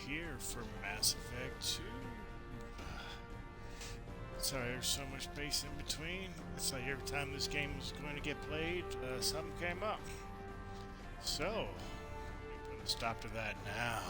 here for Mass Effect 2. Sorry, there's so much space in between. It's like every time this game was going to get played, something came up. So, we put a stop to that now.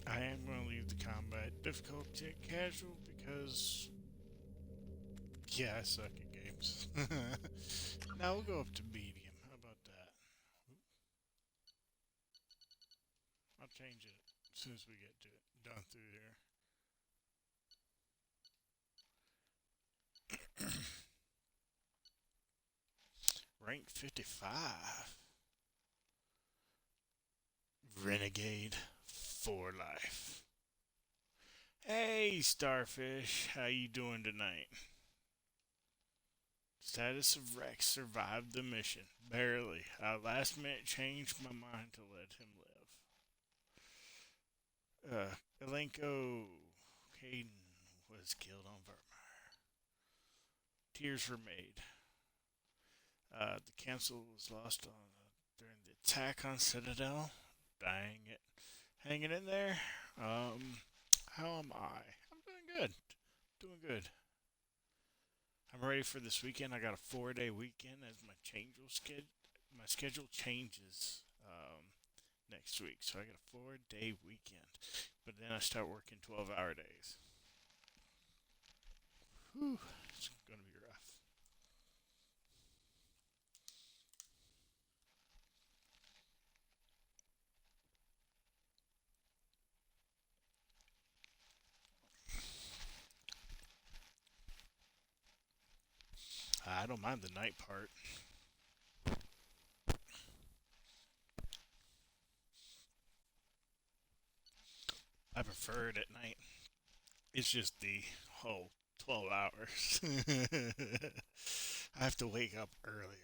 I am going to leave the combat difficulty at casual because, yeah, I suck at games. Now we'll go up to medium. How about that? I'll change it as soon as we get to it. Done through here. Rank 55. Renegade for life. Hey, Starfish. How you doing tonight? Status of Rex survived the mission. Barely. I last minute changed my mind to let him live. Elenko Caden was killed on Vermeer. Tears were made. The council was lost during the attack on Citadel. Hanging in there. How am I? I'm doing good. Doing good. I'm ready for this weekend. I got a 4-day weekend as my schedule changes next week. So I got a 4-day weekend. But then I start working 12-hour days. Whew, it's going to be rough. I don't mind the night part. I prefer it at night. It's just the whole 12 hours. I have to wake up earlier.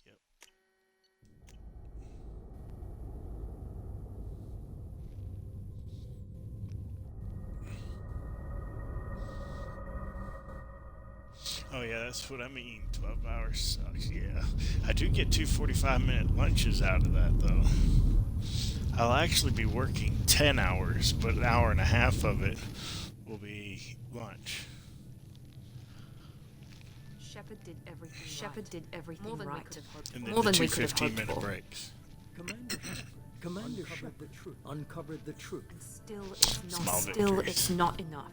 Yep. Oh yeah, that's what I mean. 12 hours sucks, yeah. I do get 2 45-minute lunches out of that, though. I'll actually be working 10 hours, but an hour and a half of it will be lunch. Shepard did everything more than right. And then the 2 15-minute breaks. Commander uncovered the truth. And still it's not enough.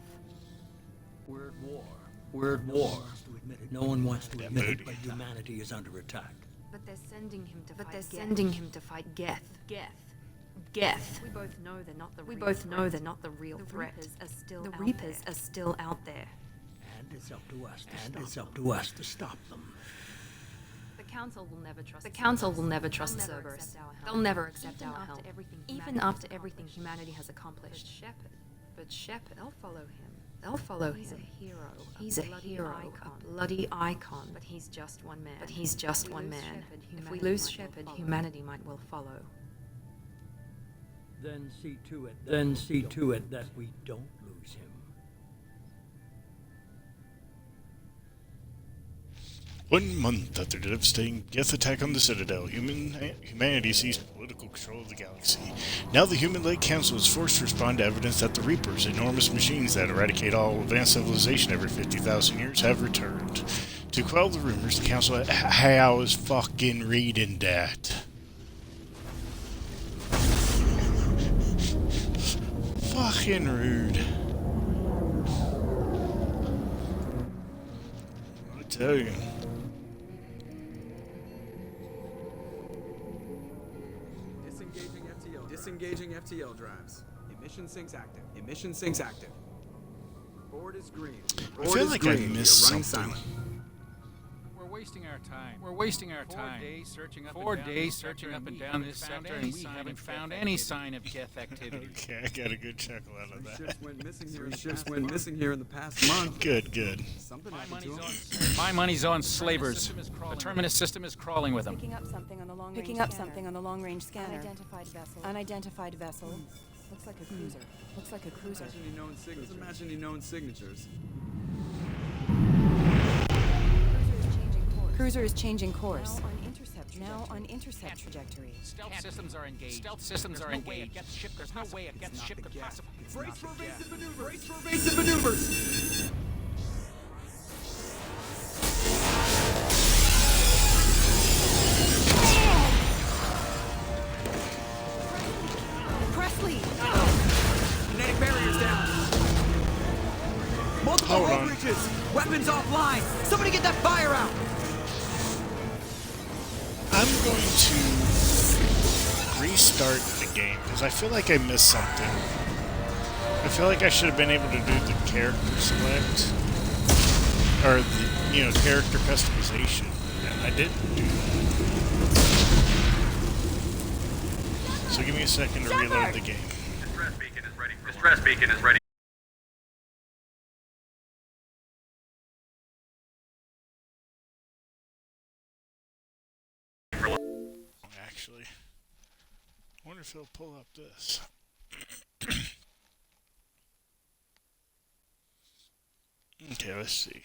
Word war. No one wants to admit it, but humanity is under attack. But they're sending him to fight Geth. Geth. We both know they're not the real threat. The Reapers are still out there. And it's up to us to stop them. The Council will never trust Cerberus. They'll never accept our help, even after everything humanity has accomplished. But Shepard, they'll follow him. He's a hero, a bloody icon. But he's just one man. If we lose Shepard, humanity might well follow. Then see to it that we don't lose him. 1 month after the devastating Geth attack on the Citadel, humanity seized political control of the galaxy. Now the Human-led Council is forced to respond to evidence that the Reapers, enormous machines that eradicate all advanced civilization every 50,000 years, have returned. To quell the rumors, the Council... Hey, I was fucking reading that. Fucking rude. I tell you. engaging FTL drives. Emission sinks active. Emission sinks active. Board is green. I feel like I missed something. Silent. We're wasting our time. We're wasting our time. 4 days searching up and down this sector, and we haven't found any sign of Geth activity. Okay, I got a good chuckle out of that. Ships went missing here in the past month. Good, good. Something My happened to money's them. on. My money's on slavers. The terminus system is crawling with them. Picking up something on the long-range scanner. Unidentified vessel. Unidentified vessel. Looks like a cruiser. Looks like a cruiser. Imagine any known signatures. Cruiser is changing course. Now on intercept trajectory. Stealth systems are engaged. There's no way a Geth ship could possibly. Brace for evasive maneuvers! Brace for evasive maneuvers! Presley! Kinetic barriers down! Multiple Hold hull on. breaches! Weapons offline! Somebody get that fire out! I'm going to restart the game because I feel like I missed something. I feel like I should have been able to do the character select or the character customization, and I didn't do that. So give me a second to reload the game. Distress beacon is ready. Distress beacon is ready. Actually, I wonder if he'll pull up this. Okay, let's see.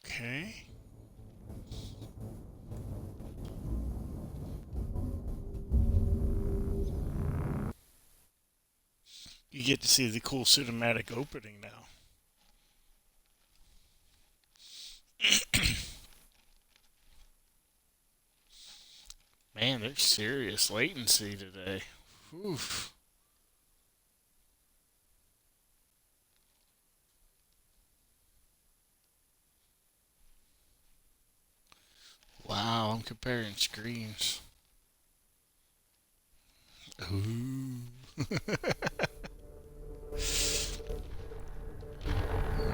Okay. You get to see the cool cinematic opening now. Man, there's serious latency today. Oof. Wow, I'm comparing screens. Ooh.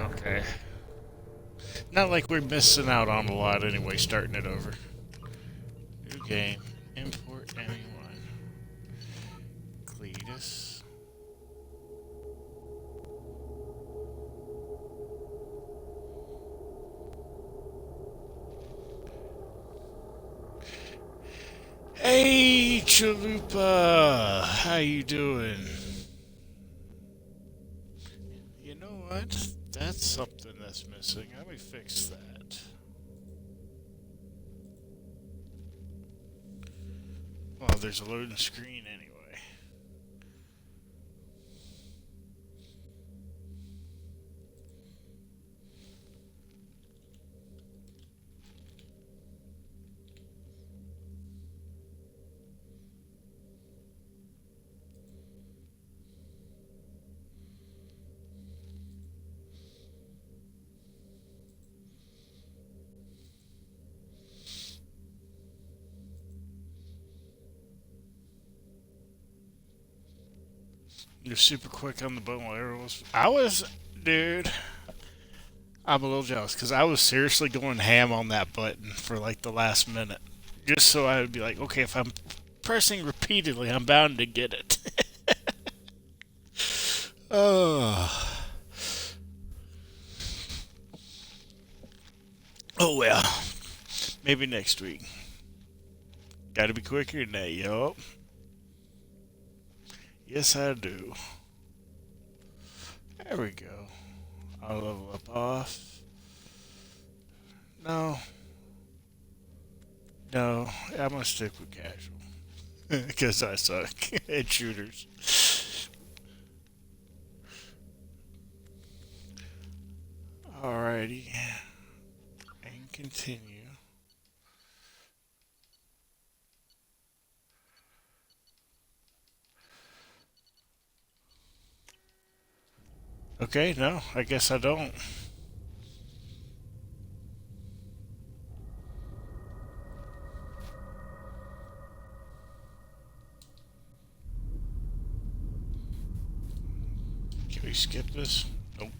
Okay. Not like we're missing out on a lot anyway, starting it over. New game. Import anyone. Cletus. Hey, Chalupa! How you doing? You know what? That's something that's missing. Let me fix that. Well, there's a loading screen anyway. You're super quick on the button while dude, I'm a little jealous because I was seriously going ham on that button for like the last minute. Just so I would be like, okay, if I'm pressing repeatedly, I'm bound to get it. Oh. Oh well. Maybe next week. Gotta be quicker than that, yup. Yes, I do. There we go. I'll level up off. No. No, I'm gonna stick with casual. Because I suck at shooters. Alrighty. And continue. Okay, no, I guess I don't. Can we skip this? Nope.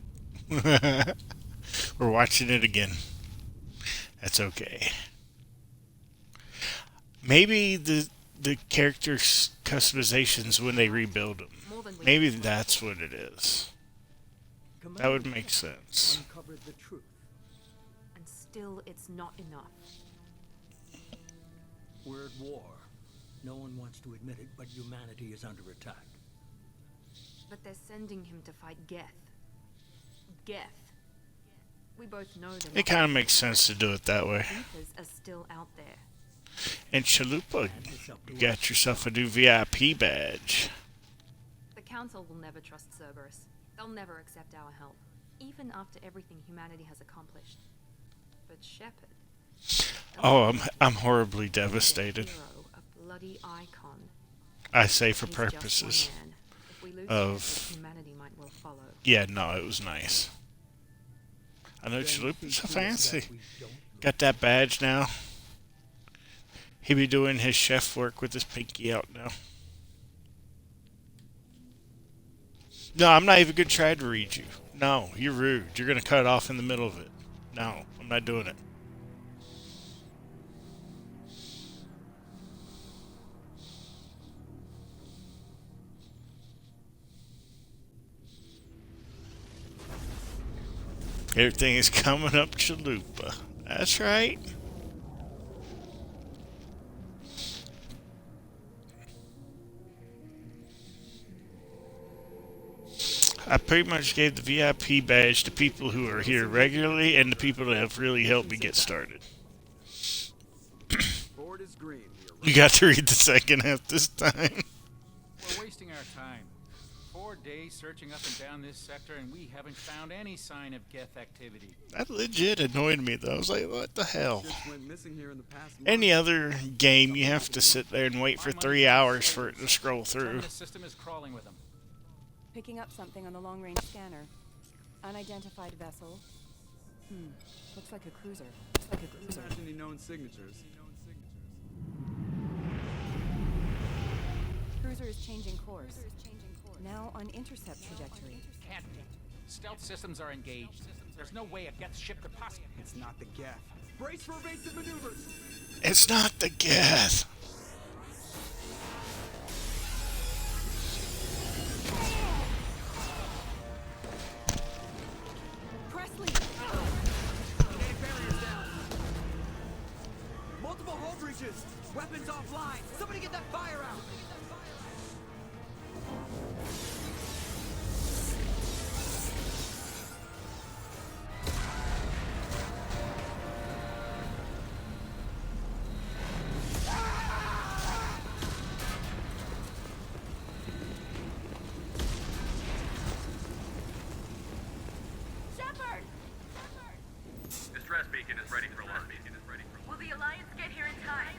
We're watching it again. That's okay. Maybe the characters customizations when they rebuild them. More than we Maybe that's what it is. That would make sense. Uncovered the truth. And still, it's not enough. We're at war. No one wants to admit it, but humanity is under attack. But they're sending him to fight Geth. Geth. We both know that It kind of makes sense to do it that way. Reapers are still out there. And Chalupa, It's up to you got yourself a new VIP badge. The Council will never trust Cerberus. They'll never accept our help, even after everything humanity has accomplished. But Shepard... Oh, I'm horribly devastated. Hero, a bloody icon. I say for He's just one purposes man. If we lose of... Shepard, humanity might well follow. Yeah, no, it was nice. I know Chalupa's so fancy. Got that badge now. He be doing his chef work with his pinky out now. No, I'm not even gonna try to read you. No, you're rude. You're gonna cut off in the middle of it. No, I'm not doing it. Everything is coming up Chalupa. That's right. I pretty much gave the VIP badge to people who are here regularly and the people that have really helped me get started. Board is green. You got to read the second half this time. We're wasting our time. 4 days searching up and down this sector, and we haven't found any sign of Geth activity. That legit annoyed me though. I was like, what the hell? Just went missing here in the past month. Any other game, you have to sit there and wait for 3 hours for it to scroll Tell me through. the system is crawling with them. Picking up something on the long-range scanner. Unidentified vessel. Looks like a cruiser. Looks like a cruiser. Imagine any known signatures. Cruiser is changing course. Now on intercept trajectory. Can't be. Stealth systems are engaged. There's no way a Geth ship could possibly... It's not the Geth. Brace for evasive maneuvers. It's not the Geth. Presley! Barriers down. Multiple hull breaches. Weapons offline. Somebody get that fire out. Shepard! Distress beacon is ready for launch. Will the Alliance get here in time?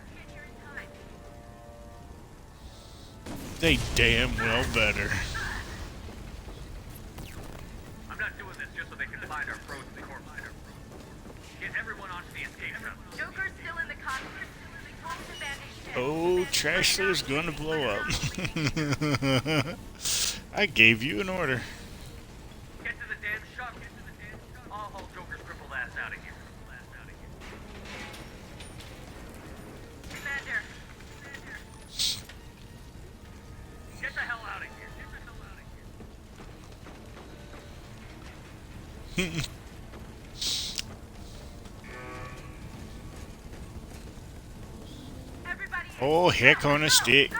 They damn well better. I'm not doing this just so they can find our frozen corpse. Get everyone onto the escape shuttle. Joker's still in the cockpit. Oh, Trashler's gonna blow up. I gave you an order. Get to the damn shuttle. I'll haul Joker's crippled ass out of here. Commander. Get the hell out of here. Everybody, Oh, heck on a stick. go!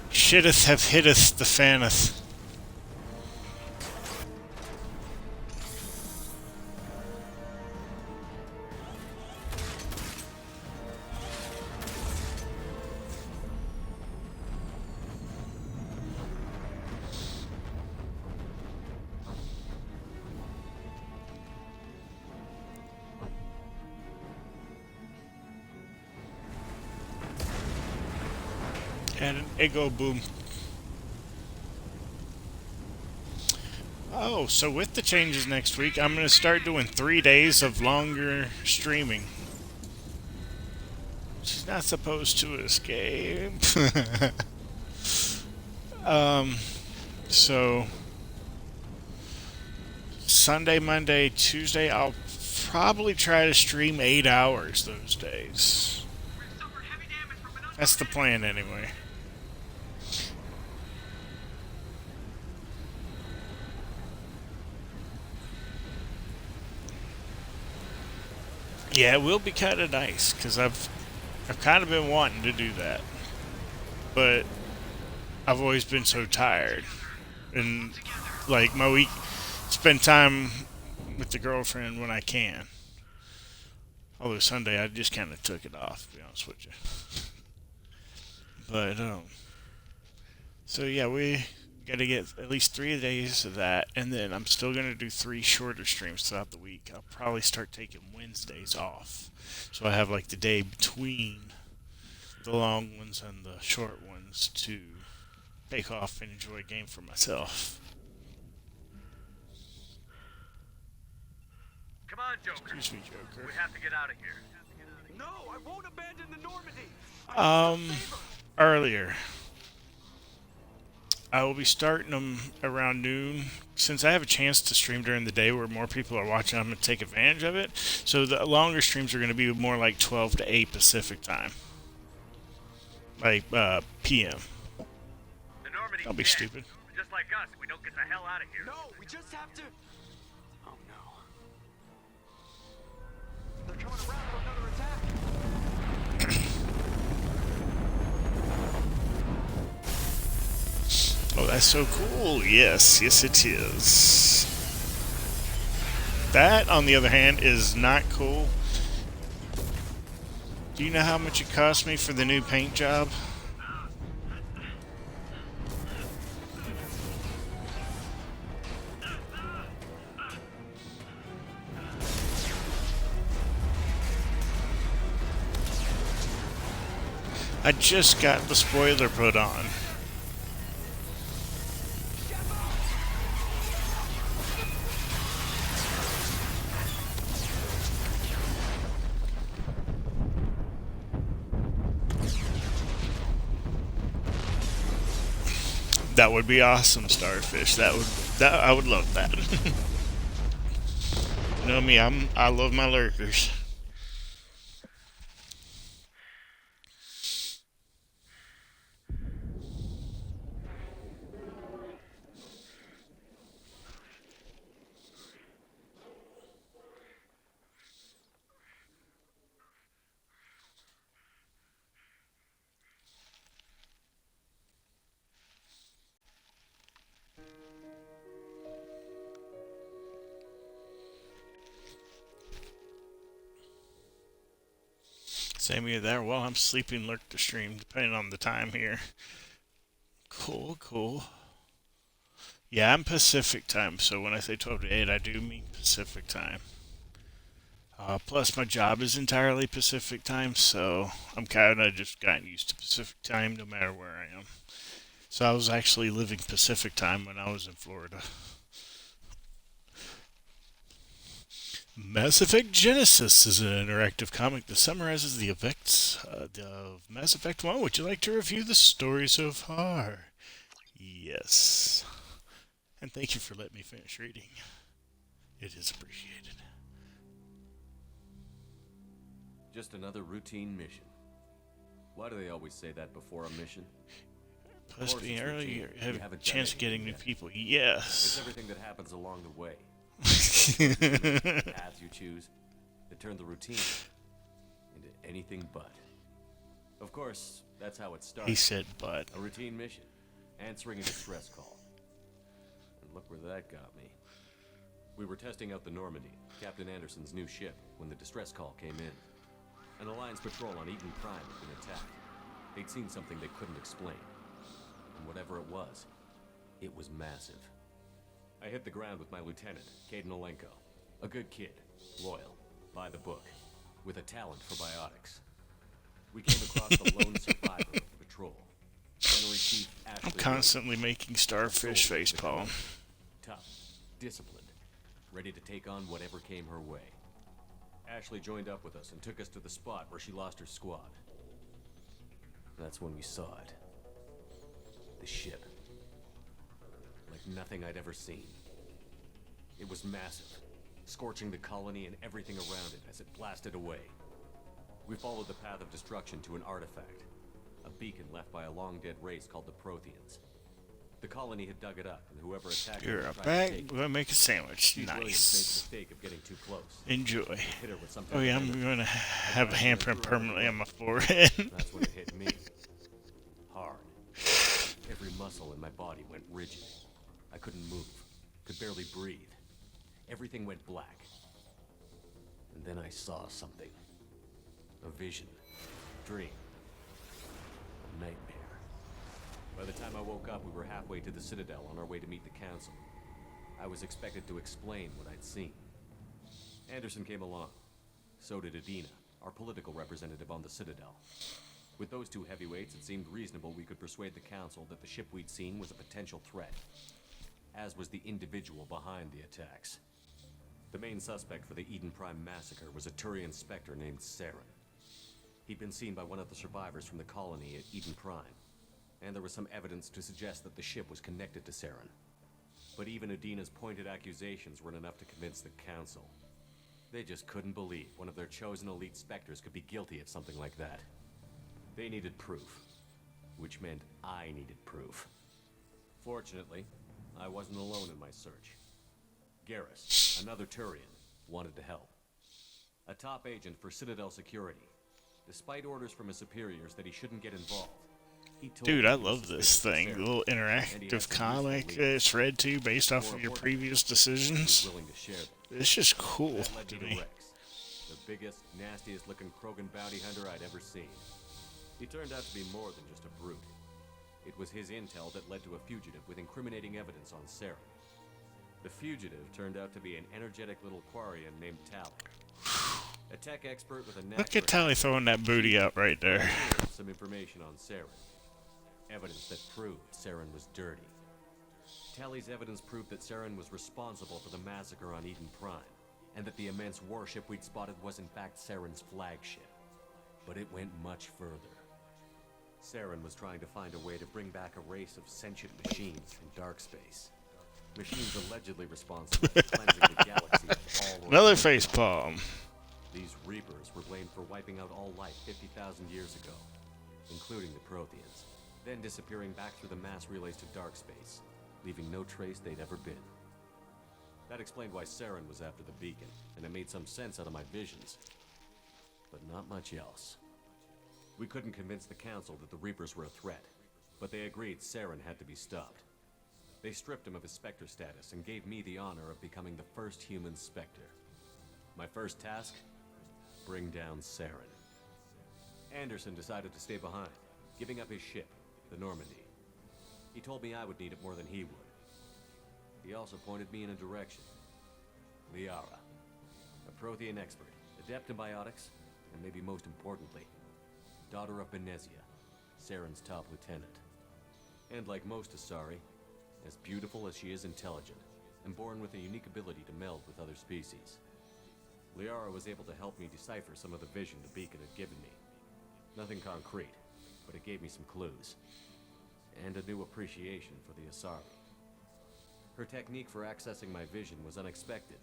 Shitteth have hitteth the fanneth. had an Ego Boom. Oh, so with the changes next week, I'm going to start doing 3 days of longer streaming. She's not supposed to escape. So Sunday, Monday, Tuesday, I'll probably try to stream 8 hours those days. That's the plan anyway. Yeah, it will be kind of nice because I've kind of been wanting to do that, but I've always been so tired, and like my week, spend time with the girlfriend when I can. Although Sunday I just kind of took it off, to be honest with you. But so yeah, we got to get at least 3 days of that, and then I'm still gonna do 3 shorter streams throughout the week. I'll probably start taking Wednesdays off, so I have like the day between the long ones and the short ones to take off and enjoy a game for myself. Come on, Joker. Excuse me, Joker. We have to get out of here. No, I won't abandon the Normandy. Earlier. I will be starting them around noon. Since I have a chance to stream during the day where more people are watching, I'm going to take advantage of it. So the longer streams are going to be more like 12 to 8 Pacific time. Like, PM. The Normandy's Don't be dead. stupid. Just like us, we don't get the hell out of here. No, we just have to. Oh no. They're coming around for another attack. Oh, that's so cool. Yes, yes it is. That, on the other hand, is not cool. Do you know how much it cost me for the new paint job? I just got the spoiler put on. That would be awesome, Starfish. I would love that. You know me, I love my lurkers. Same here there. While I'm sleeping, lurk the stream, depending on the time here. Cool, cool. Yeah, I'm Pacific time, so when I say 12 to 8, I do mean Pacific time. Plus, my job is entirely Pacific time, so I'm kind of just gotten used to Pacific time no matter where I am. So I was actually living Pacific time when I was in Florida. Mass Effect Genesis is an interactive comic that summarizes the effects of Mass Effect 1. Would you like to review the story so far? Yes. And thank you for letting me finish reading. It is appreciated. Just another routine mission. Why do they always say that before a mission? Plus, being it's early, routine. you have You a haven't chance done of getting anything new yet. people. It's Yes. everything that happens along the way. The paths you choose that turn the routine into anything but. Of course, that's how it starts. He said, but. A routine mission, answering a distress call. And look where that got me. We were testing out the Normandy, Captain Anderson's new ship, when the distress call came in. An Alliance patrol on Eden Prime had been attacked. They'd seen something they couldn't explain. And whatever it was massive. I hit the ground with my lieutenant, Caden Olenko. A good kid, loyal, by the book, with a talent for biotics. We came across the lone survivor of the patrol. Refinery Chief I'm Ashley constantly making starfish Soldier of the facepalm. company. Tough, disciplined, ready to take on whatever came her way. Ashley joined up with us and took us to the spot where she lost her squad. That's when we saw it. The ship. Like nothing I'd ever seen. It was massive, scorching the colony and everything around it as it blasted away. We followed the path of destruction to an artifact, a beacon left by a long-dead race called the Protheans. The colony had dug it up, and whoever attacked You're it a tried to bag. take We're it. gonna make a sandwich. Steve Williams made the Nice. mistake of getting too close. Enjoy. Hit her with some Oh type yeah, of I'm energy. gonna have a handprint permanently on my forehead. That's when it hit me. Hard. Every muscle in my body went rigid. I couldn't move. Could barely breathe. Everything went black. And then I saw something. A vision. Dream. A nightmare. By the time I woke up, we were halfway to the Citadel on our way to meet the Council. I was expected to explain what I'd seen. Anderson came along. So did Adina, our political representative on the Citadel. With those two heavyweights, it seemed reasonable we could persuade the Council that the ship we'd seen was a potential threat, as was the individual behind the attacks. The main suspect for the Eden Prime massacre was a Turian Spectre named Saren. He'd been seen by one of the survivors from the colony at Eden Prime, and there was some evidence to suggest that the ship was connected to Saren. But even Adina's pointed accusations weren't enough to convince the Council. They just couldn't believe one of their chosen elite Spectres could be guilty of something like that. They needed proof, which meant I needed proof. Fortunately, I wasn't alone in my search. Garrus, another Turian, wanted to help. A top agent for Citadel Security. Despite orders from his superiors that he shouldn't get involved, he told Dude, me I he was love this suspicious of thing. Saren, The little and he had interactive some comic useful leads. it's read to based off More of your importantly, previous he was decisions. willing to share them. It's just cool That led to me to me. Rex, the biggest, nastiest looking Krogan bounty hunter I'd ever seen. He turned out to be more than just a brute. It was his intel that led to a fugitive with incriminating evidence on Saren. The fugitive turned out to be an energetic little Quarian named Tally. A tech expert with a knack Look at for Tally throwing that booty out right there. hacking some information on Saren. Evidence that proved Saren was dirty. Tally's evidence proved that Saren was responsible for the massacre on Eden Prime, and that the immense warship we'd spotted was in fact Saren's flagship. But it went much further. Saren was trying to find a way to bring back a race of sentient machines from dark space. Machines allegedly responsible for cleansing the galaxy of all Another organic life. facepalm. These Reapers were blamed for wiping out all life 50,000 years ago, including the Protheans, then disappearing back through the mass relays to dark space, leaving no trace they'd ever been. That explained why Saren was after the beacon, and it made some sense out of my visions. But not much else. We couldn't convince the Council that the Reapers were a threat, but they agreed Saren had to be stopped. They stripped him of his Spectre status and gave me the honor of becoming the first human Spectre. My first task? Bring down Saren. Anderson decided to stay behind, giving up his ship, the Normandy. He told me I would need it more than he would. He also pointed me in a direction. Liara, a Prothean expert, adept in biotics, and maybe most importantly, daughter of Benezia, Saren's top lieutenant. And like most Asari, as beautiful as she is intelligent, and born with a unique ability to meld with other species. Liara was able to help me decipher some of the vision the beacon had given me. Nothing concrete, but it gave me some clues. And a new appreciation for the Asari. Her technique for accessing my vision was unexpected,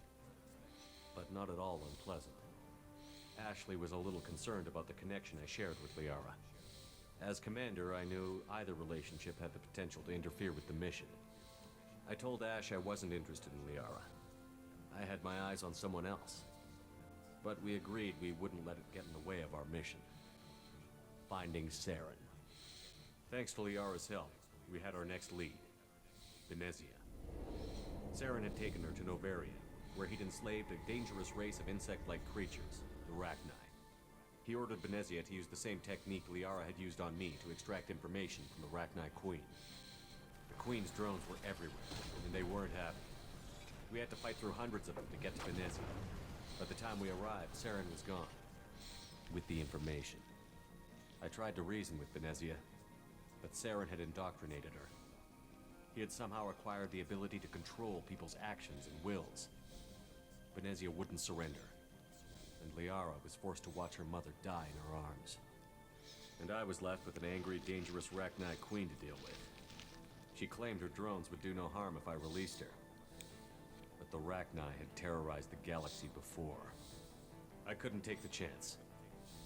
but not at all unpleasant. Ashley was a little concerned about the connection I shared with Liara. As commander, I knew either relationship had the potential to interfere with the mission. I told Ash I wasn't interested in Liara. I had my eyes on someone else. But we agreed we wouldn't let it get in the way of our mission. Finding Saren. Thanks to Liara's help, we had our next lead, Benezia. Saren had taken her to Novaria, where he'd enslaved a dangerous race of insect-like creatures, the Rachni. He ordered Benezia to use the same technique Liara had used on me to extract information from the Rachni Queen. The Queen's drones were everywhere, and they weren't happy. We had to fight through hundreds of them to get to Benezia. By the time we arrived, Saren was gone, with the information. I tried to reason with Benezia, but Saren had indoctrinated her. He had somehow acquired the ability to control people's actions and wills. Venezia wouldn't surrender, and Liara was forced to watch her mother die in her arms. And I was left with an angry, dangerous Rachni queen to deal with. She claimed her drones would do no harm if I released her. But the Rachni had terrorized the galaxy before. I couldn't take the chance.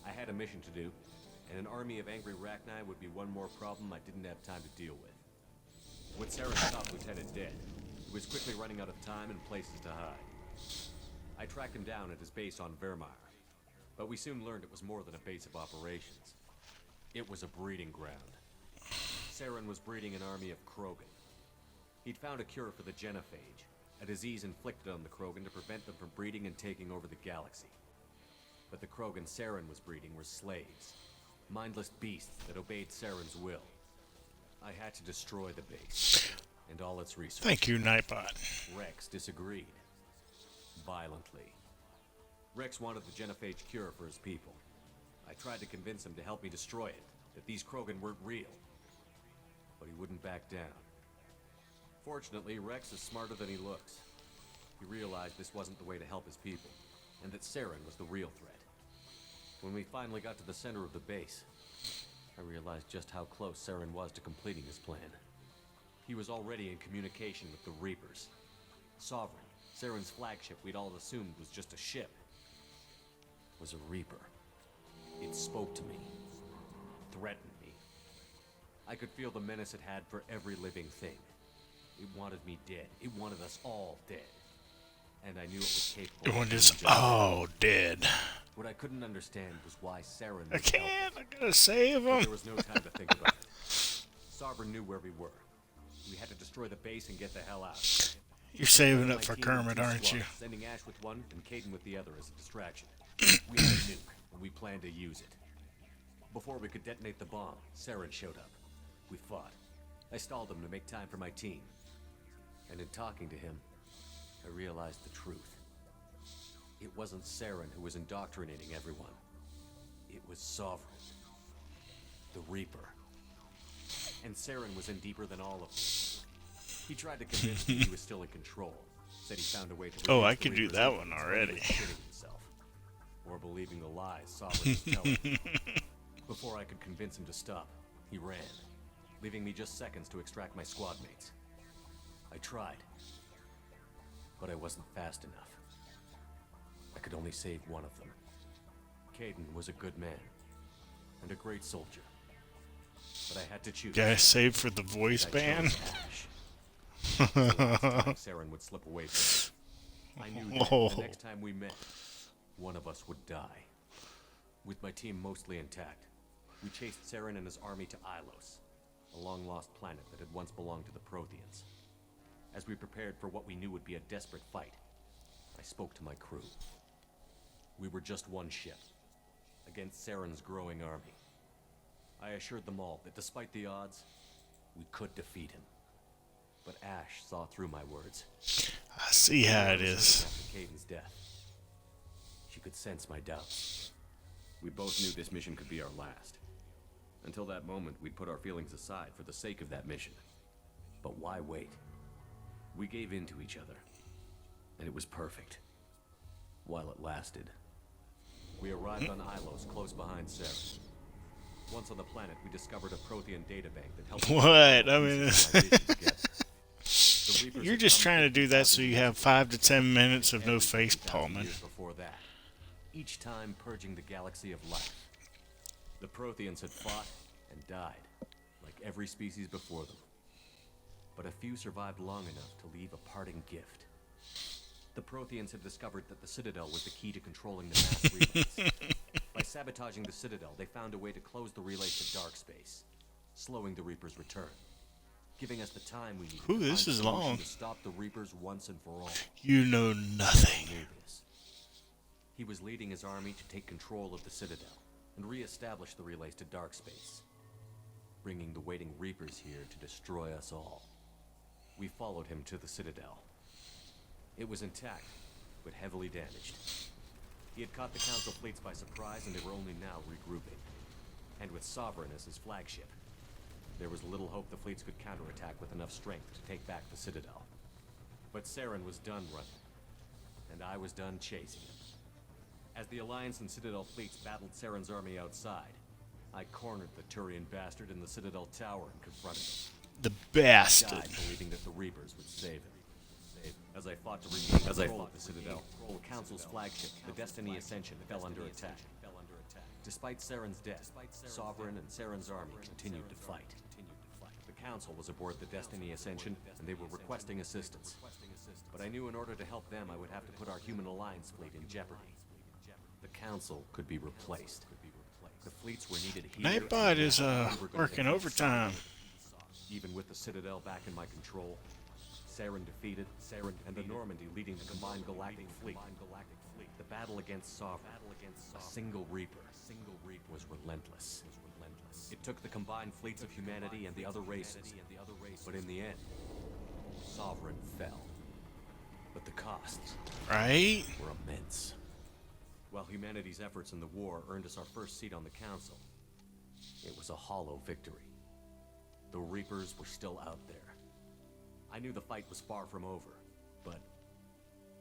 I had a mission to do, and an army of angry Rachni would be one more problem I didn't have time to deal with. With Saren's top lieutenant dead, he was quickly running out of time and places to hide. I tracked him down at his base on Vermeer, but we soon learned it was more than a base of operations. It was a breeding ground. Saren was breeding an army of Krogan. He'd found a cure for the genophage, a disease inflicted on the Krogan to prevent them from breeding and taking over the galaxy. But the Krogan Saren was breeding were slaves, mindless beasts that obeyed Saren's will. I had to destroy the base and all its research. Thank you, Nightbot. Rex disagreed. Violently. Rex wanted the genophage cure for his people. I tried to convince him to help me destroy it, that these Krogan weren't real. But he wouldn't back down. Fortunately, Rex is smarter than he looks. He realized this wasn't the way to help his people, and that Saren was the real threat. When we finally got to the center of the base, I realized just how close Saren was to completing his plan. He was already in communication with the Reapers. Sovereign, Saren's flagship we'd all assumed was just a ship, was a Reaper. It spoke to me, threatened me. I could feel the menace it had for every living thing. It wanted me dead. It wanted us all dead. And I knew it was capable Everyone of just, doing just oh, dead. What I couldn't understand was why Saren I was helping. can't. I gotta save But him. there was no time to think about it. Sovereign knew where we were. We had to destroy the base and get the hell out. You're saving My up for team had Kermit, two aren't you? squads, sending Ash with one and Caden with the other as a distraction. We had a nuke, and we planned to use it. Before we could detonate the bomb, Saren showed up. We fought. I stalled him to make time for my team. And in talking to him, I realized the truth. It wasn't Saren who was indoctrinating everyone. It was Sovereign. The Reaper. And Saren was in deeper than all of them. He tried to convince me he was still in control. Said he found a way to Oh, reduce I the could do Reaper's that influence one while he already. was kidding himself. Or believing the lies Sovereign was telling. Before I could convince him to stop, he ran, leaving me just seconds to extract my squad mates. I tried, but I wasn't fast enough. I could only save one of them. Caden was a good man, and a great soldier. But I had to choose. Gotta save for the voice And I band. chose Ash. The last time Saren would slip away from me. I knew that the next time we met, one of us would die. With my team mostly intact, we chased Saren and his army to Ilos, a long-lost planet that had once belonged to the Protheans. As we prepared for what we knew would be a desperate fight, I spoke to my crew. We were just one ship, against Saren's growing army. I assured them all that despite the odds, we could defeat him. But Ash saw through my words. I see how it is. After Caden's death, she could sense my doubts. We both knew this mission could be our last. Until that moment, we'd put our feelings aside for the sake of that mission. But why wait? We gave in to each other, and it was perfect. While it lasted. We arrived on Ilos, close behind Saren. Once on the planet, we discovered a Prothean databank that helped. What? I mean, you're just trying to do that so you have 5 to 10 minutes of no face palming. Before that, each time purging the galaxy of life. The Protheans had fought and died, like every species before them. But a few survived long enough to leave a parting gift. The Protheans had discovered that the Citadel was the key to controlling the mass relays. By sabotaging the Citadel, they found a way to close the relays to dark space, slowing the Reapers' return, giving us the time we needed Ooh, to this find is a solution long. to stop the Reapers once and for all. You know nothing. He knew this. He was leading his army to take control of the Citadel and re-establish the relays to dark space, bringing the waiting Reapers here to destroy us all. We followed him to the Citadel. It was intact, but heavily damaged. He had caught the Council fleets by surprise, and they were only now regrouping. And with Sovereign as his flagship, there was little hope the fleets could counterattack with enough strength to take back the Citadel. But Saren was done running, and I was done chasing him. As the Alliance and Citadel fleets battled Saren's army outside, I cornered the Turian bastard in the Citadel tower and confronted him. The I bastard. died believing that the Reapers would save him. As I fought to regain control of the Citadel, the Council's flagship, the Destiny Ascension, fell under attack. Despite Saren's death, Sovereign and Saren's army continued to fight. The Council was aboard the Destiny Ascension, and they were requesting assistance. But I knew in order to help them, I would have to put our human alliance fleet in jeopardy. The Council could be replaced. The fleets were needed here. Nightbot is We were gonna working get overtime. Even with the Citadel back in my control, Saren defeated, and the Normandy leading the combined galactic fleet. The battle against Sovereign, a single Reaper, was relentless. It took the combined fleets of humanity and the other races, but in the end, Sovereign fell. But the costs Right? were immense. While humanity's efforts in the war earned us our first seat on the Council, it was a hollow victory. The Reapers were still out there. I knew the fight was far from over, but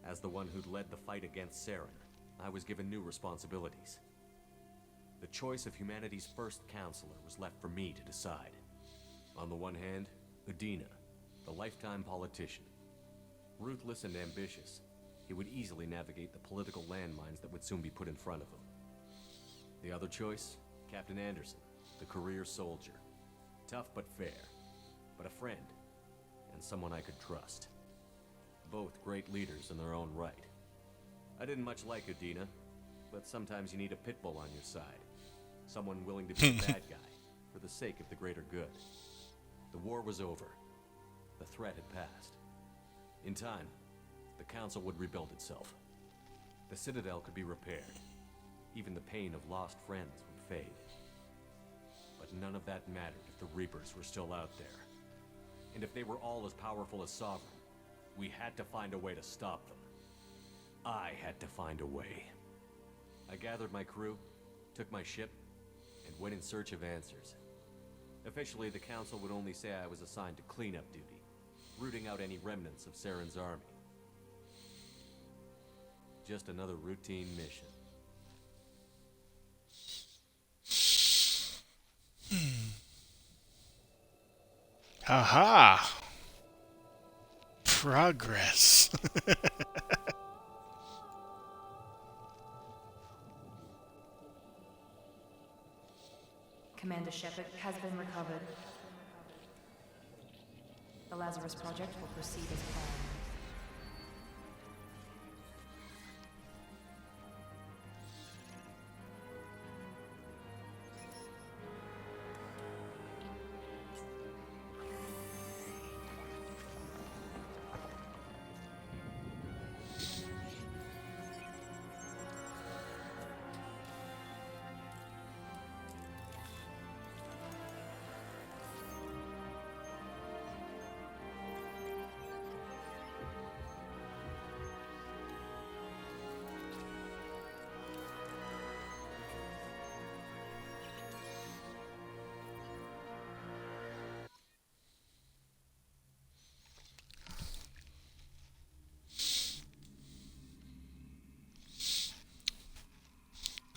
as the one who'd led the fight against Saren, I was given new responsibilities. The choice of humanity's first counselor was left for me to decide. On the one hand, Udina, the lifetime politician. Ruthless and ambitious, he would easily navigate the political landmines that would soon be put in front of him. The other choice, Captain Anderson, the career soldier. Tough but fair, but a friend, and someone I could trust. Both great leaders in their own right. I didn't much like Udina, but sometimes you need a pit bull on your side. Someone willing to be a bad guy, for the sake of the greater good. The war was over. The threat had passed. In time, the Council would rebuild itself. The Citadel could be repaired. Even the pain of lost friends would fade. But none of that mattered if the Reapers were still out there. And if they were all as powerful as Sovereign, we had to find a way to stop them. I had to find a way. I gathered my crew, took my ship, and went in search of answers. Officially, the Council would only say I was assigned to cleanup duty, rooting out any remnants of Saren's army. Just another routine mission. Haha. Progress. Commander Shepard has been recovered. The Lazarus Project will proceed as planned.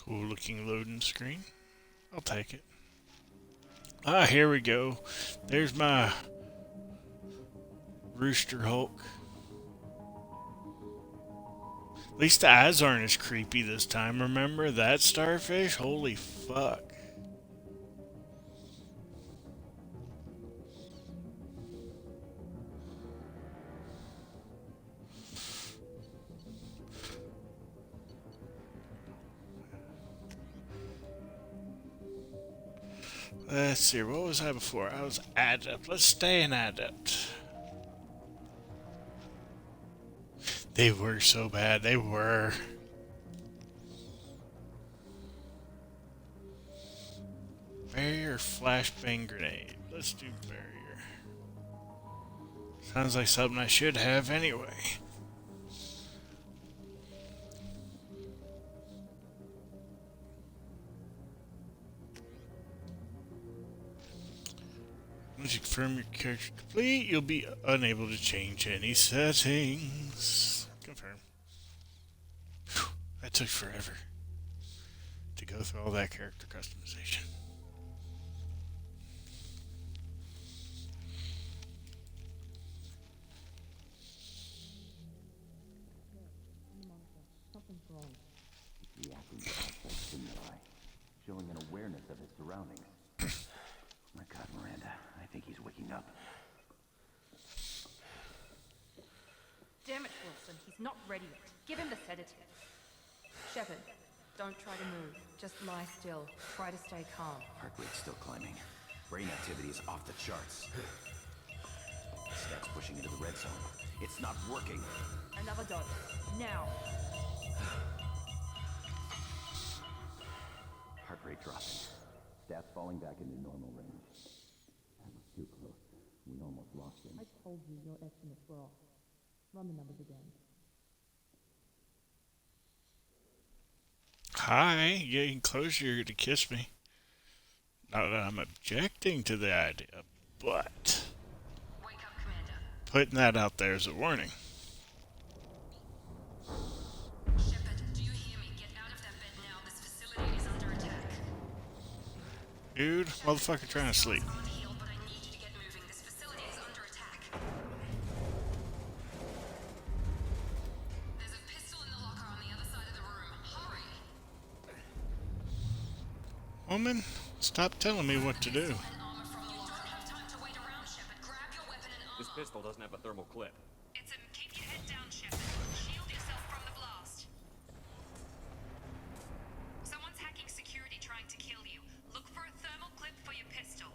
Cool looking loading screen. I'll take it. Ah, here we go. There's my Rooster Hulk. At least the eyes aren't as creepy this time. Remember that starfish? Holy fuck. Let's see, what was I before? I was Adept. Let's stay an Adept. They were so bad. They were. Barrier flashbang grenade. Let's do barrier. Sounds like something I should have anyway. Once you confirm your character complete, you'll be unable to change any settings. Confirm. Whew, that took forever to go through all that character customization. Reacting to outside stimuli, showing an awareness of his surroundings. My God, Miranda, I think he's waking up. Damn it, Wilson. He's not ready yet. Give him the sedative. Shepard, don't try to move. Just lie still. Try to stay calm. Heart rate's still climbing. Brain activity is off the charts. Stats pushing into the red zone. It's not working. Another dose. Now. Heart rate dropping. Stats falling back into normal range. That was too close. We almost lost him. I told you your estimates were off. Run the numbers again. Hi, getting closer to kiss me. Not that I'm objecting to the idea, but Wake up, Commander. putting that out there as a warning. Shepard, do you hear me? Get out of that bed now. This facility is under attack. Dude, motherfucker trying to sleep. On heal, but I need you to get moving. This facility is under attack. There's a pistol in the locker on the other side of the room. Hurry! Woman, stop telling me what to do. And armor from the locker. You don't have time to wait around, Shepard. Grab your weapon and armor. This pistol doesn't have a thermal clip. It's a keep your head down, Shepard. Shield yourself from the blast. Someone's hacking security trying to kill you. Look for a thermal clip for your pistol.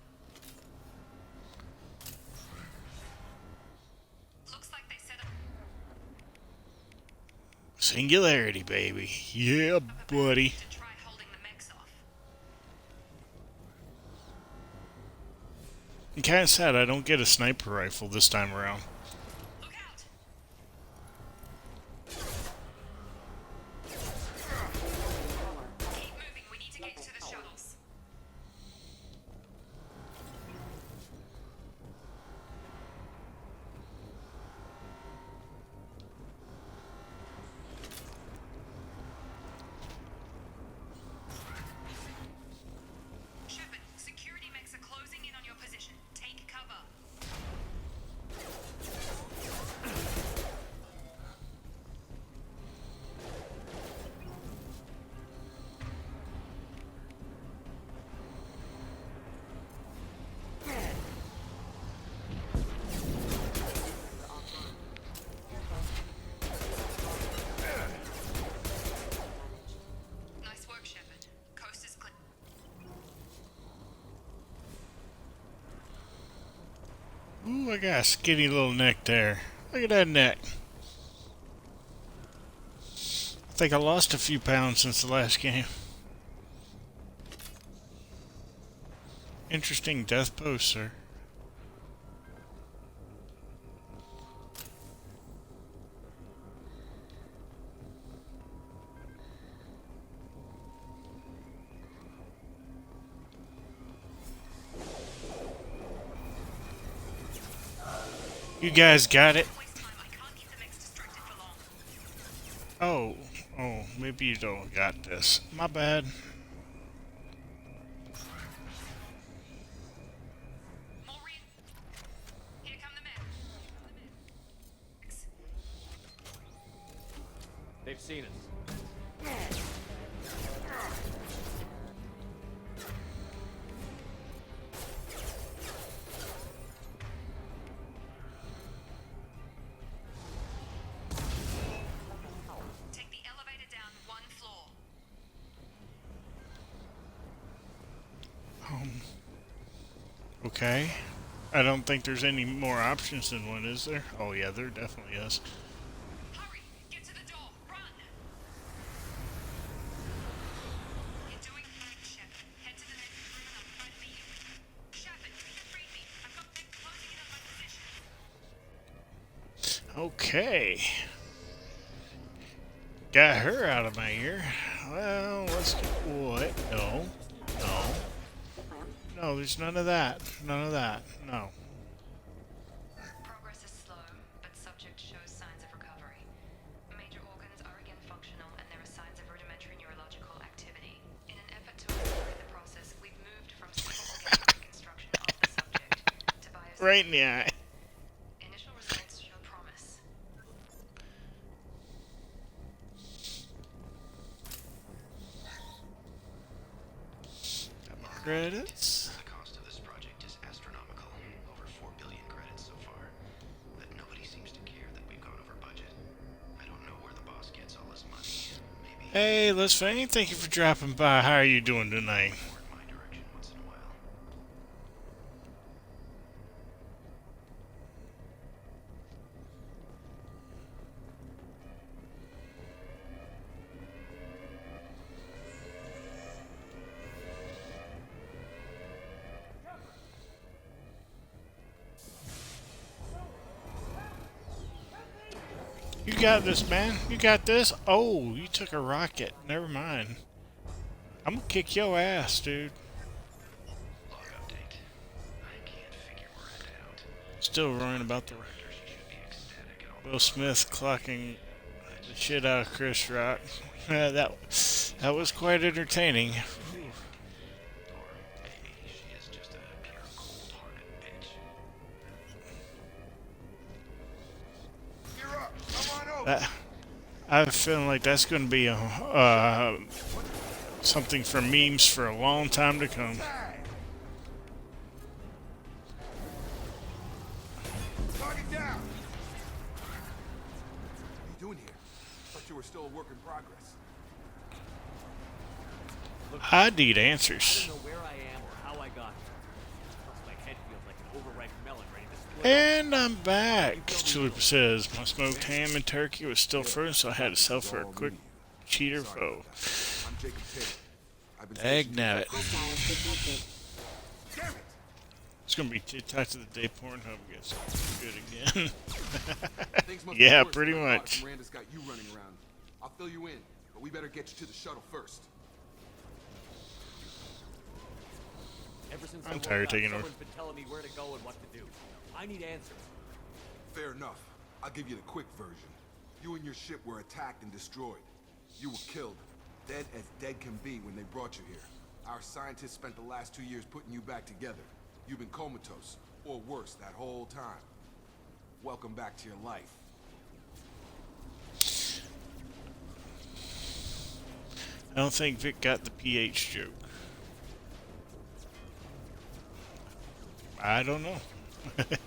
Looks like they set up Singularity, baby. Yeah, buddy. to try holding the mechs off. I'm kind of sad I don't get a sniper rifle this time around. Look out! Keep moving. We need to get to the shuttles. Shepard, security mechs are closing in on your position. Take cover. Nice work, Shepard. Coast is clear. Ooh, I got a skinny little neck there. Look at that neck. I think I lost a few pounds since the last game. Interesting death pose, sir. You guys got it. Waste time. I can't keep the mechs distracted for long. Oh, maybe you don't got this. My bad. Maureen, here come the mechs. They've seen us. Take the elevator down one floor. Okay. I don't think there's any more options than one, is there? Oh yeah, there definitely is. Hurry! Get to the door! Run! You're doing fine, Shepard. Head to the next room and I'll try to meet you. Shepard, read me. I've got them closing in on my position. Okay. Got her out of my ear. Well, let's get what? No. No, there's none of that. None of that. No. Progress is slow, but subject shows signs of recovery. Major organs are again functional, and there are signs of rudimentary neurological activity. In an effort to accelerate the process, we've moved from simple organic reconstruction of the subject to biosensing. Right in the eye. Initial results show promise. Credits. The cost of this project is astronomical. Over 4 billion credits so far. But nobody seems to care that we've gone over budget. I don't know where the boss gets all this money. Maybe Hey, Les Fane, thank you for dropping by. How are you doing tonight? more in my direction once in a while. You got this, man. You got this. Oh, you took a rocket. Never mind. I'm gonna kick your ass, dude. Log update. I can't figure where it out. Still worrying about the Director, she should be ecstatic at all. Will Smith clocking the shit out of Chris Rock. That was quite entertaining. Or maybe she is just a pure cold-hearted bitch. You're up. Come on over. I have a feeling like that's going to be a, something for memes for a long time to come. Target down. What are you doing here? Thought you were still a work in progress. I need answers. I don't know where I am or how I got here. Plus my head feels like an overripe melon ready to split. And I'm back. Tulip says, my smoked ham and turkey was still frozen, so I had to sell for a quick cheater foe. I'm Jacob Taylor. I've been Dag nabbit. Damn it! It's gonna be TikTok to the day Pornhub gets good again. Things must Yeah, be worse pretty than I thought much. if Miranda's got you running around. I'll fill you in, but we better get you to the shuttle first. Ever since I'm I woke tired of up, taking over. someone's been telling me where to go and what to do. I need answers. Fair enough. I'll give you the quick version. You and your ship were attacked and destroyed. You were killed. Dead as dead can be when they brought you here. Our scientists spent the last 2 years putting you back together. You've been comatose, or worse, that whole time. Welcome back to your life. I don't think Vic got the PH joke. I don't know. That's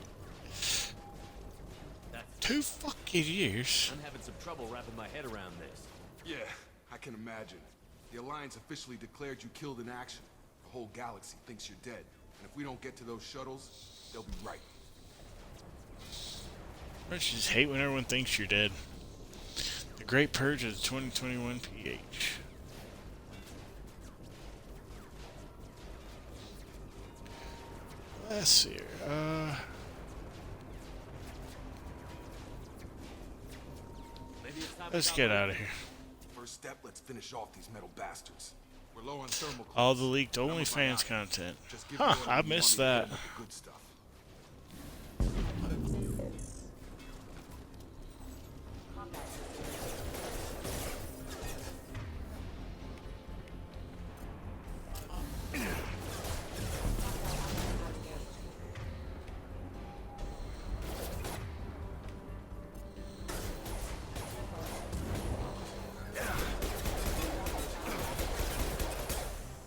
2 fucking years. I'm having some trouble wrapping my head around this. Yeah, I can imagine. The Alliance officially declared you killed in action. The whole galaxy thinks you're dead. And if we don't get to those shuttles, they'll be right. I just hate when everyone thinks you're dead. The Great Purge of the 2021 PH. Let's see here. Maybe it's time Let's to get out of here. First step, let's finish off these metal bastards. We're low on thermal All clearance. the leaked None of my OnlyFans options. content. Just give Huh, me what I you want missed me to that. get with the good stuff.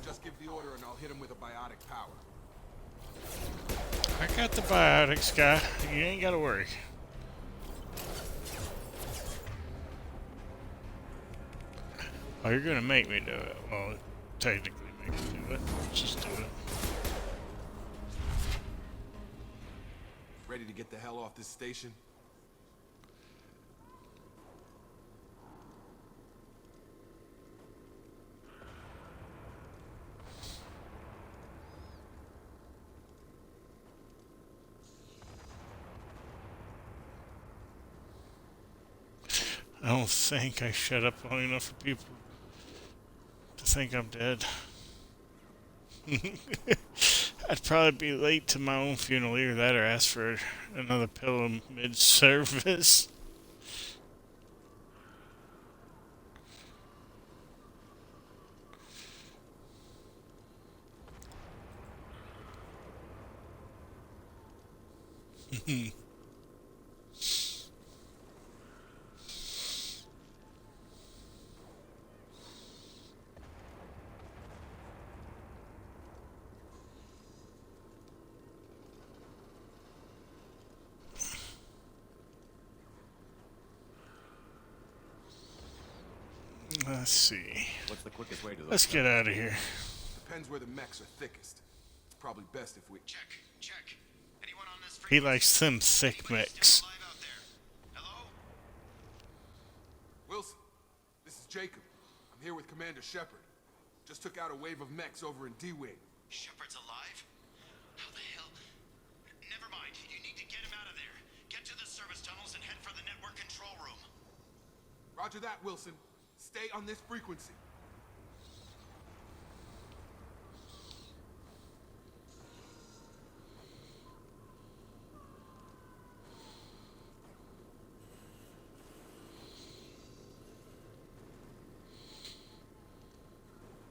Just give the order and I'll hit him with a biotic power. I got the biotics, guy. You ain't gotta worry. Oh, you're gonna make me do it. Well, technically make me do it. Let's just do it. Ready to get the hell off this station? I don't think I shut up long enough for people to think I'm dead. I'd probably be late to my own funeral, either that or ask for another pillow mid-service. Let's see. What's the quickest way to those Let's get out of here. Depends where the mechs are thickest. It's probably best if we... Check. Anyone on this He likes them thick mix. alive out there? Hello? Wilson, this is Jacob. I'm here with Commander Shepard. Just took out a wave of mechs over in D-Wing. Shepard's alive? How the hell? Never mind. You need to get him out of there. Get to the service tunnels and head for the network control room. Roger that, Wilson. Stay on this frequency.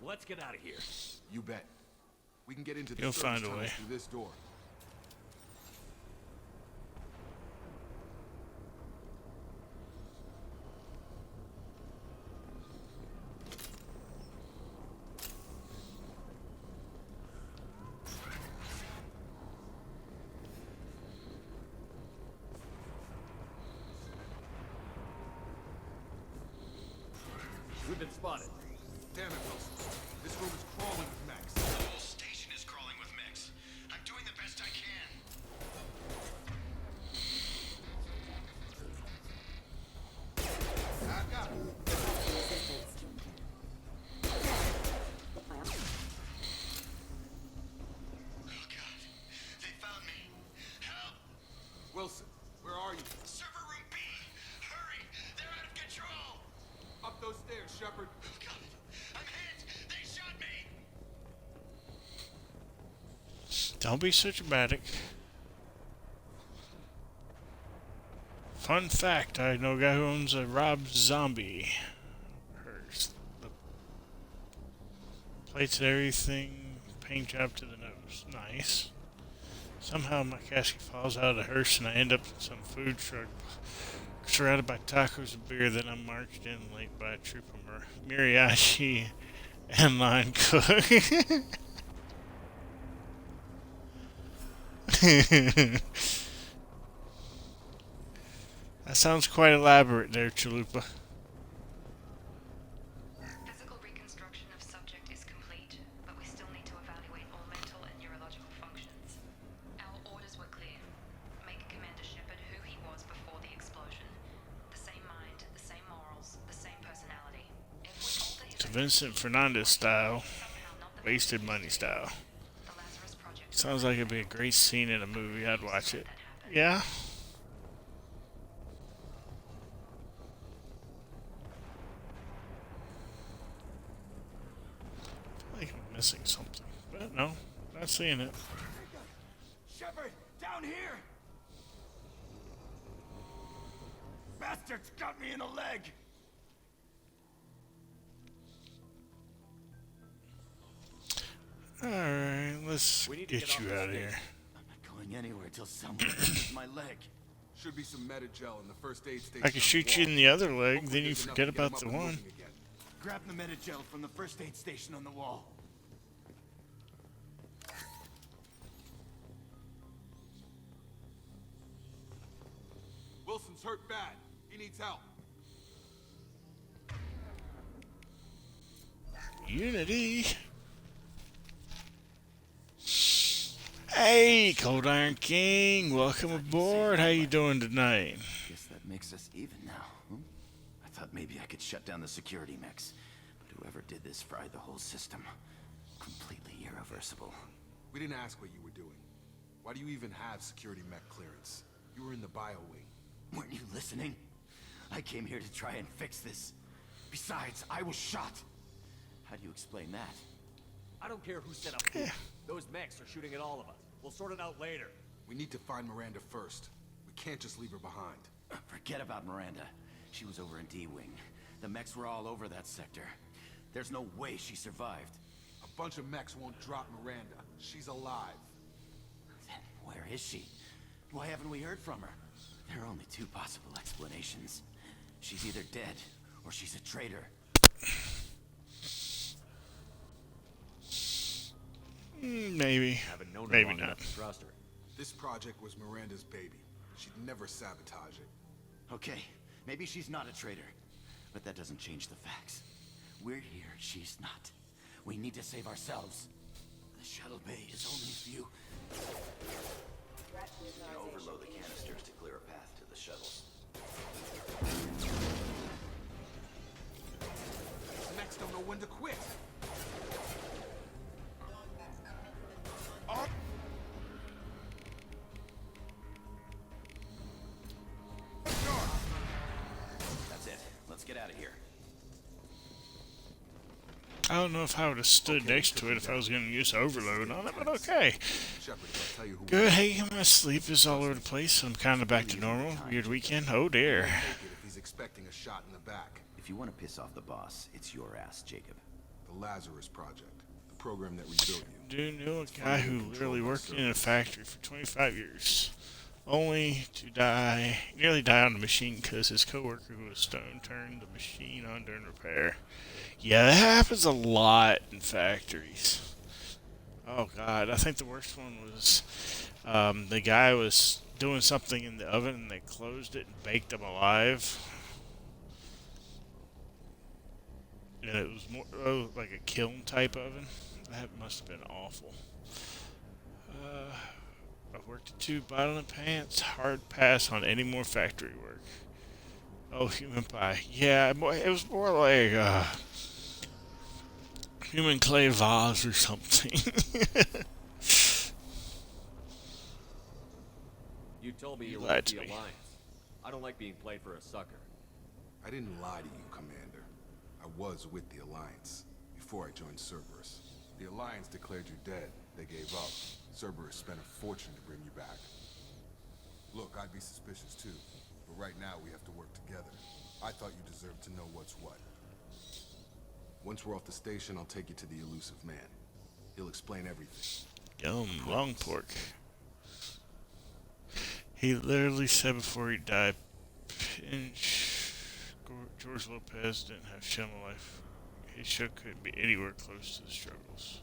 Let's get out of here. You bet. We can get into the You'll service find a tunnels way. through this door. We've been spotted. Damn it, Wilson. This room is crawling with mechs. The whole station is crawling with mechs. I'm doing the best I can. Back up. Oh God. They found me. Help! Wilson, where are you? Server room B! Hurry! They're out of control! Up those stairs, Shepard. Oh God! I'm hit! They shot me! Don't be so dramatic. Fun fact, I know a guy who owns a Rob Zombie. Hers. The plates and everything, paint job to the nose. Nice. Somehow my casket falls out of the hearse and I end up in some food truck surrounded by tacos and beer. Then I'm marched in late by a troop of mariachi and line cook. That sounds quite elaborate there, Chalupa. Physical reconstruction of subject is complete, but we still need to evaluate all mental and neurological functions. Our orders were clear. Make Commander Shepard who he was before the explosion. The same mind, the same morals, the same personality. If we alter his It's a Vincent Fernandez style, somehow not the wasted money style. The Lazarus Project Sounds like it'd be a great scene in a movie. I'd watch it. Yeah? I feel like I'm missing something. But no, not seeing it. Shepard, down here! Bastards got me in the leg! Alright, let's We need to get get you off this out of station. here. I'm not going anywhere till someone touches my leg. Should be some Medi-gel in the first aid station. I can shoot you in the other leg, then you forget about the one. Grab the Medi-gel from the first aid station on the wall. Wilson's hurt bad. He needs help. Unity. Hey, Cold Iron King, welcome aboard. How you doing tonight? Guess that makes us even now. Hmm? I thought maybe I could shut down the security mechs, but whoever did this fried the whole system. Completely irreversible. We didn't ask what you were doing. Why do you even have security mech clearance? You were in the bio wing. Weren't you listening? I came here to try and fix this. Besides, I was shot. How do you explain that? I don't care who set up who. Those mechs are shooting at all of us. We'll sort it out later. We need to find Miranda first. We can't just leave her behind. Forget about Miranda. She was over in D-Wing. The mechs were all over that sector. There's no way she survived. A bunch of mechs won't drop Miranda. She's alive. Then where is she? Why haven't we heard from her? There are only two possible explanations. She's either dead, or she's a traitor. Maybe. Haven't known her Maybe long not. enough to trust her. This project was Miranda's baby. She'd never sabotage it. Okay, maybe she's not a traitor. But that doesn't change the facts. We're here, she's not. We need to save ourselves. The shuttle bay is only a few. Overload the canisters to clear a path to the shuttles. The mechs don't know when to quit. That's it. Let's get out of here. I don't know if I would have stood next to it if I was going to use overload on it, but okay. Shepard, I'll tell you who. Good. Hey, my sleep is all over the place. I'm kind of back to normal. Weird weekend. Oh dear. Take it if he's expecting a shot in the back. If you want to piss off the boss, it's your ass, Jacob. The Lazarus Project, the program that rebuilt you. Do know a guy who literally worked in a factory for 25 years, only to die, nearly die on the machine because his coworker who was stoned turned the machine on during repair. Yeah, that happens a lot in factories. Oh god, I think the worst one was the guy was doing something in the oven and they closed it and baked him alive. And it was more like a kiln type oven. That must have been awful. I've worked at 2 bottle and pants. Hard pass on any more factory work. Oh, human pie. Yeah, it was more like human clay vase or something. You told me you were lied with to the me. Alliance. I don't like being played for a sucker. I didn't lie to you, Commander. I was with the Alliance before I joined Cerberus. The Alliance declared you dead. They gave up. Cerberus spent a fortune to bring you back. Look, I'd be suspicious too, but right now we have to work together. I thought you deserved to know what's what. Once we're off the station, I'll take you to the elusive man. He'll explain everything. Yum, long pork. He literally said before he died, George Lopez didn't have Shelma life. His show couldn't be anywhere close to the struggles.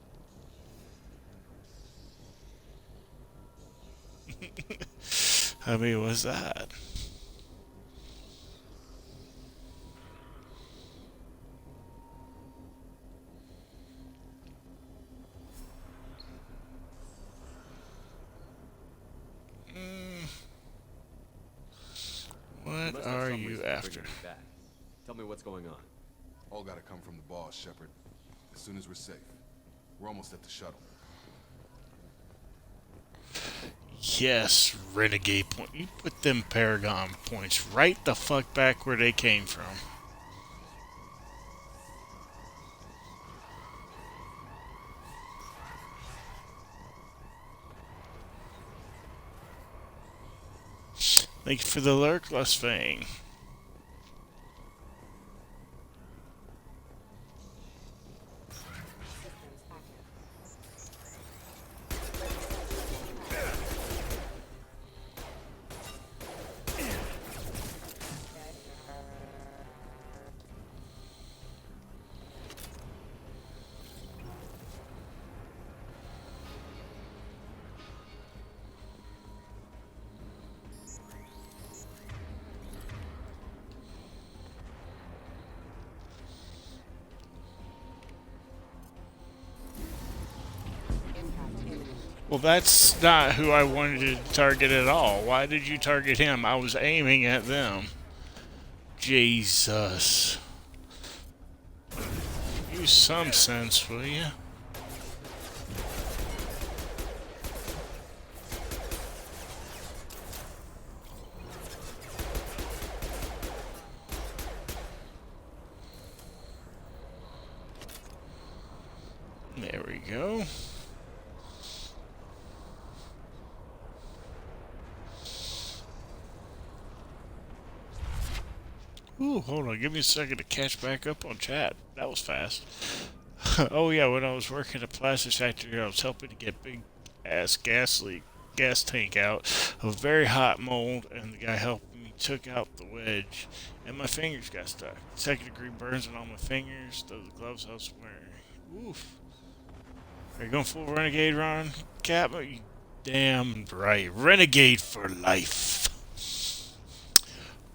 How many was that? What are you after? Tell me what's going on. All gotta come from the boss, Shepard. As soon as we're safe. We're almost at the shuttle. Yes, renegade point. You put them Paragon points right the fuck back where they came from. Thank you for the lurk, Lust Fang. Well, that's not who I wanted to target at all. Why did you target him? I was aiming at them. Jesus. Use some sense, will you? There we go. Ooh, hold on. Give me a second to catch back up on chat. That was fast. Oh yeah, when I was working at a plastics factory, I was helping to get big ass gas tank out of a very hot mold, and the guy helping me took out the wedge, and my fingers got stuck. Second degree burns on all my fingers. Those gloves I was wearing. Oof. Are you going full renegade, Ron? Cap, you damn right. Renegade for life.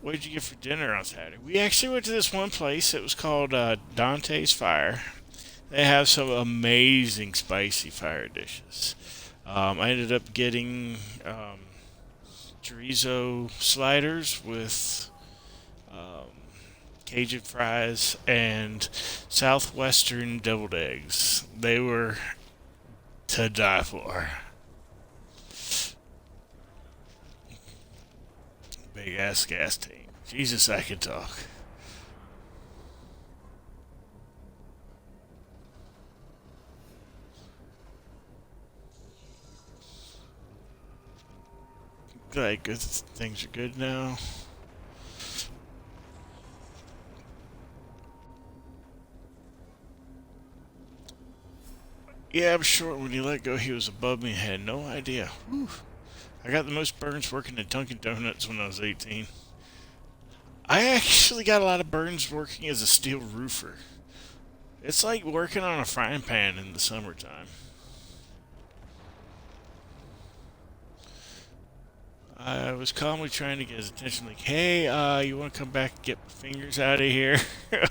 What did you get for dinner on Saturday? We actually went to this one place. It was called Dante's Fire. They have some amazing spicy fire dishes. I ended up getting chorizo sliders with Cajun fries and Southwestern deviled eggs. They were to die for. Big ass gas tank. Jesus, I can talk. Glad good things are good now. Yeah, I'm sure when he let go, he was above me. I had no idea. Whew. I got the most burns working at Dunkin' Donuts when I was 18. I actually got a lot of burns working as a steel roofer. It's like working on a frying pan in the summertime. I was calmly trying to get his attention, like, hey, you want to come back and get my fingers out of here?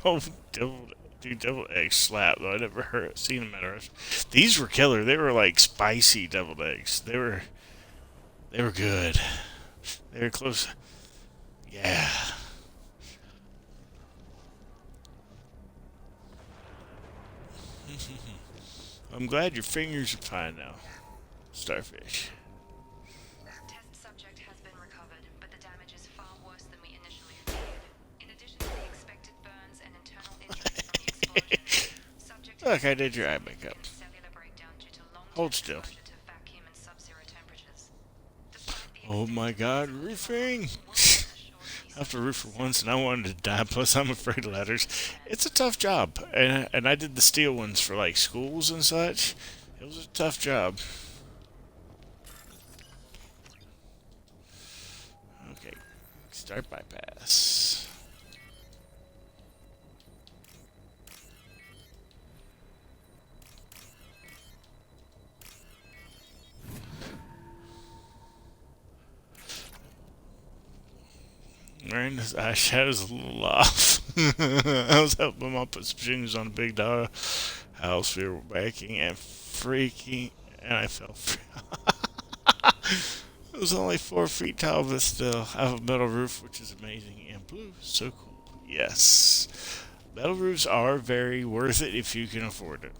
Oh, deviled egg slap, though. I never seen them at a restaurant. These were killer. They were like spicy deviled eggs. They were good. They were close. Yeah. I'm glad your fingers are fine now, Starfish. Test subject has been recovered, but the damage is far worse than we initially feared. In addition to the expected burns and internal injuries from the explosion, subject Look, I did your eye makeup. cellular breakdown due to Hold still. exposure to vacuum and sub-zero temperatures. Despite the Oh my god, roofing! I have to roof for once and I wanted to die, plus I'm afraid of ladders. It's a tough job, and I did the steel ones for like schools and such. It was a tough job. Okay, start bypass. Right, his eyeshadow's a little off. I was helping him put some shingles on a big dog house. We were backing and freaking, and I fell free. It was only 4 feet tall, but still. I have a metal roof, which is amazing, and blue, so cool. Yes. Metal roofs are very worth it if you can afford it.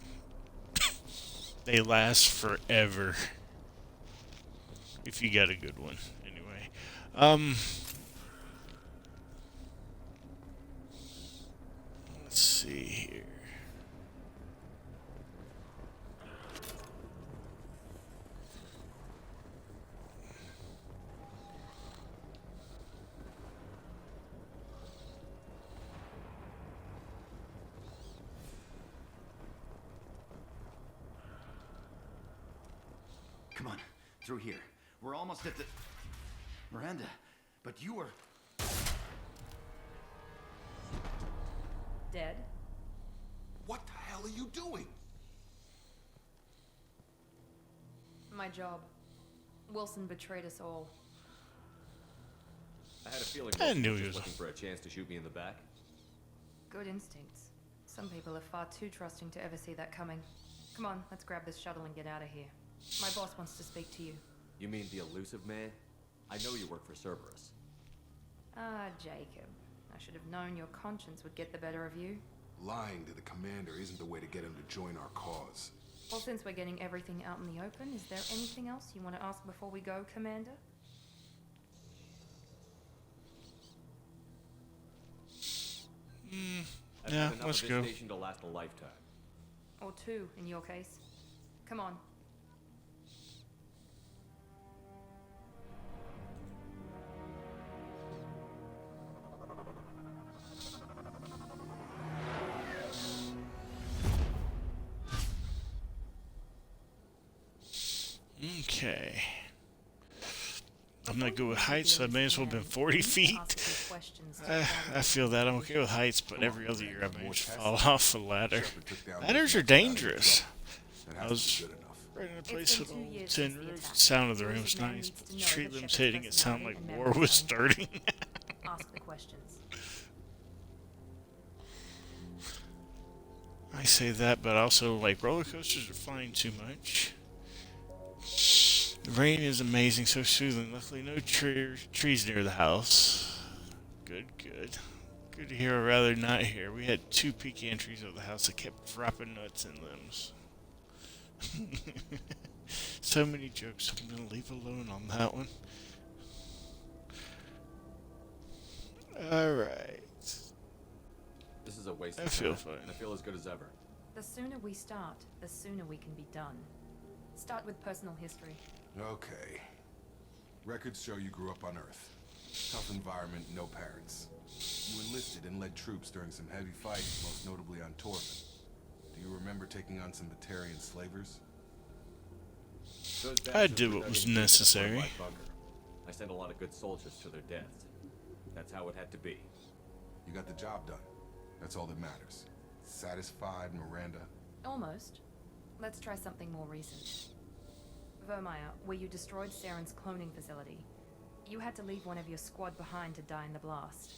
They last forever. If you got a good one, anyway. Let's see here. Come on, through here. We're almost at the... Miranda, but you were... Dead? What the hell are you doing? My job. Wilson betrayed us all. I had a feeling I Wilson knew was he just was- looking for a chance to shoot me in the back. Good instincts. Some people are far too trusting to ever see that coming. Come on, let's grab this shuttle and get out of here. My boss wants to speak to you. You mean the elusive man? I know you work for Cerberus. Ah, Jacob. I should have known your conscience would get the better of you. Lying to the commander isn't the way to get him to join our cause. Well, since we're getting everything out in the open, is there anything else you want to ask before we go, Commander? I've Yeah, had enough let's of go. this station to last a lifetime. Or two, in your case. Come on. Okay. I'm not good with heights, so I may as well have been 40 feet. I feel that. I'm okay with heights, but every other year I manage to fall off a ladder. Ladders are dangerous. I was right in a place with all tin roof. The sound of the room was nice, but the tree limbs hitting it sounded like war was starting. Ask the questions. I say that, but also, like, roller coasters are flying too much. The rain is amazing, so soothing. Luckily, no trees near the house. Good, good. Good to hear, or rather not hear. We had 2 pecan trees over the house that kept dropping nuts and limbs. So many jokes, I'm going to leave alone on that one. Alright. This is a waste I of feel time. fine. I feel as good as ever. The sooner we start, the sooner we can be done. Start with personal history. Okay. Records show you grew up on Earth. Tough environment, no parents. You enlisted and led troops during some heavy fights, most notably on Torvin. Do you remember taking on some Batarian slavers? I did what was necessary. I sent a lot of good soldiers to their deaths. That's how it had to be. You got the job done. That's all that matters. Satisfied, Miranda? Almost. Let's try something more recent. Vermeer, where you destroyed Saren's cloning facility. You had to leave one of your squad behind to die in the blast.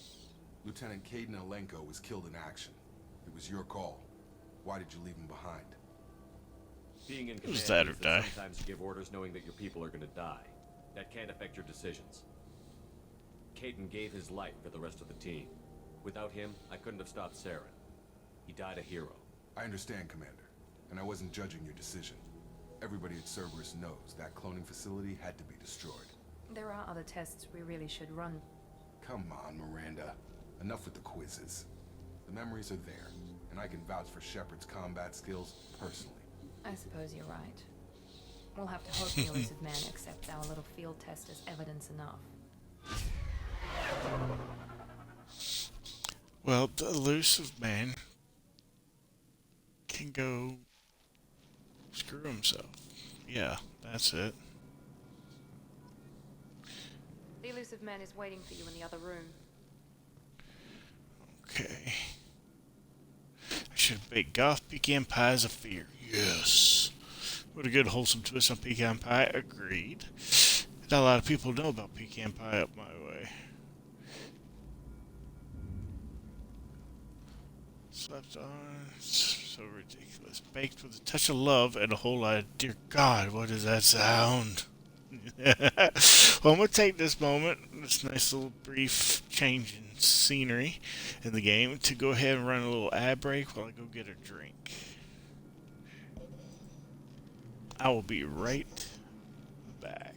Lieutenant Caden Alenko was killed in action. It was your call. Why did you leave him behind? Being in Who's command that or means die? sometimes you give orders knowing that your people are going to die. That can't affect your decisions. Caden gave his life for the rest of the team. Without him, I couldn't have stopped Saren. He died a hero. I understand, Commander. And I wasn't judging your decision. Everybody at Cerberus knows that cloning facility had to be destroyed. There are other tests we really should run. Come on, Miranda. Enough with the quizzes. The memories are there, and I can vouch for Shepard's combat skills personally. I suppose you're right. We'll have to hope the elusive man accepts our little field test as evidence enough. Well, the elusive man can go screw himself. Yeah, that's it. The elusive man is waiting for you in the other room. Okay. I should have baked Goth pecan pies of fear. Yes. What a good wholesome twist on pecan pie. Agreed. Not a lot of people know about pecan pie up my way. Slept on. So ridiculous. Baked with a touch of love and a whole lot of, dear God, what is that sound? Well, I'm going to take this moment, this nice little brief change in scenery in the game, to go ahead and run a little ad break while I go get a drink. I will be right back.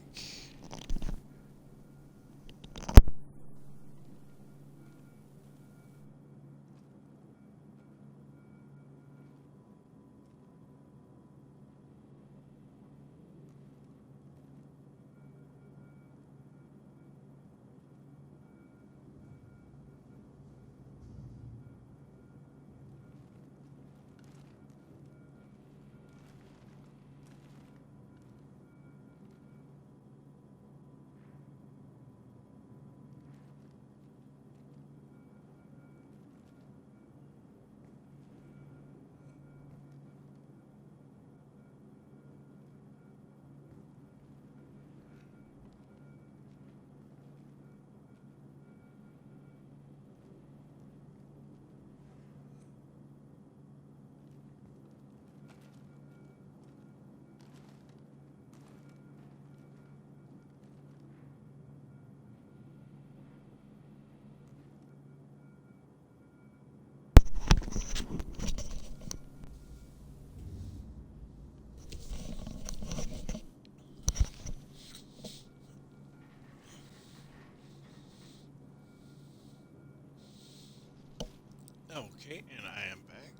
Okay, and I am back.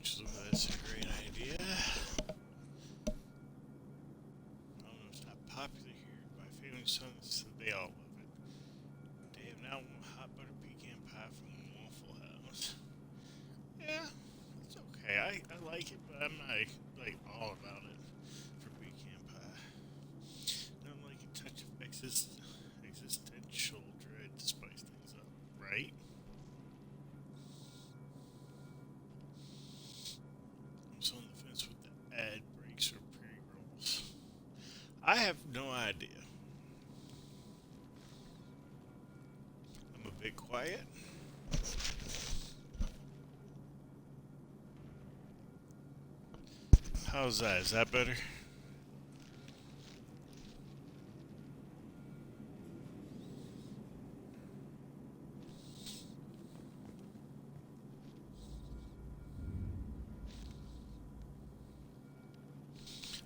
So that's a great idea. I don't know if it's not popular here, but I feel some they all love it. I'm not like all about it for pecan pie. I'm like a touch of existential dread to spice things up, right? I'm so on the fence with the ad breaks or pre-rolls. I have no idea. I'm a bit quiet. How's that? Is that better?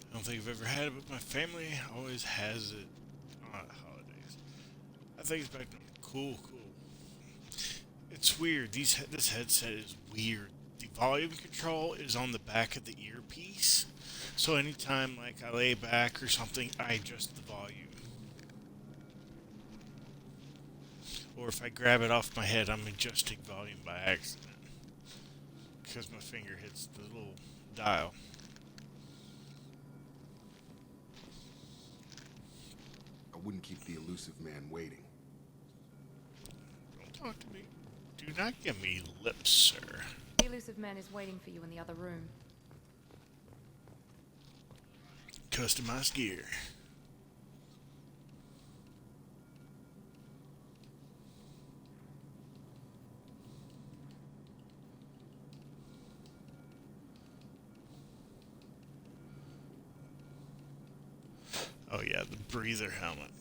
I don't think I've ever had it, but my family always has it on holidays. I think it's back then. Cool. It's weird. This headset is weird. The volume control is on the back of the earpiece. So anytime like I lay back or something, I adjust the volume. Or if I grab it off my head, I'm adjusting volume by accident. Because my finger hits the little dial. I wouldn't keep the elusive man waiting. Don't talk to me. Do not give me lips, sir. The elusive man is waiting for you in the other room. Customized gear. Oh yeah, the breather helmet.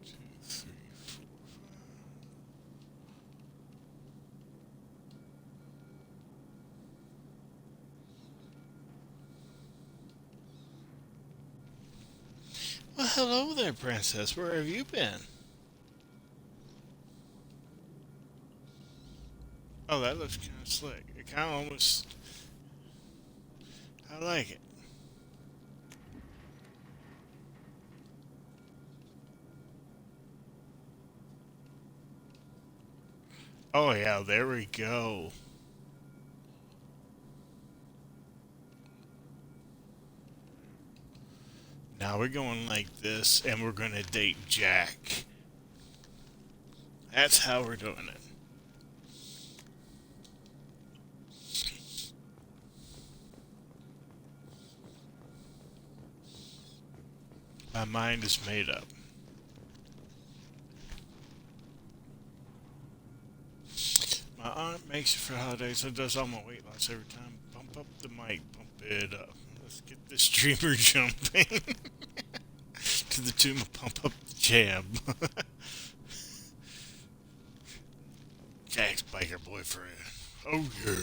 Two, three, four, five. Well, hello there, princess. Where have you been? Oh, that looks kind of slick. It kind of almost... I like it. Oh, yeah, there we go. Now we're going like this, and we're going to date Jack. That's how we're doing it. My mind is made up. My aunt makes it for holidays, so does all my weight loss every time. Bump up the mic, bump it up. Let's get this streamer jumping. To the tune of Pump Up the Jam. Jack's biker boyfriend. Oh yeah.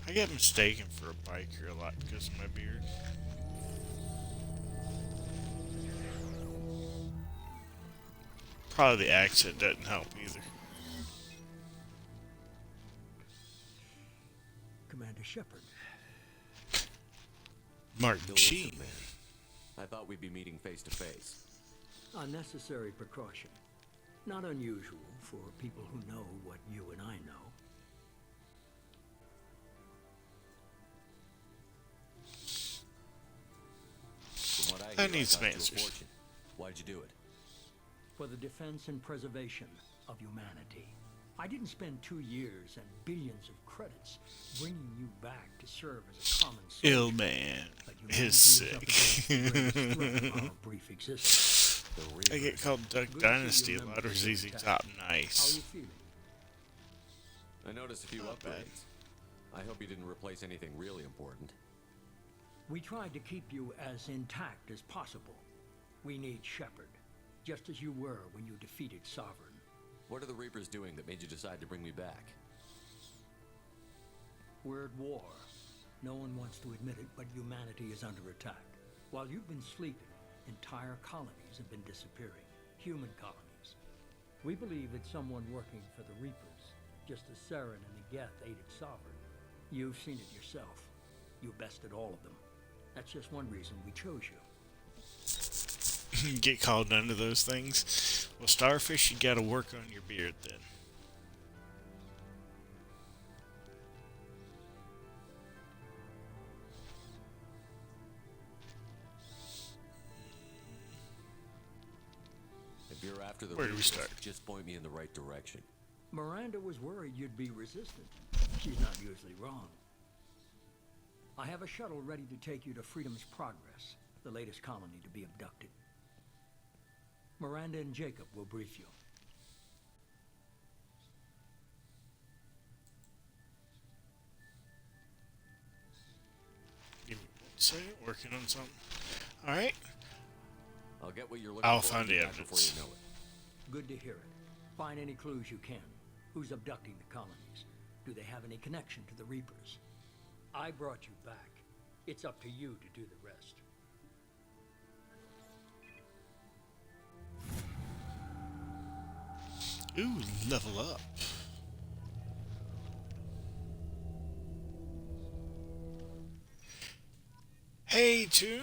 I get mistaken for a biker a lot because of my beard. Probably the accent doesn't help either. Commander Shepard. Martin Sheen. I thought we'd be meeting face to face. Unnecessary precaution. Not unusual for people who know what you and I know. From what I need some cost you a answers. fortune. Why'd you do it? For the defense and preservation of humanity. I didn't spend 2 years and billions of credits bringing you back to serve as a common soldier. Ill man is sick. Our brief existence. I get called Duck Dynasty a lot, or ZZ Top Nice. I noticed a few Not bad. upgrades. I hope you didn't replace anything really important. We tried to keep you as intact as possible. We need Shepard, just as you were when you defeated Sovereign. What are the Reapers doing that made you decide to bring me back? We're at war. No one wants to admit it, but humanity is under attack. While you've been sleeping, entire colonies have been disappearing. Human colonies. We believe it's someone working for the Reapers, just as Saren and the Geth aided Sovereign. You've seen it yourself. You bested all of them. That's just one reason we chose you. get called none of those things. Well, Starfish, you gotta work on your beard then. If you're after the Where do we Reapers, start? just point me in the right direction. Miranda was worried you'd be resistant. She's not usually wrong. I have a shuttle ready to take you to Freedom's Progress, the latest colony to be abducted. Miranda and Jacob will brief you. Give me 1 second, working on something. Alright. I'll get what you're looking I'll for find and be the back before evidence. you know it. Good to hear it. Find any clues you can. Who's abducting the colonies? Do they have any connection to the Reapers? I brought you back. It's up to you to do the rest. Ooh, level up. Hey, Tune.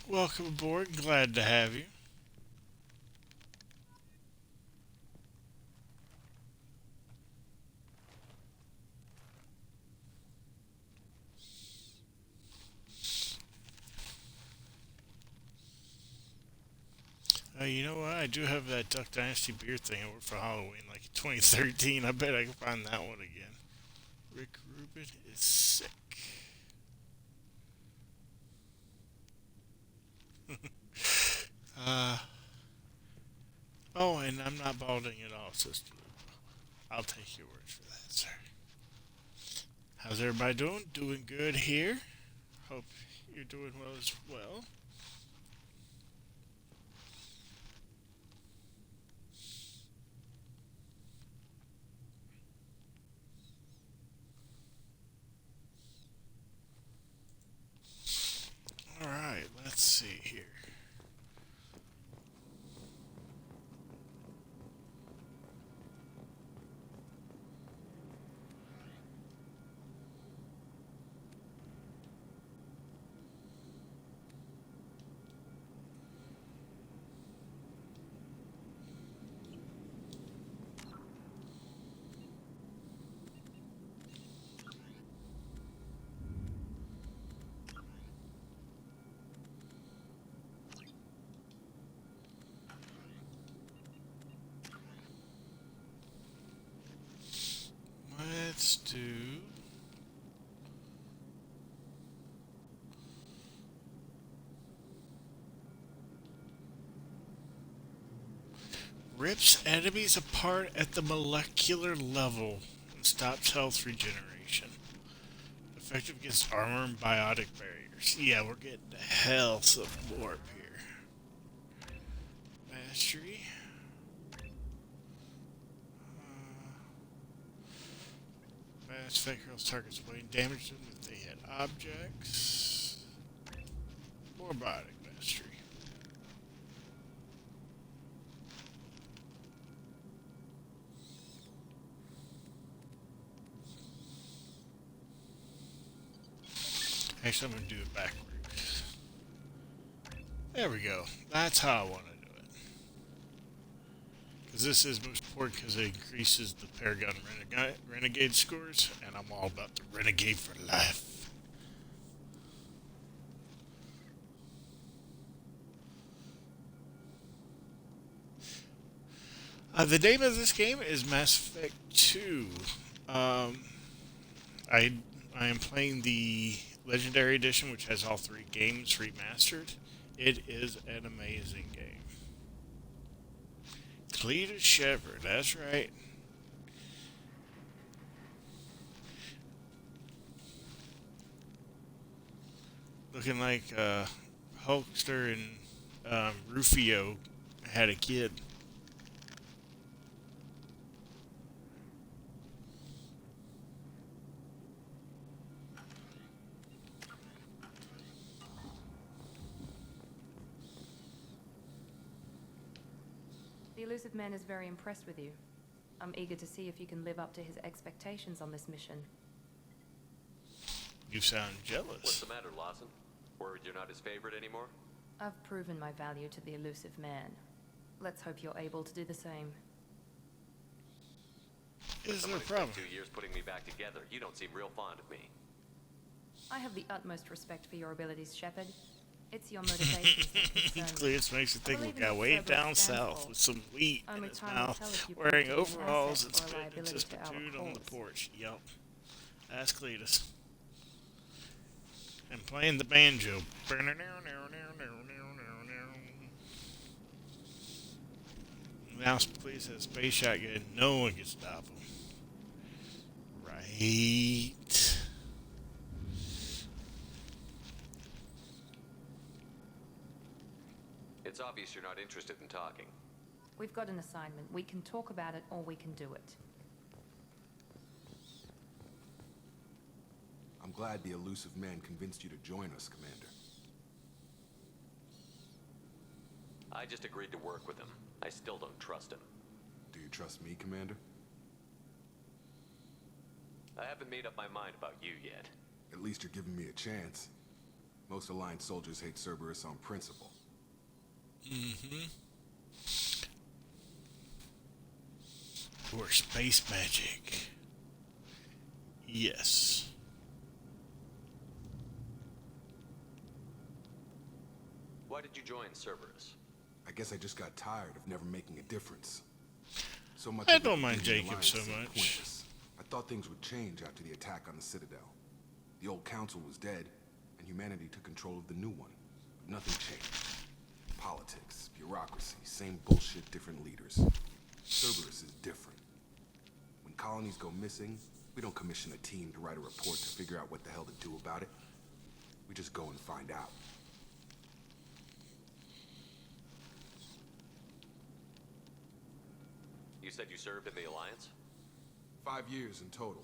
Welcome aboard. Glad to have you. You know what? I do have that Duck Dynasty beard thing over for Halloween, like 2013. I bet I can find that one again. Rick Rubin is sick. Oh, and I'm not balding at all, sister. I'll take your word for that, sir. How's everybody doing? Doing good here. Hope you're doing well as well. Alright, let's see here. Let's do... rips enemies apart at the molecular level and stops health regeneration. Effective against armor and biotic barriers. Yeah, we're getting the hell some warp here. Mastery. Mass effect hurls targets when damage them if they hit objects. More biotic mastery. Actually, I'm going to do it backwards. There we go. That's how I want to do it. Because this is most important because it increases the Paragon Renegade scores, and I'm all about the Renegade for life. The name of this game is Mass Effect 2. I am playing the Legendary Edition, which has all 3 games remastered. It is an amazing game. Cletus Shepard, that's right. Looking like Hulkster and Rufio had a kid. The Elusive Man is very impressed with you. I'm eager to see if you can live up to his expectations on this mission. You sound jealous. What's the matter, Lawson? Worried you're not his favorite anymore? I've proven my value to the elusive man. Let's hope you're able to do the same. Is there a Somebody's problem? spent 2 years putting me back together. You don't seem real fond of me. I have the utmost respect for your abilities, Shepard. It's your motivations that concern me. Clears makes you think I we believe in got what way Cerberus down stands south for. with some wheat in Only his time will mouth, tell if you wearing prove to be an overalls and asset or a spitting liability his to our spittoon on the cause. porch. Yup. Ask Cletus. And playing the banjo. Now Cletus has a space shotgun. No one can stop him. Right. It's obvious you're not interested in talking. We've got an assignment. We can talk about it or we can do it. I'm glad the elusive man convinced you to join us, Commander. I just agreed to work with him. I still don't trust him. Do you trust me, Commander? I haven't made up my mind about you yet. At least you're giving me a chance. Most Alliance soldiers hate Cerberus on principle. Mm-hmm. Or space magic. Yes. Why did you join Cerberus? I guess I just got tired of never making a difference. So much I of it don't mind being the Jacob Alliance so seemed much. pointless. I thought things would change after the attack on the Citadel. The old council was dead, and humanity took control of the new one. But nothing changed. Politics, bureaucracy, same bullshit, different leaders. Cerberus is different. When colonies go missing, we don't commission a team to write a report to figure out what the hell to do about it. We just go and find out. You said you served in the Alliance? 5 years in total.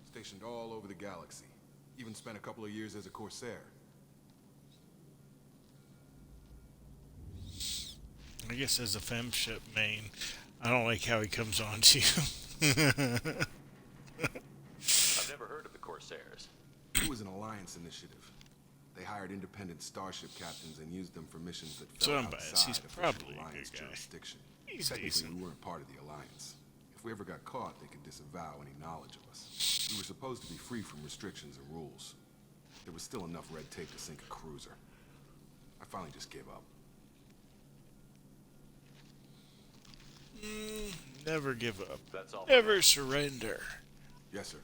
Stationed all over the galaxy. Even spent a couple of years as a Corsair. I guess as a femship main, I don't like how he comes on to you. I've never heard of the Corsairs. It was an Alliance initiative. They hired independent starship captains and used them for missions that So fell I'm biased. outside He's official probably a Alliance good guy. jurisdiction. He's Technically, decent. we weren't part of the Alliance. If we ever got caught, they could disavow any knowledge of us. We were supposed to be free from restrictions and rules. There was still enough red tape to sink a cruiser. I finally just gave up. Never give up. That's all. Never surrender. Yes, sir.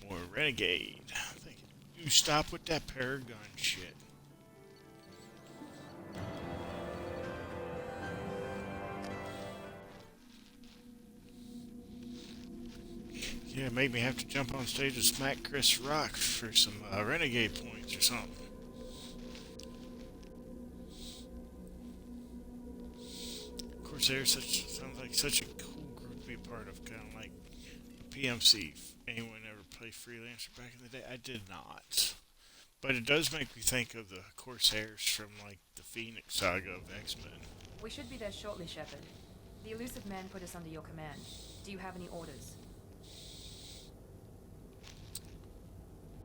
Or renegade. Thank you. You stop with that Paragon shit. Yeah, make me have to jump on stage and smack Chris Rock for some renegade points or something. Corsair sounds like such a cool group to be a part of, kind of like PMC. Anyone ever play Freelancer back in the day? I did not. But it does make me think of the Corsairs from like the Phoenix saga of X-Men. We should be there shortly, Shepard. The elusive man put us under your command. Do you have any orders?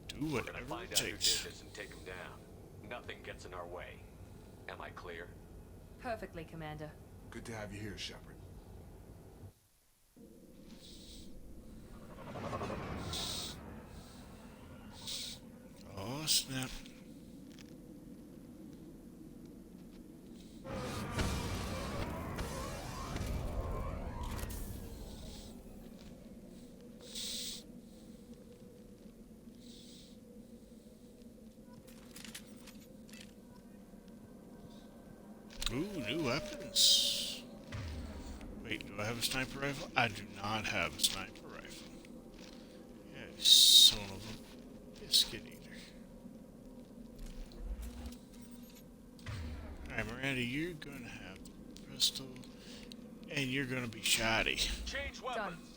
Do We're gonna whatever find it out who did takes. this and take them down. Nothing gets in our way. Am I clear? Perfectly, Commander. Good to have you here, Shepard. Oh, snap. Ooh, new weapons. Wait, do I have a sniper rifle? I do not have a sniper rifle. Yeah, you son of a biscuit eater. Alright, Miranda, you're gonna have the pistol, and you're gonna be shoddy. Change Done. weapons.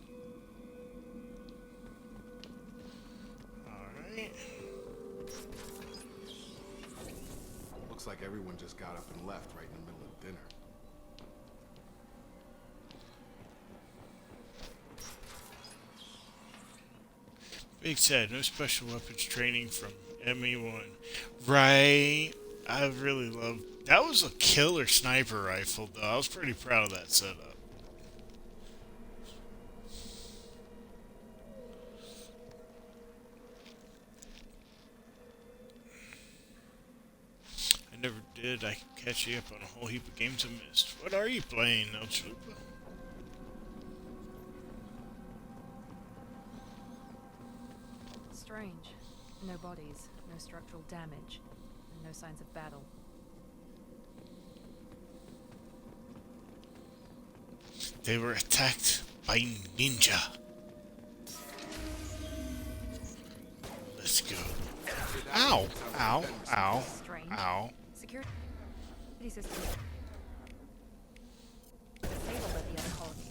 Alright. Looks like everyone just got up and left right in the middle of dinner. Big sad, no special weapons training from ME1. Right. I really love. That was a killer sniper rifle, though. I was pretty proud of that setup. I never did. I can catch you up on a whole heap of games I missed. What are you playing, El Chalupa? Strange. No bodies, no structural damage, and no signs of battle. They were attacked by ninja. Let's go. Ow! Ow! Ow! Strange. Ow! Security system disabled at the other colonies.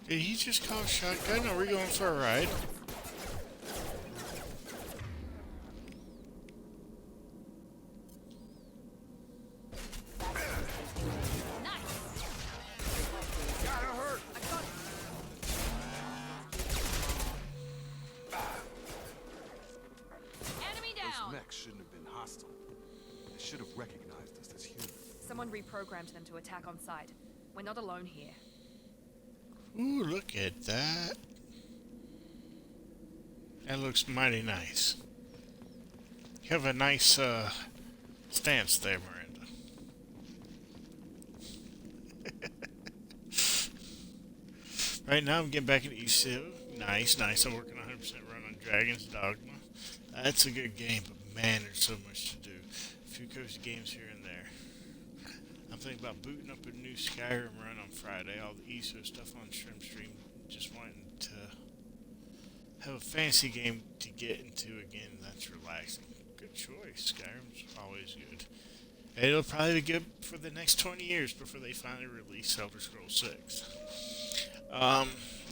Did he just call a shotgun? Are we going for a ride? Those mechs shouldn't have been hostile. They should have recognized us as humans. Someone reprogrammed them to attack on sight. We're not alone here. Ooh, look at that. That looks mighty nice. You have a nice stance there, Miranda. Right now I'm getting back into ECO. Nice, nice. I'm working 100% run on Dragon's Dogma. That's a good game, but man, there's so much to do. A few cozy games here and there. I'm thinking about booting up a new Skyrim run on Friday. All the ESO stuff on Stream. Just wanting to have a fantasy game to get into again that's relaxing. Good choice. Skyrim's always good. And it'll probably be good for the next 20 years before they finally release Elder Scrolls 6.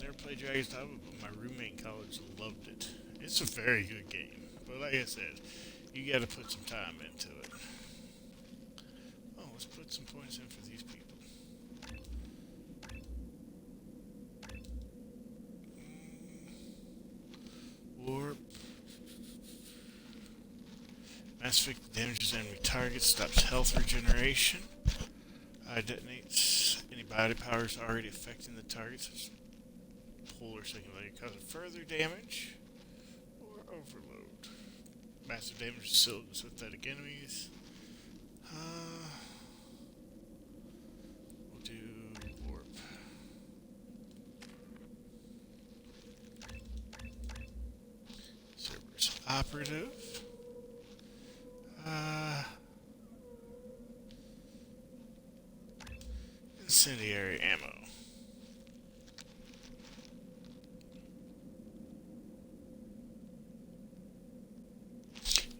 Never played Dragon's Dogma, but my roommate in college loved it. It's a very good game. But like I said, you gotta put some time into it. Oh, let's put some points in for these people. Warp. Mass effect damages enemy targets, stops health regeneration. Detonates any body powers already affecting the targets. Polar singulator causing further damage or overload. Massive damage to synthetic enemies. We'll do warp. Cerberus operative. Incendiary ammo.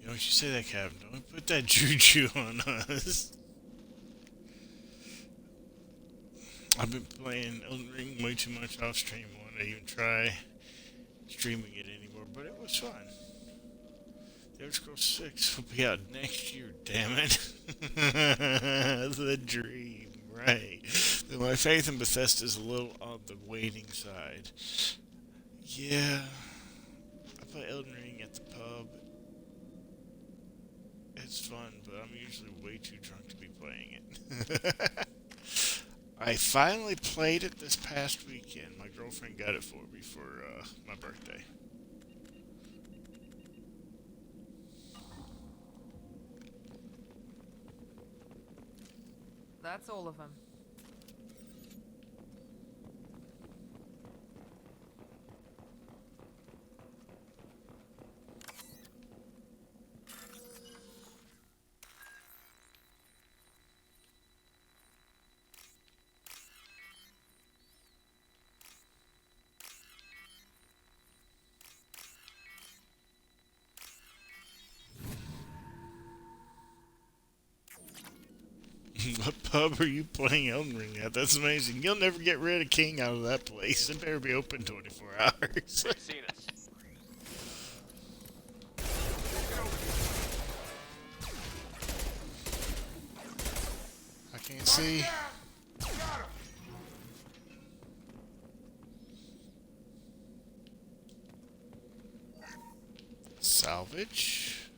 You know what you say that, Captain? Don't put that juju on us. I've been playing Elden Ring way too much off stream. I want to even try streaming it anymore, but it was fun. The Elder Scrolls 6 will be out next year, damn it. The dream, right. My faith in Bethesda is a little on the waiting side. Yeah, I play Elden Ring at the pub. It's fun, but I'm usually way too drunk to be playing it. I finally played it this past weekend. My girlfriend got it for me for my birthday. That's all of them. What pub are you playing Elden Ring at? That's amazing. You'll never get rid of King out of that place. It better be open 24 hours. Seen us. see. Salvage.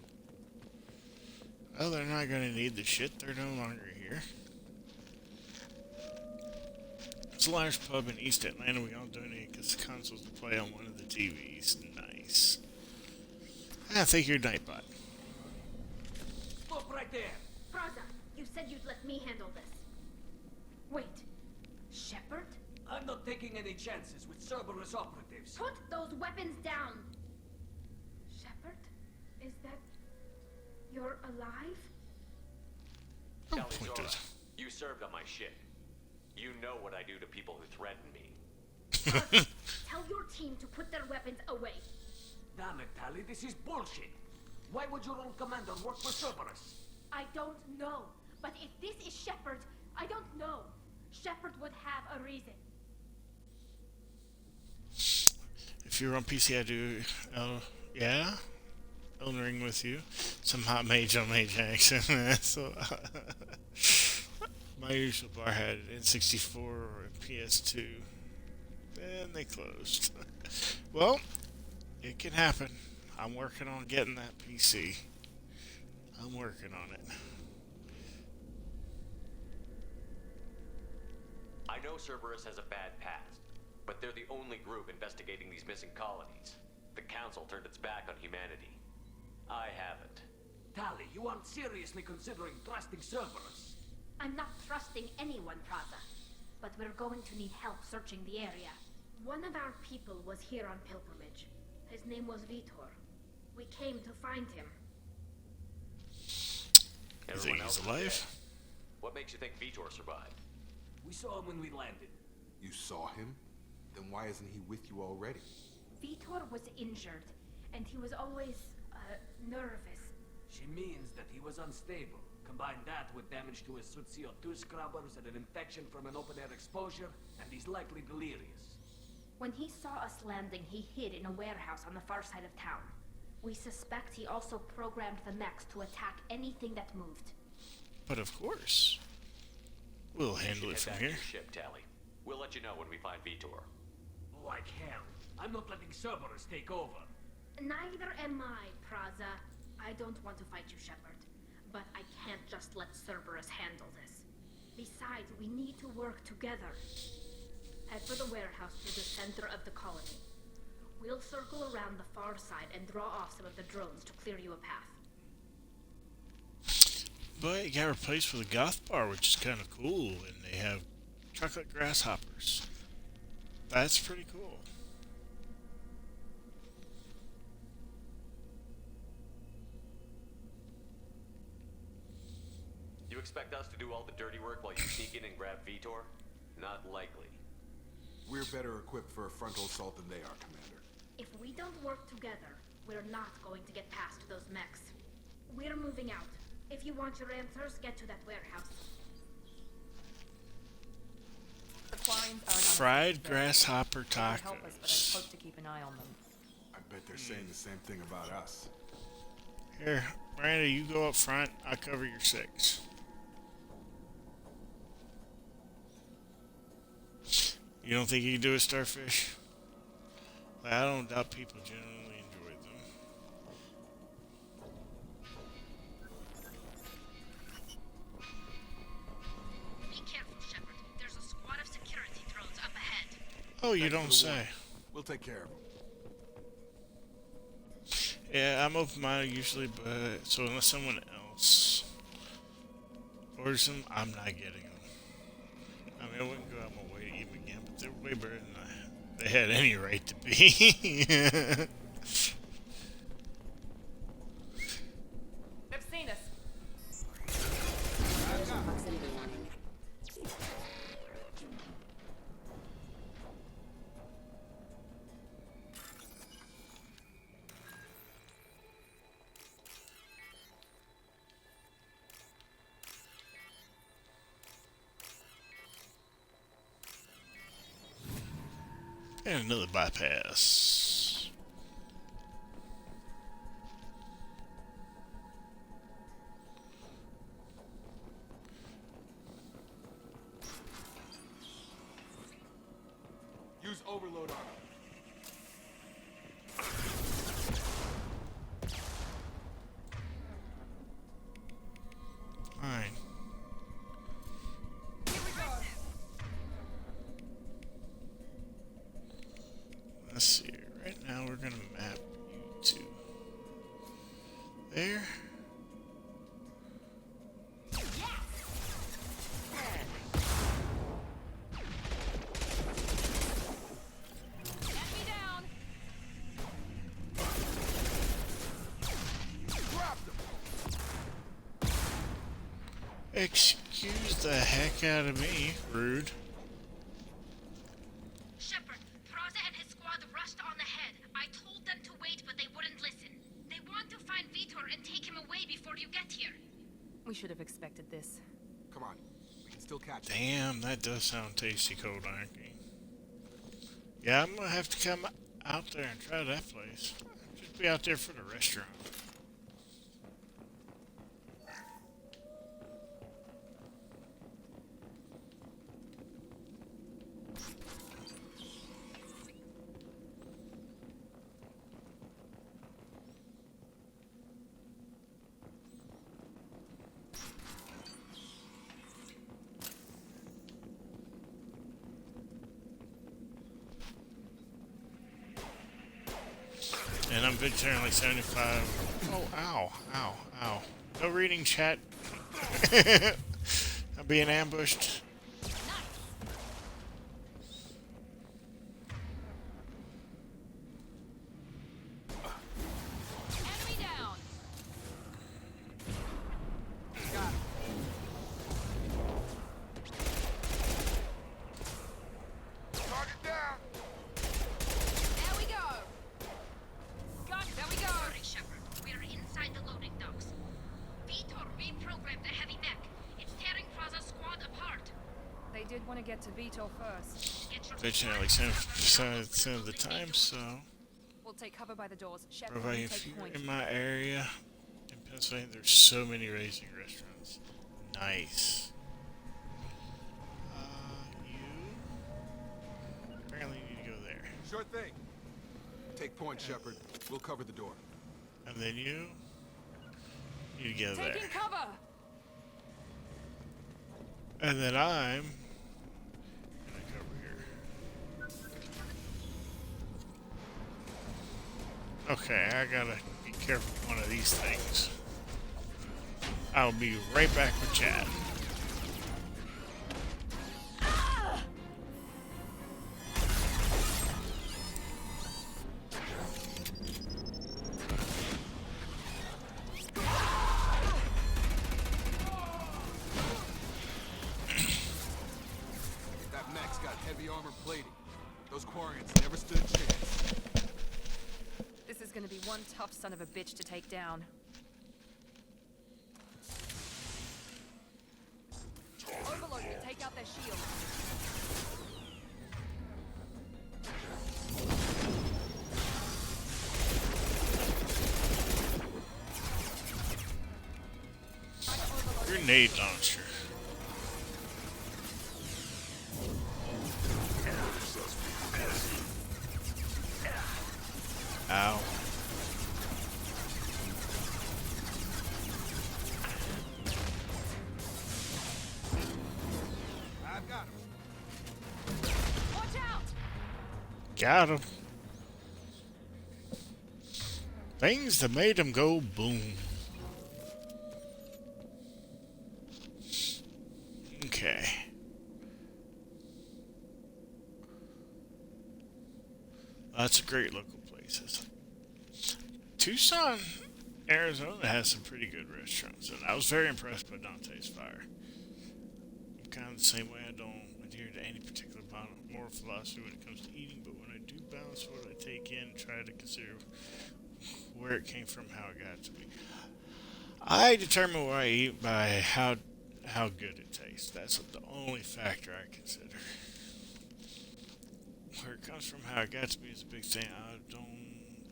Oh, they're not gonna need the shit. They're no longer here. It's a large pub in East Atlanta. We all donate because the consoles to play on one of the TVs. Nice. I think you're Nightbot. Stop right there! Praza, you said you'd let me handle this. Wait. Shepard? I'm not taking any chances with Cerberus operatives. Put those weapons down! Shepard? Is that... You're alive? Tell me, Zora, you served on my ship. You know what I do to people who threaten me. Praza, tell your team to put their weapons away. Damn it, Tali, this is bullshit. Why would your old commander work for Cerberus? I don't know. But if this is Shepard, I don't know. Shepard would have a reason. If you're on PC, I do. Yeah? Elden Ring with you. Some hot mage on mage action. So, my usual bar had N64 or PS2. Then they closed. Well, it can happen. I'm working on getting that PC. I'm working on it. I know Cerberus has a bad past, but they're the only group investigating these missing colonies. The Council turned its back on humanity. I haven't. Tali, you aren't seriously considering trusting Cerberus. I'm not trusting anyone, Praza. But we're going to need help searching the area. One of our people was here on pilgrimage. His name was Vitor. We came to find him. You think he's alive? What makes you think Vitor survived? We saw him when we landed. You saw him? Then why isn't he with you already? Vitor was injured, and he was always, nervous. She means that he was unstable. Combine that with damage to his suit CO2 scrubbers and an infection from an open-air exposure, and he's likely delirious. When he saw us landing, he hid in a warehouse on the far side of town. We suspect he also programmed the mechs to attack anything that moved. But of course. We'll handle it from here. Ship, Tali. We'll let you know when we find Vitor. Like hell. I'm not letting Cerberus take over. Neither am I, Praza. I don't want to fight you, Shepard. But I can't just let Cerberus handle this. Besides, we need to work together. Head for the warehouse through the center of the colony. We'll circle around the far side and draw off some of the drones to clear you a path. But it got replaced with a goth bar, which is kind of cool, and they have chocolate grasshoppers. That's pretty cool. You expect us to do all the dirty work while you sneak in and grab Vitor? Not likely. We're better equipped for a frontal assault than they are, Commander. If we don't work together, we're not going to get past those mechs. We're moving out. If you want your answers, get to that warehouse. The Quarians are fried grasshopper tacos. Help us, but I'd hope to keep an eye on them. I bet they're saying the same thing about us. Here, Miranda, you go up front. I'll cover your six. You don't think you can do a starfish? I don't doubt people generally enjoy them. Be careful, Shepard. There's a squad of security drones up ahead. Oh, you don't say. We'll take care of them. Yeah, I'm open-minded usually, but so unless someone else orders them, I'm not getting them. I mean, I wouldn't go out my way to eat them again, but they're way better than they had any right to be. They've seen us. And another bypass. overload on them. Fine. Let's see. Right now we're gonna map you to there. Excuse the heck out of me, rude. Shepard, Praza and his squad rushed on ahead. I told them to wait, but they wouldn't listen. They want to find Vitor and take him away before you get here. We should have expected this. Come on. We can still catch them. Damn, that does sound tasty cold iron. Yeah, I'm gonna have to come out there and try that place. Just be out there for the restaurant. And I'm vegetarian like 75. Oh, ow, ow, ow. No reading chat. I'm being ambushed. Enemy down. Got him. Target down. There we go. Got it. There we go. Sorry, Shepard. We're inside the loading docks. Vitor reprogrammed the heavy mech. It's tearing Praza's squad apart. They did want to get to Vitor first. Get your Vegetarian like 75% of the time, so. We'll take cover by the doors. Shepard, Provide you if take you're point. in my area in Pennsylvania, there's so many racing restaurants. Nice. You apparently need to go there. Sure thing. Take point, Shepard. We'll cover the door. And then you need to go there. Taking cover. And then I'm gonna go over here. Okay, I gotta be careful with one of these things. I'll be right back with Chad. That mech's got heavy armor plating. Those Quarians never stood a chance. This is going to be one tough son of a bitch to take down. Overload will take out their shield. Grenade launcher. Ow. I've got him. Watch out! Got him. Things that made him go boom. Okay. Lots of great local places. Tucson, Arizona has some pretty good restaurants, and I was very impressed by Dante's Fire. I'm kind of the same way. I don't adhere to any particular moral philosophy when it comes to eating, but when I do balance what I take in, try to consider where it came from, how it got to me. I determine what I eat by how good it tastes. That's the only factor I consider. Where it comes from, how it got to me is a big thing.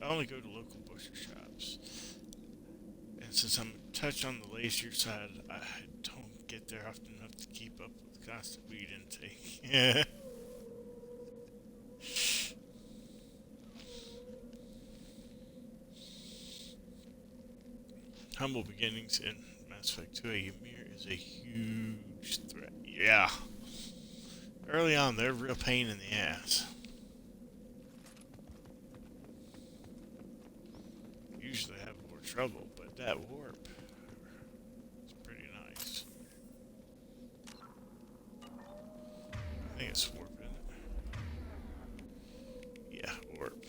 I only go to local butcher shops. And since I'm touched on the lazier side, I don't get there often enough to keep up with constant weed intake. humble beginnings in Mass Effect 2, a Ymir is a huge threat. Yeah. Early on, they're a real pain in the ass. Usually have more trouble, but that warp is pretty nice. I think it's warp, isn't it? Yeah, warp.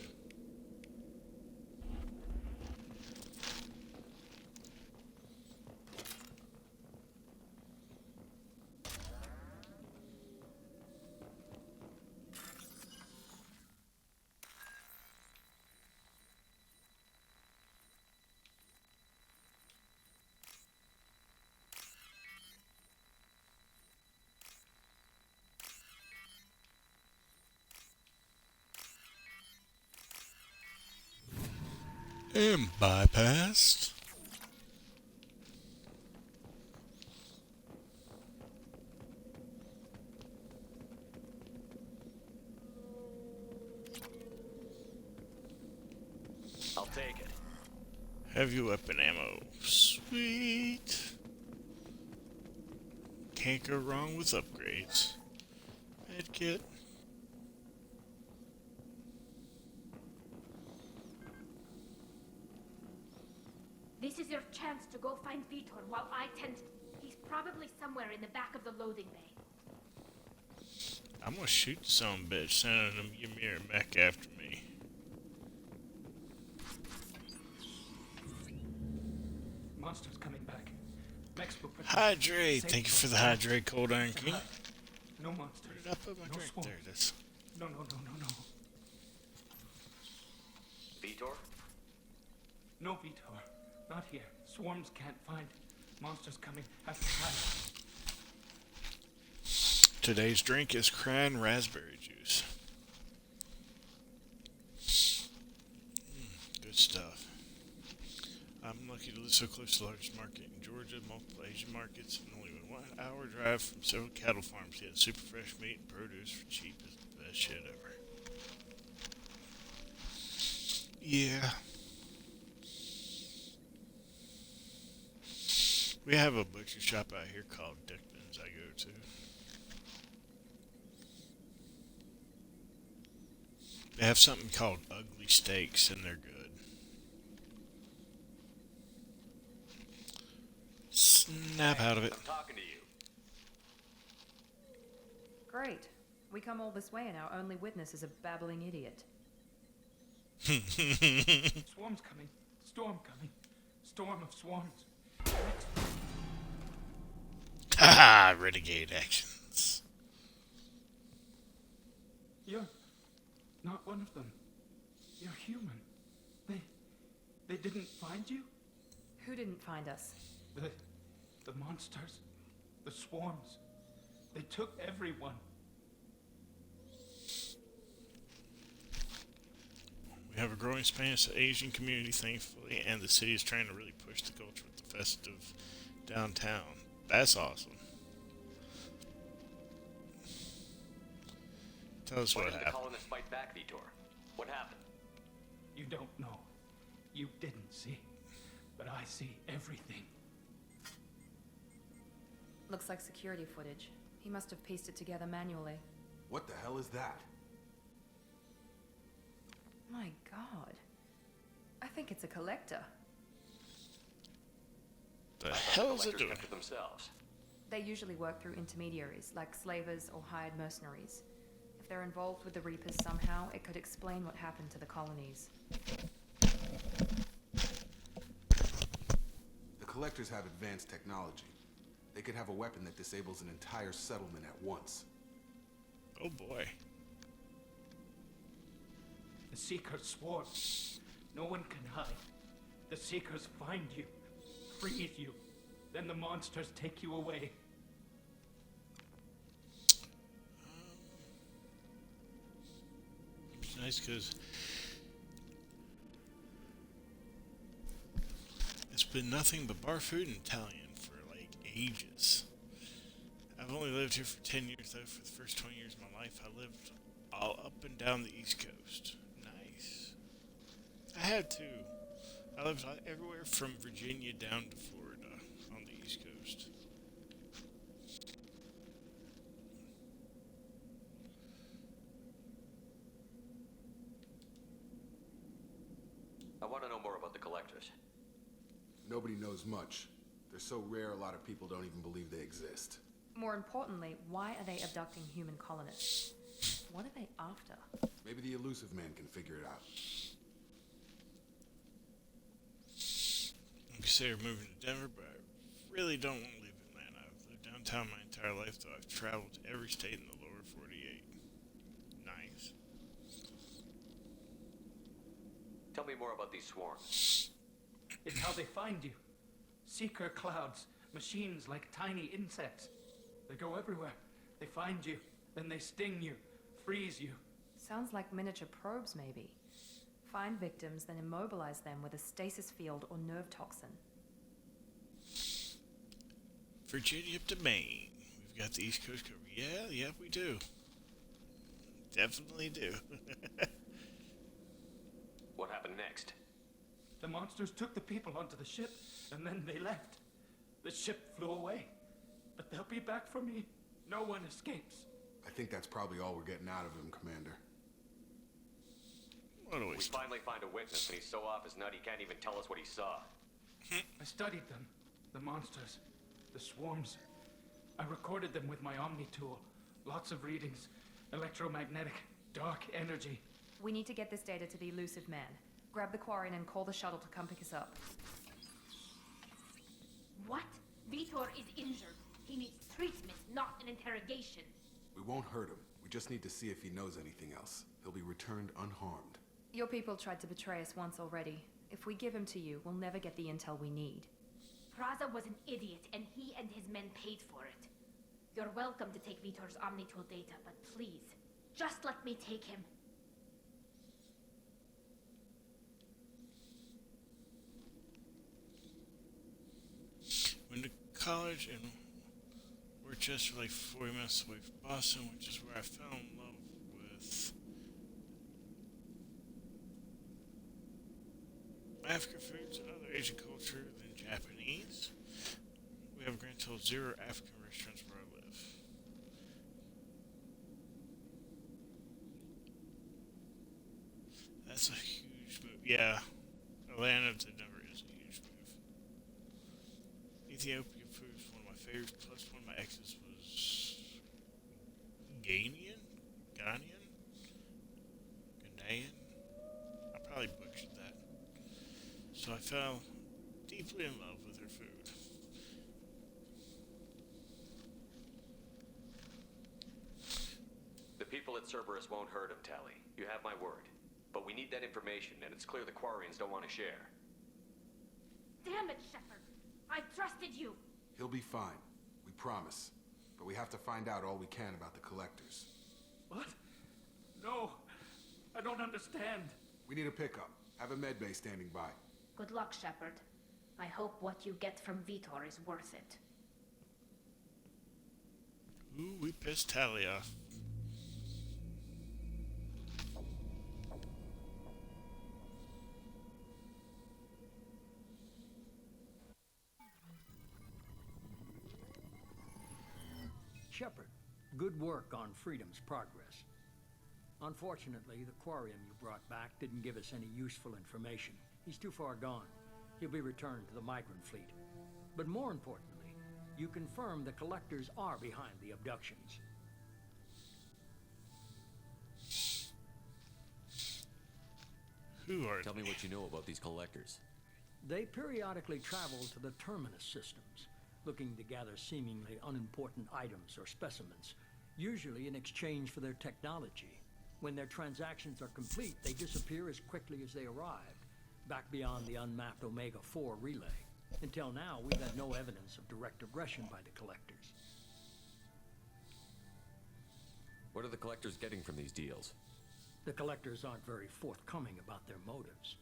And bypassed. I'll take it. Heavy weapon ammo. Sweet. Can't go wrong with upgrades. Medkit. This is your chance to go find Vitor while I tend. He's probably somewhere in the back of the loading bay. I'm gonna shoot some bitch sending them Ymir mech after me. Monster's coming back. Mechs will protect. Hydrate. Thank you for the hydrate, Cold Iron King. No monsters. Where did I put my drink? Swarm. There it is. No. Vitor? No, Vitor. Not here. Swarms can't find. Monsters coming. Have to hide. Today's drink is cran raspberry juice. Good stuff. I'm lucky to live so close to the largest market in Georgia, multiple Asian markets, and only a 1 hour drive from several cattle farms. Yet super fresh meat and produce for cheap is the best shit ever. Yeah. We have a butcher shop out here called Dickman's I go to. They have something called ugly steaks, and they're good. Snap out of it. I'm talking to you. Great. We come all this way and our only witness is a babbling idiot. Swarm's coming. Storm coming. Storm of swarms. Haha, renegade actions. You're not one of them. You're human. They didn't find you? Who didn't find us? The monsters. The swarms. They took everyone. We have a growing Spanish Asian community, thankfully, and the city is trying to really push the culture with the festive downtown. That's awesome. Tell us what Why did the happened. colonists fight back, Vitor? What happened? You don't know. You didn't see. But I see everything. Looks like security footage. He must have pieced it together manually. What the hell is that? My god. I think it's a collector. The hell is it Collectors doing? kept it themselves. They usually work through intermediaries, like slavers or hired mercenaries. If they're involved with the Reapers somehow, it could explain what happened to the colonies. The collectors have advanced technology. They could have a weapon that disables an entire settlement at once. Oh boy. The Seekers swarm. No one can hide. The Seekers find you, freeze you. Then the monsters take you away. It's nice because it's been nothing but bar food and Italian for like ages. I've only lived here for 10 years though. For the first 20 years of my life, I lived all up and down the East Coast. Nice. I had to I lived everywhere from Virginia down to Florida on the East Coast. I want to know more about the collectors. Nobody knows much. They're so rare, a lot of people don't even believe they exist. More importantly, why are they abducting human colonists? What are they after? Maybe the elusive man can figure it out. I consider moving to Denver, but I really don't want to leave Atlanta. I've lived downtown my entire life, though I've traveled to every state in the lower 48. Nice. Tell me more about these swarms. It's how they find you. Seeker clouds, machines like tiny insects. They go everywhere. They find you, then they sting you, freeze you. Sounds like miniature probes, maybe. Find victims, then immobilize them with a stasis field or nerve toxin. Virginia up to Maine. We've got the East Coast covered. Yeah, we do. Definitely do. What happened next? The monsters took the people onto the ship, and then they left. The ship flew away. But they'll be back for me. No one escapes. I think that's probably all we're getting out of him, Commander. What a We waste. finally find a witness, and he's so off his nut he can't even tell us what he saw. I studied them. The monsters. The swarms. I recorded them with my Omni tool. Lots of readings. Electromagnetic. Dark energy. We need to get this data to the elusive man. Grab the Quarian and call the shuttle to come pick us up. What? Vitor is injured. He needs treatment, not an interrogation. We won't hurt him. We just need to see if he knows anything else. He'll be returned unharmed. Your people tried to betray us once already. If we give him to you, we'll never get the intel we need. Praza was an idiot, and he and his men paid for it. You're welcome to take Vitor's Omnitool data, but please, just let me take him. Went to college in Worcester, like 40 minutes away from Boston, which is where I fell in love with African foods and other Asian culture than Japanese. We have a grand total of 0 African restaurants where I live. That's a huge move. Yeah, Atlanta to Denver is a huge move. Ethiopian food is one of my favorites, plus one of my exes was Ghanaian? Ghanaian? I probably butchered that. So I fell deeply in love with her food. The people at Cerberus won't hurt him, Tally. You have my word. But we need that information, and it's clear the Quarians don't want to share. Damn it, Shepard. I trusted you. He'll be fine. We promise. But we have to find out all we can about the collectors. What? No. I don't understand. We need a pickup. Have a medbay standing by. Good luck, Shepard. I hope what you get from Vitor is worth it. Ooh, we pissed Tally off. Shepard, good work on Freedom's progress. Unfortunately, the Quarian you brought back didn't give us any useful information. He's too far gone. He'll be returned to the migrant fleet. But more importantly, you confirm the collectors are behind the abductions. Who are Tell me what you know about these collectors. They periodically travel to the terminus systems, looking to gather seemingly unimportant items or specimens, usually in exchange for their technology. When their transactions are complete, they disappear as quickly as they arrived, back beyond the unmapped Omega-4 relay. Until now, we've had no evidence of direct aggression by the collectors. What are the collectors getting from these deals? The collectors aren't very forthcoming about their motives.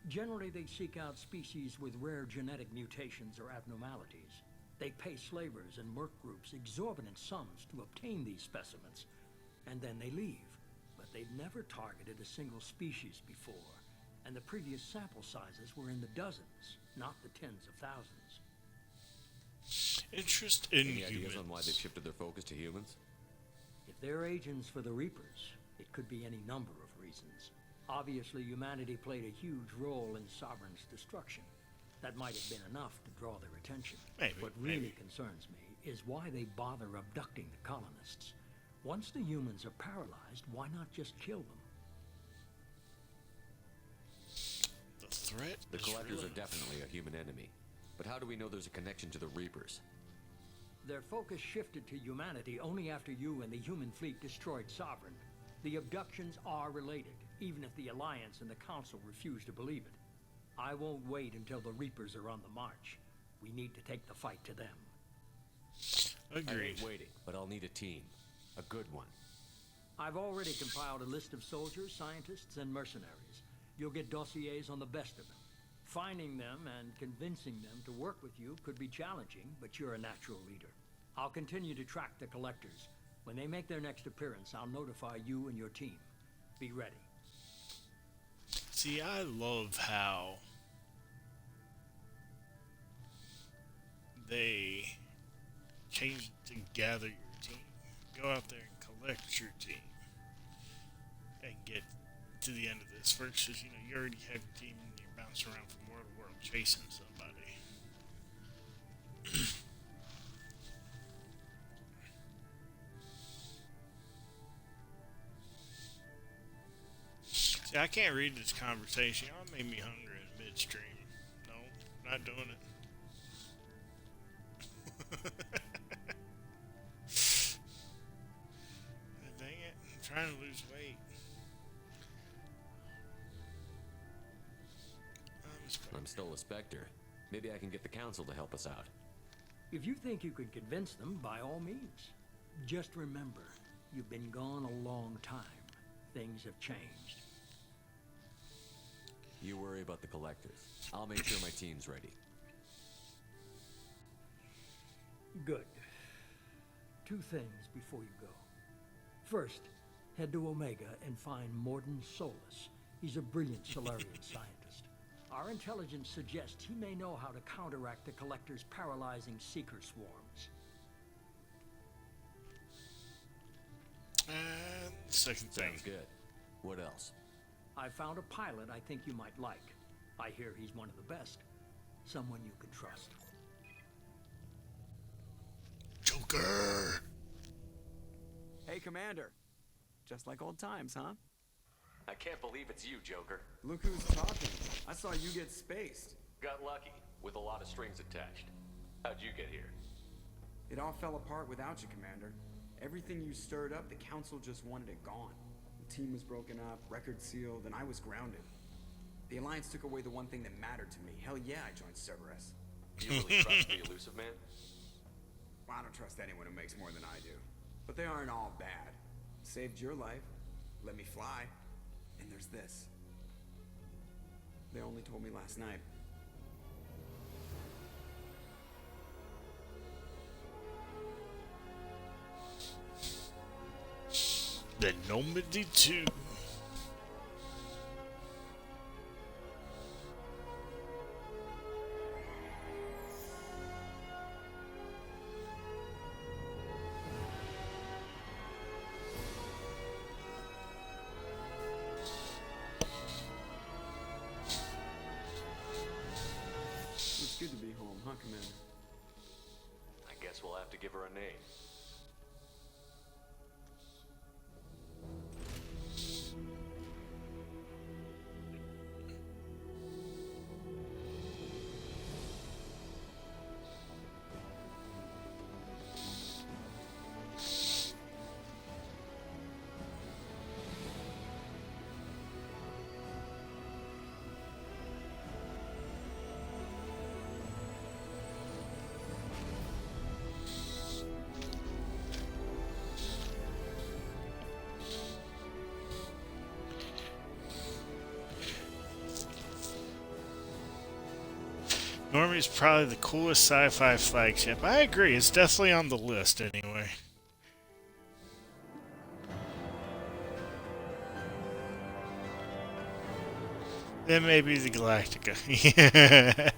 Generally, they seek out species with rare genetic mutations or abnormalities. They pay slavers and merc groups exorbitant sums to obtain these specimens, and then they leave. But they've never targeted a single species before. And the previous sample sizes were in the dozens, not the tens of thousands. Interest in Any ideas humans. on why they've shifted their focus to humans? If they're agents for the Reapers, it could be any number of reasons. Obviously, humanity played a huge role in Sovereign's destruction. That might have been enough to draw their attention. Maybe, What really concerns me is why they bother abducting the colonists. Once the humans are paralyzed, why not just kill them? The threat The is Collectors real. are definitely a human enemy. But how do we know there's a connection to the Reapers? Their focus shifted to humanity only after you and the human fleet destroyed Sovereign. The abductions are related, even if the Alliance and the Council refuse to believe it. I won't wait until the Reapers are on the march. We need to take the fight to them. I Agreed. ain't waiting, but I'll need a team. A good one. I've already compiled a list of soldiers, scientists, and mercenaries. You'll get dossiers on the best of them. Finding them and convincing them to work with you could be challenging, but you're a natural leader. I'll continue to track the Collectors. When they make their next appearance, I'll notify you and your team. Be ready. See, I love how they change to gather your team. Go out there and collect your team. And get to the end of this versus, you already have your team and you're bouncing around from world to world chasing somebody. See, I can't read this conversation. Y'all made me hungry in midstream. No, not doing it. Dang it, I'm trying to lose weight. I'm still a Spectre. Maybe I can get the Council to help us out. If you think you could convince them, by all means. Just remember, you've been gone a long time. Things have changed. You worry about the Collectors. I'll make sure my team's ready. Good. Two things before you go. First, head to Omega and find Morden Solus. He's a brilliant Solarian scientist. Our intelligence suggests he may know how to counteract the Collector's paralyzing seeker swarms. And second thing. Sounds good. What else? I found a pilot I think you might like. I hear he's one of the best. Someone you can trust. Joker! Hey, Commander. Just like old times, huh? I can't believe it's you, Joker. Look who's talking. I saw you get spaced. Got lucky, with a lot of strings attached. How'd you get here? It all fell apart without you, Commander. Everything you stirred up, the Council just wanted it gone. The team was broken up, record sealed, and I was grounded. The Alliance took away the one thing that mattered to me. Hell yeah, I joined Cerberus. Do you really trust the Elusive Man? Well, I don't trust anyone who makes more than I do. But they aren't all bad. Saved your life, let me fly, and there's this. They only told me last night. The Normandy 2. It's good to be home, huh, Commander? I guess we'll have to give her a name. Normandy's probably the coolest sci-fi flagship. I agree, it's definitely on the list anyway. Then maybe the Galactica. Yeah.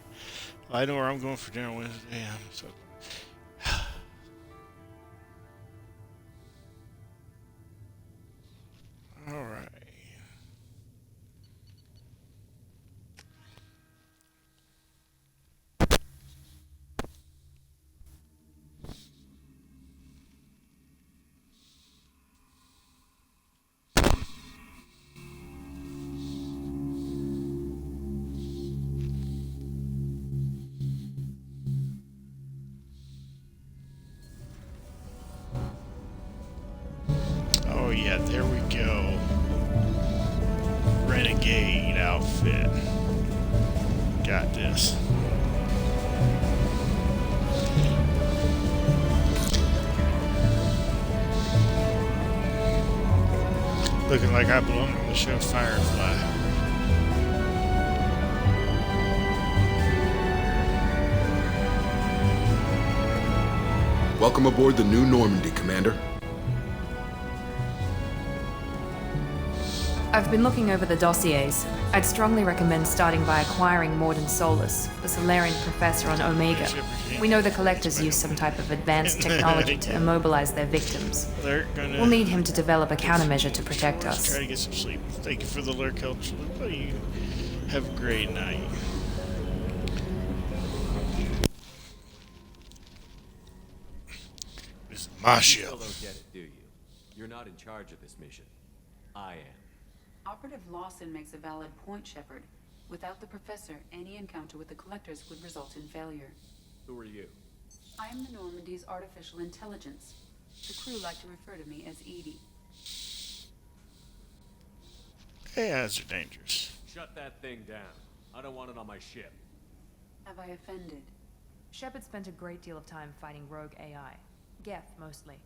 I know where I'm going for dinner Wednesday. So. All right. Oh yeah, there we go. Renegade outfit. Got this. Looking like I belong on the show Firefly. Welcome aboard the new Normandy, Commander. I've been looking over the dossiers. I'd strongly recommend starting by acquiring Morden Solus, the Solarian professor on Omega. We know the Collectors use some type of advanced technology to immobilize their victims. We'll need him to develop a countermeasure to protect us. Try to get some sleep. Thank you for the lurk help. You have a great night. This is my You show. still don't get it, do you? You're not in charge of this mission. I am. Operative Lawson makes a valid point, Shepard. Without the Professor, any encounter with the Collectors would result in failure. Who are you? I am the Normandy's artificial intelligence. The crew like to refer to me as Edie. AIs are dangerous. Shut that thing down. I don't want it on my ship. Have I offended? Shepard spent a great deal of time fighting rogue AI. Geth, mostly.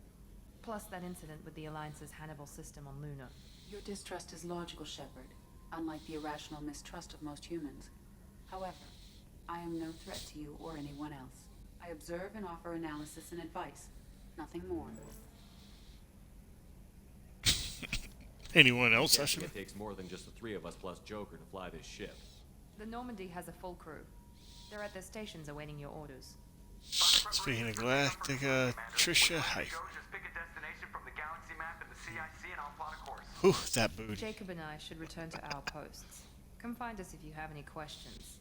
Plus that incident with the Alliance's Hannibal system on Luna. Your distrust is logical, Shepard, unlike the irrational mistrust of most humans. However, I am no threat to you or anyone else. I observe and offer analysis and advice. Nothing more. Anyone else? I should. It takes more than just the three of us plus Joker to fly this ship. The Normandy has a full crew. They're at their stations awaiting your orders. Speaking of Galactica, Trisha, hi. Whew, that booty. Jacob and I should return to our posts. Come find us if you have any questions.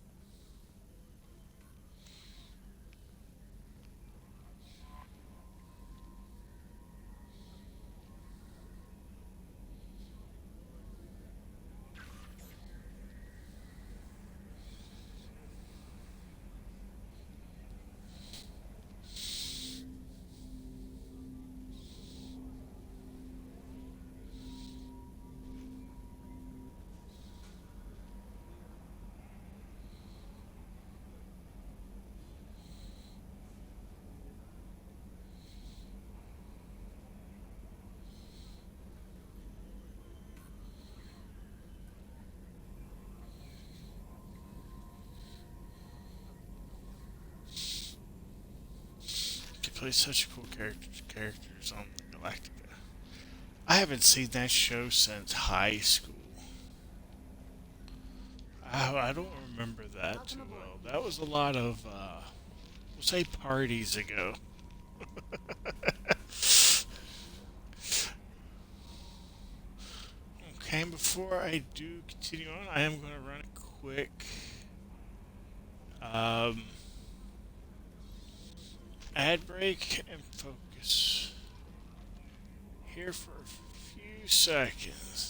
Play such cool characters on Galactica. I haven't seen that show since high school. I don't remember that too well. That was a lot of, we'll say parties ago. Okay, before I do continue on, I am going to run a quick ad break and focus here for a few seconds.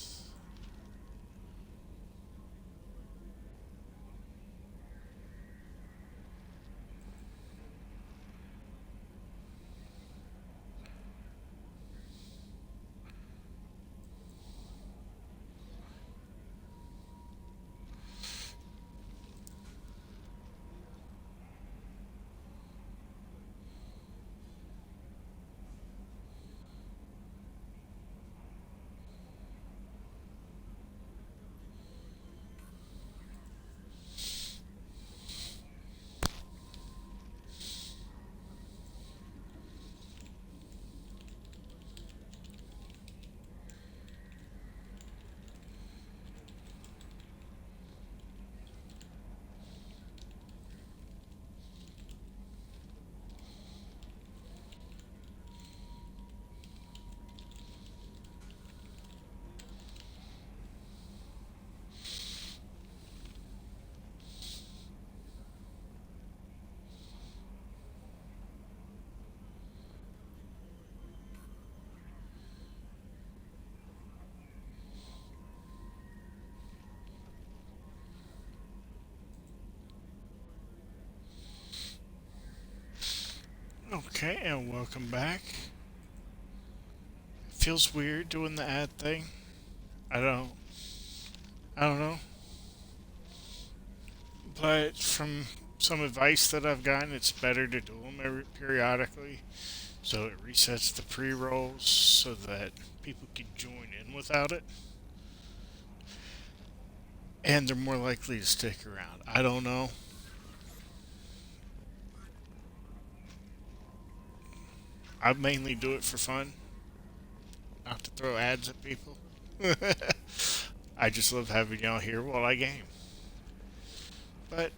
Okay, and welcome back. Feels weird doing the ad thing. I don't. I don't know. But from some advice that I've gotten, it's better to do them periodically, so it resets the pre-rolls so that people can join in without it, and they're more likely to stick around. I don't know. I mainly do it for fun, not to throw ads at people. I just love having y'all here while I game. But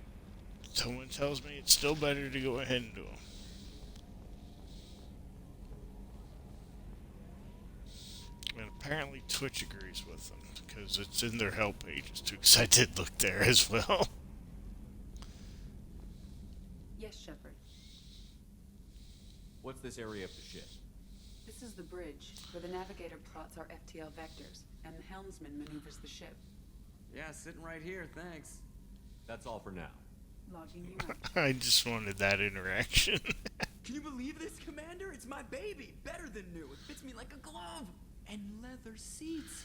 someone tells me it's still better to go ahead and do them. And apparently Twitch agrees with them because it's in their help pages too. Because I did look there as well. Yes, Shepard. What's this area of the ship? This is the bridge, where the navigator plots our FTL vectors, and the helmsman maneuvers the ship. Yeah, sitting right here, thanks. That's all for now. Logging you out. I just wanted that interaction. Can you believe this, Commander? It's my baby. Better than new. It fits me like a glove. And leather seats.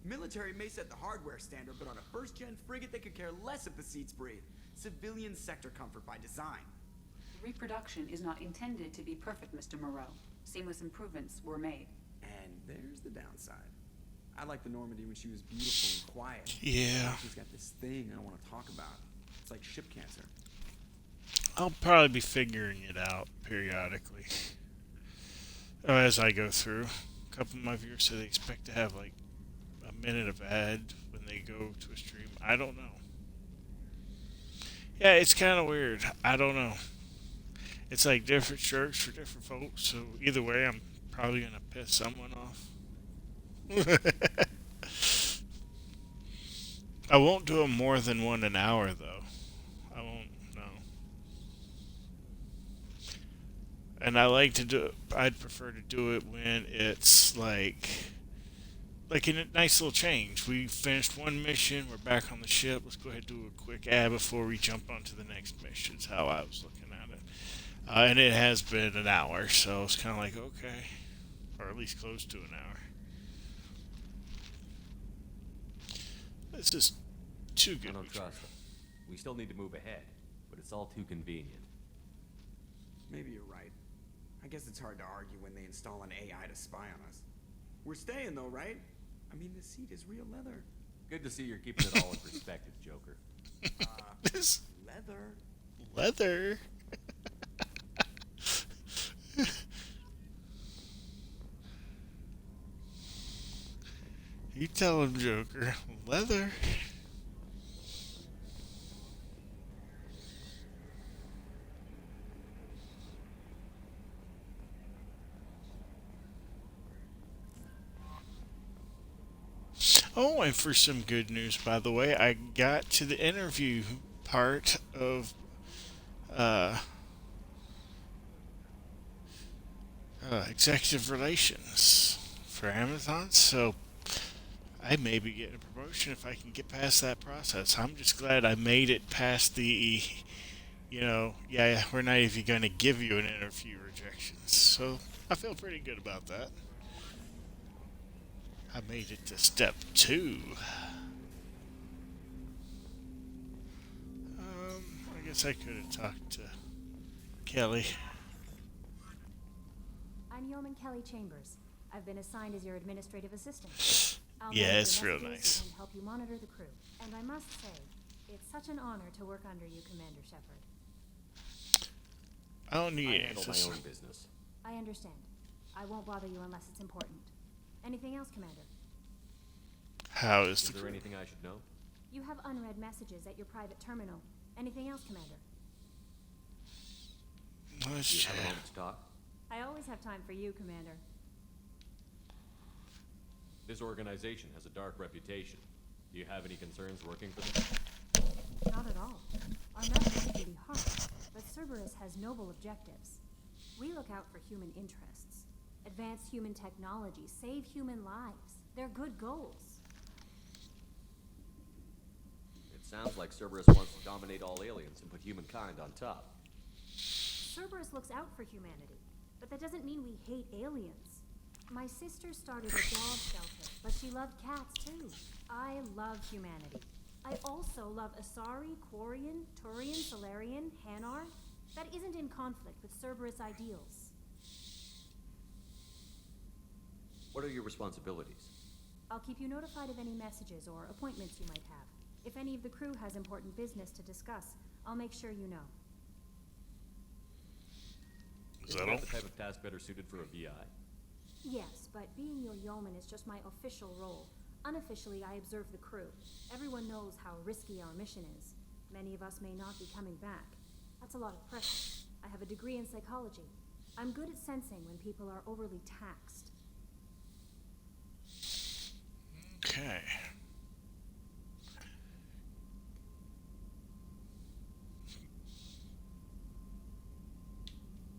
Military may set the hardware standard, but on a first-gen frigate, they could care less if the seats breathe. Civilian sector comfort by design. The reproduction is not intended to be perfect, Mr. Moreau. Seamless improvements were made. And there's the downside. I liked the Normandy when she was beautiful and quiet. Yeah. Now she's got this thing I don't want to talk about. It's like ship cancer. I'll probably be figuring it out periodically as I go through. A couple of my viewers say they expect to have like a minute of ad when they go to a stream. I don't know. Yeah, it's kind of weird. I don't know. It's like different strokes for different folks. So either way, I'm probably going to piss someone off. I won't do them more than one an hour, though. I won't, no. And I like to do it, I'd prefer to do it when it's like a nice little change. We finished one mission, we're back on the ship, let's go ahead and do a quick ad before we jump onto the next mission. That's how I was looking at it. And it has been an hour, so it's kind of like, okay. Or at least close to an hour. This is too good. I don't trust them. We still need to move ahead, but it's all too convenient. Maybe you're right. I guess it's hard to argue when they install an AI to spy on us. We're staying though, right? I mean, the seat is real leather. Good to see you're keeping it all in perspective, Joker. This leather. Leather. You tell him, Joker. Leather. Oh, and for some good news, by the way, I got to the interview part of executive relations for Amazon, so I may be getting a promotion if I can get past that process. I'm just glad I made it past the, yeah, we're not even going to give you an interview rejections. So I feel pretty good about that. I made it to step 2. I guess I could have talked to Kelly. I'm Yeoman Kelly Chambers. I've been assigned as your administrative assistant. I'll Yeah, manage it's your real messages nice. and help you monitor the crew. And I must say, it's such an honor to work under you, Commander Shepard. I don't need I any handle my assistance. own business. I understand. I won't bother you unless it's important. Anything else, Commander? How is Is the there crew? anything I should know? You have unread messages at your private terminal. Anything else, Commander? Let's Do you have a chat. moment to talk? I always have time for you, Commander. This organization has a dark reputation. Do you have any concerns working for them? Not at all. Our methods can be harsh, but Cerberus has noble objectives. We look out for human interests, advance human technology, save human lives. They're good goals. It sounds like Cerberus wants to dominate all aliens and put humankind on top. Cerberus looks out for humanity, but that doesn't mean we hate aliens. My sister started a dog shelter, but she loved cats too. I love humanity. I also love Asari, Quarian, Turian, Solarian, Hanar. That isn't in conflict with Cerberus ideals. What are your responsibilities? I'll keep you notified of any messages or appointments you might have. If any of the crew has important business to discuss, I'll make sure you know. Is that the type of task better suited for a VI? Yes, but being your yeoman is just my official role. Unofficially, I observe the crew. Everyone knows how risky our mission is. Many of us may not be coming back. That's a lot of pressure. I have a degree in psychology. I'm good at sensing when people are overly taxed. Okay.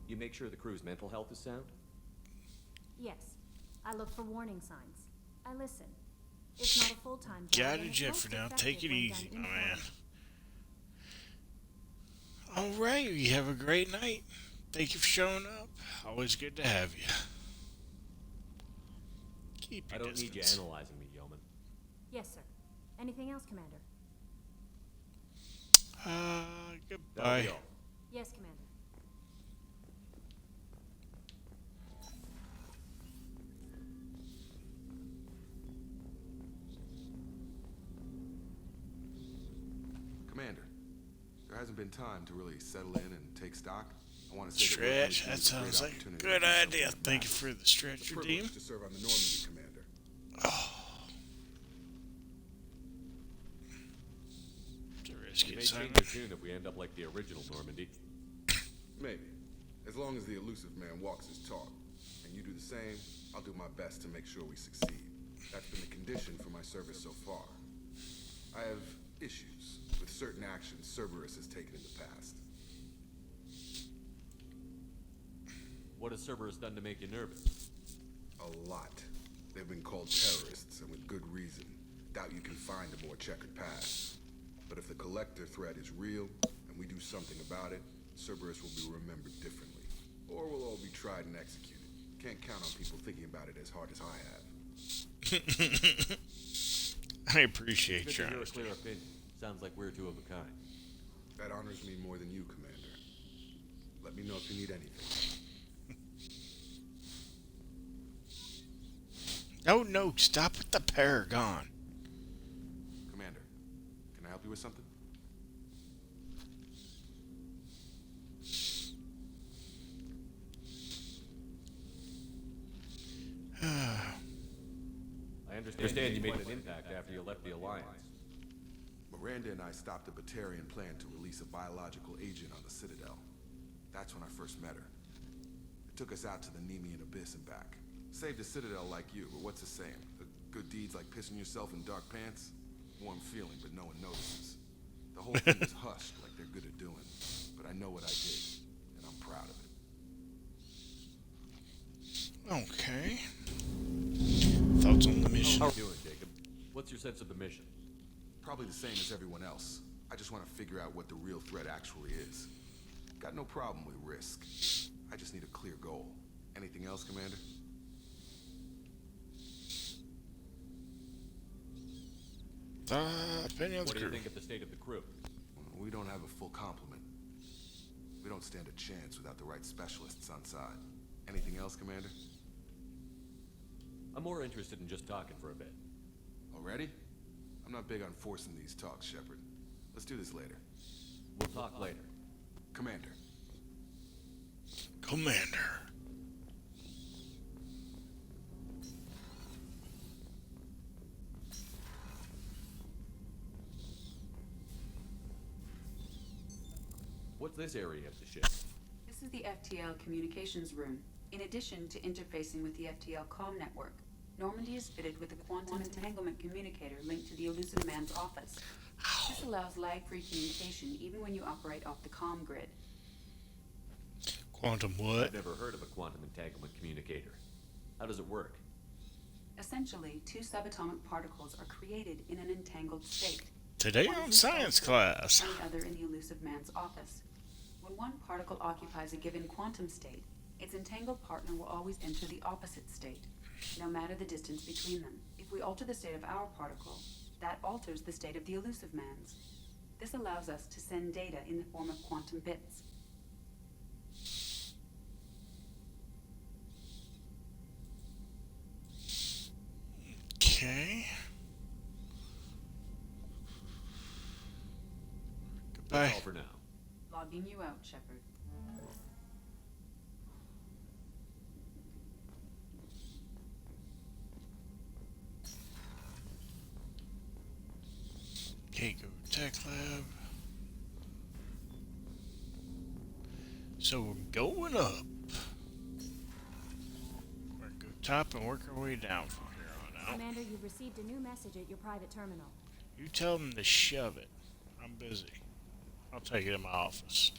You make sure the crew's mental health is sound? Yes. I look for warning signs. I listen. It's not a full-time job. Got and it, it's Jet, most for now. effective Take it when easy, done my man. informally. Alright, you have a great night. Thank you for showing up. Always good to have you. Keep your I don't distance. need you analyzing me, yeoman. Yes, sir. Anything else, Commander? Goodbye. That'll be all. Yes, Commander. Commander, there hasn't been time to really settle in and take stock. I want to say Stretch, that sounds like a good idea. Thank you for the stretch, redeem. to serve on the Normandy, Commander. It's a risky You may change assignment. your tune if we end up like the original Normandy. Maybe. As long as the elusive man walks his talk, and you do the same, I'll do my best to make sure we succeed. That's been the condition for my service so far. I have issues with certain actions Cerberus has taken in the past. What has Cerberus done to make you nervous? A lot. They've been called terrorists, and with good reason. Doubt you can find a more checkered past. But if the Collector threat is real, and we do something about it, Cerberus will be remembered differently. Or we'll all be tried and executed. Can't count on people thinking about it as hard as I have. I appreciate It's your good to hear a honesty. clear opinion. Sounds like we're two of a kind. That honors me more than you, Commander. Let me know if you need anything. No, stop with the Paragon. Commander, can I help you with something? I understand you made an impact after you left the Alliance. Miranda and I stopped a Batarian plan to release a biological agent on the Citadel. That's when I first met her. It took us out to the Nemean Abyss and back. Saved a Citadel like you, but what's the saying? The good deeds like pissing yourself in dark pants? Warm feeling, but no one notices. The whole thing is hushed like they're good at doing. But I know what I did, and I'm proud of it. Okay. Thoughts on the mission? How are you doing, Jacob? What's your sense of the mission? Probably the same as everyone else. I just want to figure out what the real threat actually is. Got no problem with risk. I just need a clear goal. Anything else, Commander? Depending on the What do you crew. think of the state of the crew? We don't have a full complement. We don't stand a chance without the right specialists on side. Anything else, Commander? I'm more interested in just talking for a bit. Already? I'm not big on forcing these talks, Shepard. Let's do this later. We'll talk later. Commander. Commander. What's this area of the ship? This is the Ftl Communications Room. In addition to interfacing with the Ftl comm network, Normandy is fitted with a quantum entanglement communicator linked to the Elusive Man's office. This allows lag-free communication even when you operate off the comm grid. Quantum what? I've never heard of a quantum entanglement communicator. How does it work? Essentially, two subatomic particles are created in an entangled state. Today One on is science installed class. and the other in the Elusive Man's office. When one particle occupies a given quantum state, its entangled partner will always enter the opposite state, no matter the distance between them. If we alter the state of our particle, that alters the state of the elusive man's. This allows us to send data in the form of quantum bits. Okay. Goodbye. That's all for now. Logging you out, Shepard. Okay, go tech lab. So we're going up. We're gonna go top and work our way down from here on out. Commander, you've received a new message at your private terminal. You tell them to shove it. I'm busy. I'll take it in my office.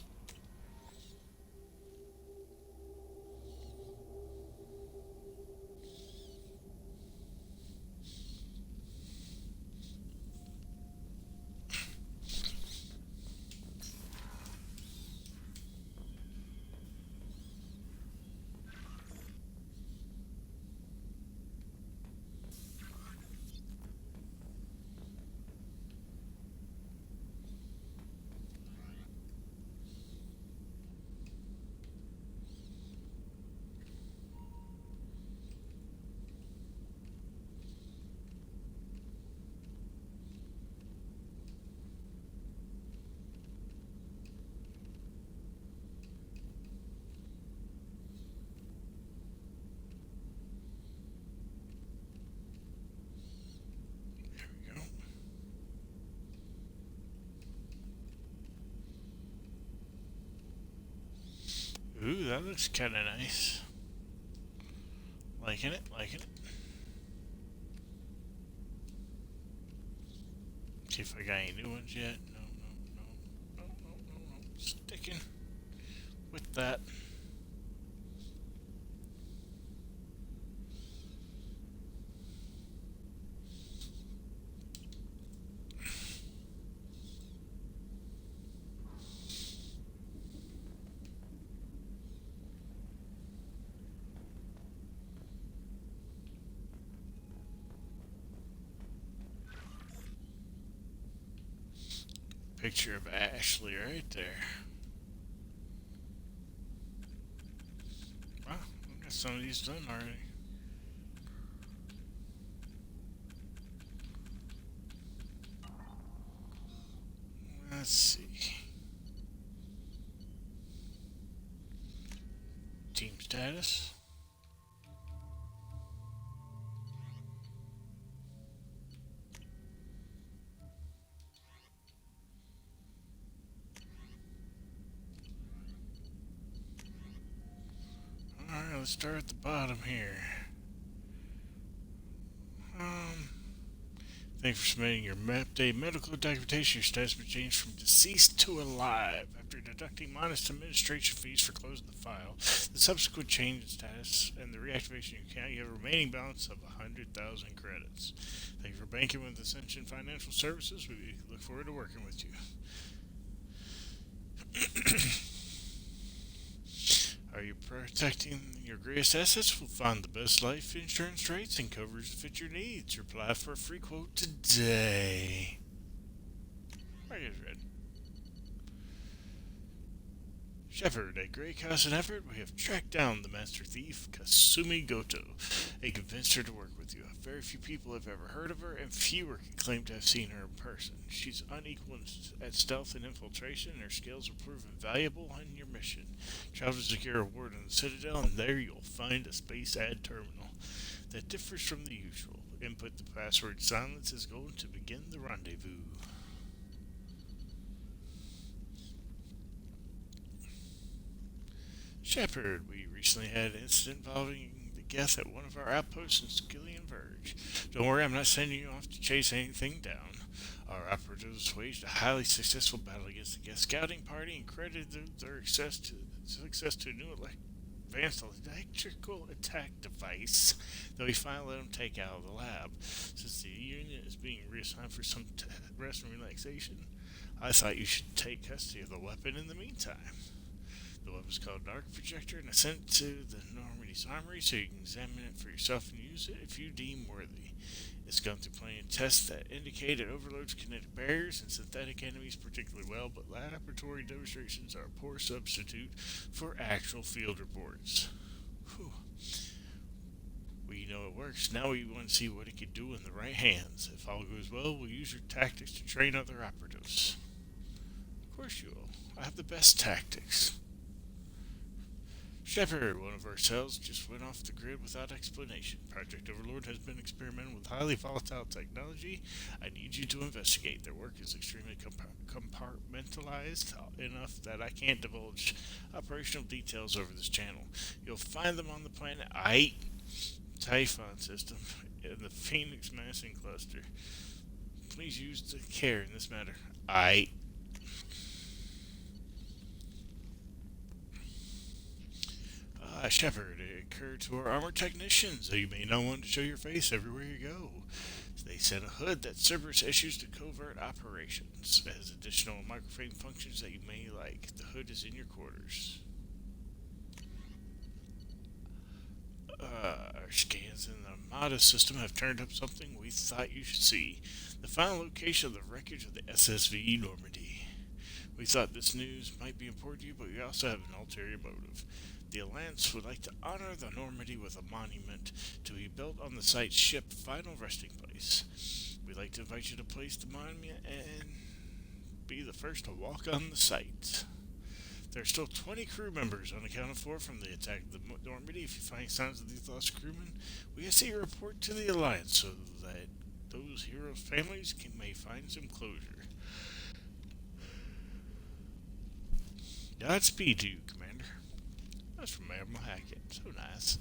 Ooh, that looks kind of nice. Liking it, liking it. See if I got any new ones yet. No. Sticking with that. Picture of Ashley right there. Wow, I got some of these done already. Let's see. Team status. Alright, let's start at the bottom here. Thank you for submitting your updated medical documentation. Your status has been changed from deceased to alive. After deducting modest administration fees for closing the file, the subsequent change in status, and the reactivation of your account, you have a remaining balance of 100,000 credits. Thank you for banking with Ascension Financial Services. We look forward to working with you. Are you protecting your greatest assets? We'll find the best life insurance rates and coverage to fit your needs. Apply for a free quote today. I get read. Shepard, at great cost and effort, we have tracked down the master thief, Kasumi Goto, and convinced her to work with you. Very few people have ever heard of her, and fewer can claim to have seen her in person. She's unequal at stealth and infiltration, and her skills will prove invaluable in your mission. Travel to secure a ward in the Citadel, and there you'll find a space ad terminal that differs from the usual. Input the password silence is going to begin the rendezvous. Shepard, we recently had an incident involving the Geth at one of our outposts in Skillian Verge. Don't worry, I'm not sending you off to chase anything down. Our operatives waged a highly successful battle against the Geth scouting party and credited their success to a new advanced electrical attack device that we finally let him take out of the lab. Since the unit is being reassigned for some rest and relaxation, I thought you should take custody of the weapon in the meantime. The weapon's called Dark Projector, and I sent it to the Normandy's armory so you can examine it for yourself and use it if you deem worthy. It's gone through plenty of tests that indicate it overloads kinetic barriers and synthetic enemies particularly well, but laboratory demonstrations are a poor substitute for actual field reports. Whew. We know it works. Now we want to see what it can do in the right hands. If all goes well, we'll use your tactics to train other operatives. Of course you will. I have the best tactics. Shepard, one of our cells, just went off the grid without explanation. Project Overlord has been experimenting with highly volatile technology. I need you to investigate. Their work is extremely compartmentalized enough that I can't divulge operational details over this channel. You'll find them on the planet Typhon system in the Phoenix Massing Cluster. Please use the care in this matter. Shepard, it occurred to our armor technicians that you may not want to show your face everywhere you go. They sent a hood that Cerberus issues to covert operations. It has additional microframe functions that you may like. The hood is in your quarters. Our scans in the Armada system have turned up something we thought you should see. The final location of the wreckage of the SSV Normandy. We thought this news might be important to you, but we also have an ulterior motive. The Alliance would like to honor the Normandy with a monument to be built on the site's ship final resting place. We'd like to invite you to place the monument and be the first to walk on the site. There are still 20 crew members unaccounted for from the attack of the Normandy. If you find signs of these lost crewmen, we ask that you report to the Alliance so that those heroes' families may find some closure. Godspeed to you, Commander. That's from Admiral Hackett. So nice.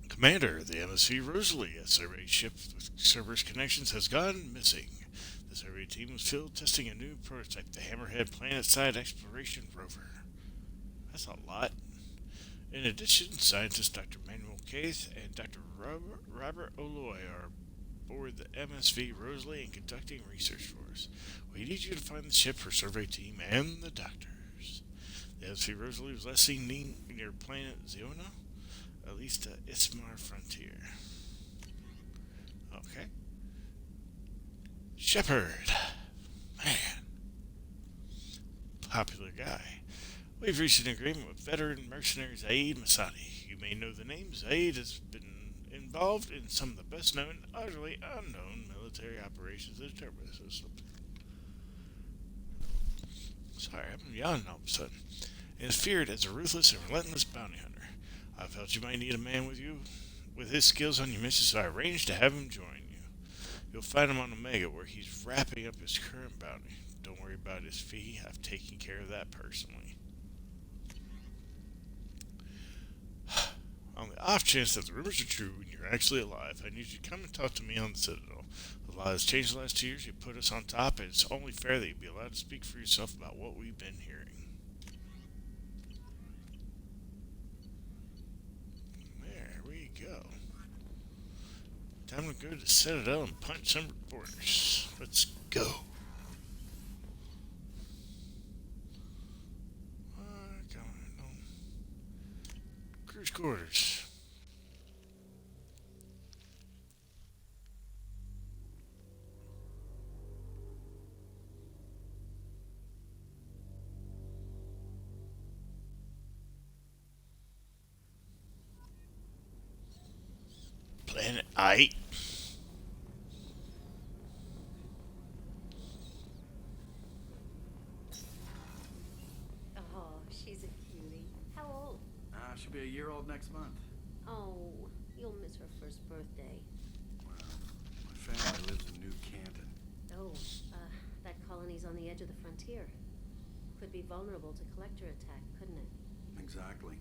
Commander, the MSV Rosalie, a survey ship with Cerberus connections, has gone missing. The survey team was field testing a new prototype, the Hammerhead Planet-Side Exploration Rover. That's a lot. In addition, scientists Dr. Manuel Keith and Dr. Robert Oloy are aboard the MSV Rosalie and conducting research for us. We need you to find the ship for survey team and the doctors. The MSV Rosalie was last seen near planet Ziona, at least to Ismar frontier. Okay. Shepard. Man. Popular guy. We've reached an agreement with veteran mercenary Zaid Masani. You may know the name. Zaid has been involved in some of the best known, utterly unknown military operations in the Turbo system. Sorry, I'm yawning all of a sudden. And is feared as a ruthless and relentless bounty hunter. I felt you might need a man with you with his skills on your mission, so I arranged to have him join you. You'll find him on Omega, where he's wrapping up his current bounty. Don't worry about his fee. I've taken care of that personally. On the off chance that the rumors are true and you're actually alive, I need you to come and talk to me on the Citadel. A lot has changed the last 2 years. You put us on top, and it's only fair that you be allowed to speak for yourself about what we've been hearing. There we go. Time to go to Citadel and punch some reporters. Let's go. Come on. Cruise quarters. Planet I. Oh, she's a cutie. How old? She'll be a year old next month. Oh, you'll miss her first birthday. My family lives in New Canton. Oh, that colony's on the edge of the frontier. Could be vulnerable to collector attack, couldn't it? Exactly.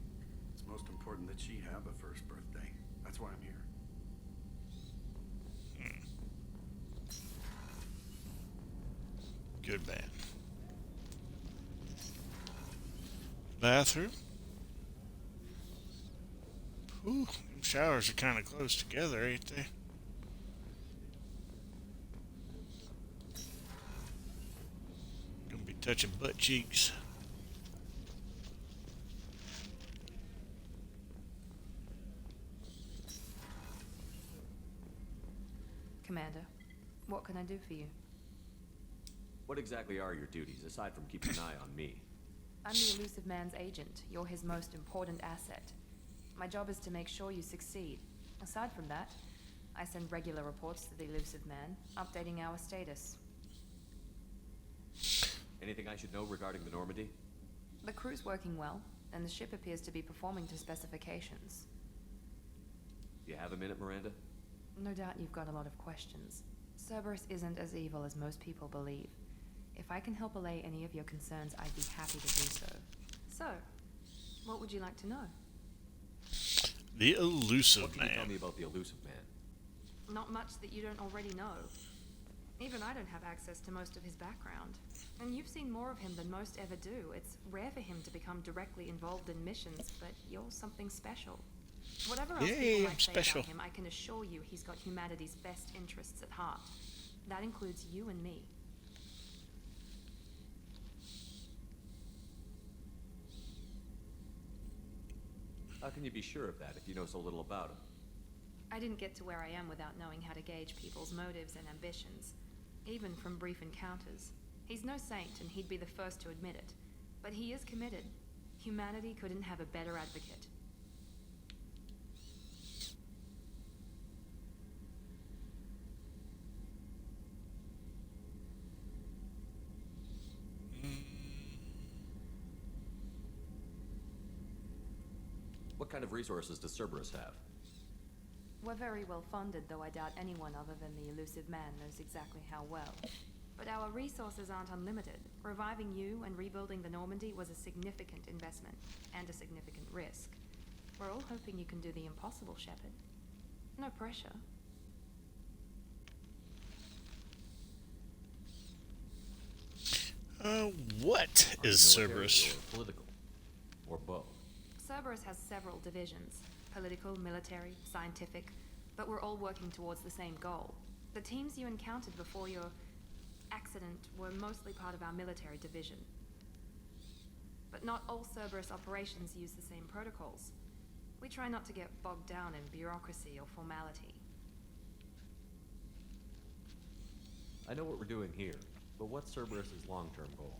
It's most important that she have a first birthday. That's why I'm here. Good man. Bathroom. Ooh, them showers are kind of close together, ain't they? Gonna be touching butt cheeks. Commander, what can I do for you? What exactly are your duties, aside from keeping an eye on me? I'm the Elusive Man's agent. You're his most important asset. My job is to make sure you succeed. Aside from that, I send regular reports to the Elusive Man, updating our status. Anything I should know regarding the Normandy? The crew's working well, and the ship appears to be performing to specifications. Do you have a minute, Miranda? No doubt you've got a lot of questions. Cerberus isn't as evil as most people believe. If I can help allay any of your concerns, I'd be happy to do so. So, what would you like to know? The Elusive What can you tell Man. me about the Elusive Man? Not much that you don't already know. Even I don't have access to most of his background. And you've seen more of him than most ever do. It's rare for him to become directly involved in missions, but you're something special. Whatever else Yay, people I'm might say special. about him, I can assure you he's got humanity's best interests at heart. That includes you and me. How can you be sure of that if you know so little about him? I didn't get to where I am without knowing how to gauge people's motives and ambitions, even from brief encounters. He's no saint, and he'd be the first to admit it. But he is committed. Humanity couldn't have a better advocate. What kind of resources does Cerberus have? We're very well funded, though I doubt anyone other than the Elusive Man knows exactly how well. But our resources aren't unlimited. Reviving you and rebuilding the Normandy was a significant investment, and a significant risk. We're all hoping you can do the impossible, Shepard. No pressure. What Are you is military Cerberus? or political? Or both? Cerberus has several divisions. Political, military, scientific. But we're all working towards the same goal. The teams you encountered before your accident were mostly part of our military division. But not all Cerberus operations use the same protocols. We try not to get bogged down in bureaucracy or formality. I know what we're doing here, but what's Cerberus's long-term goal?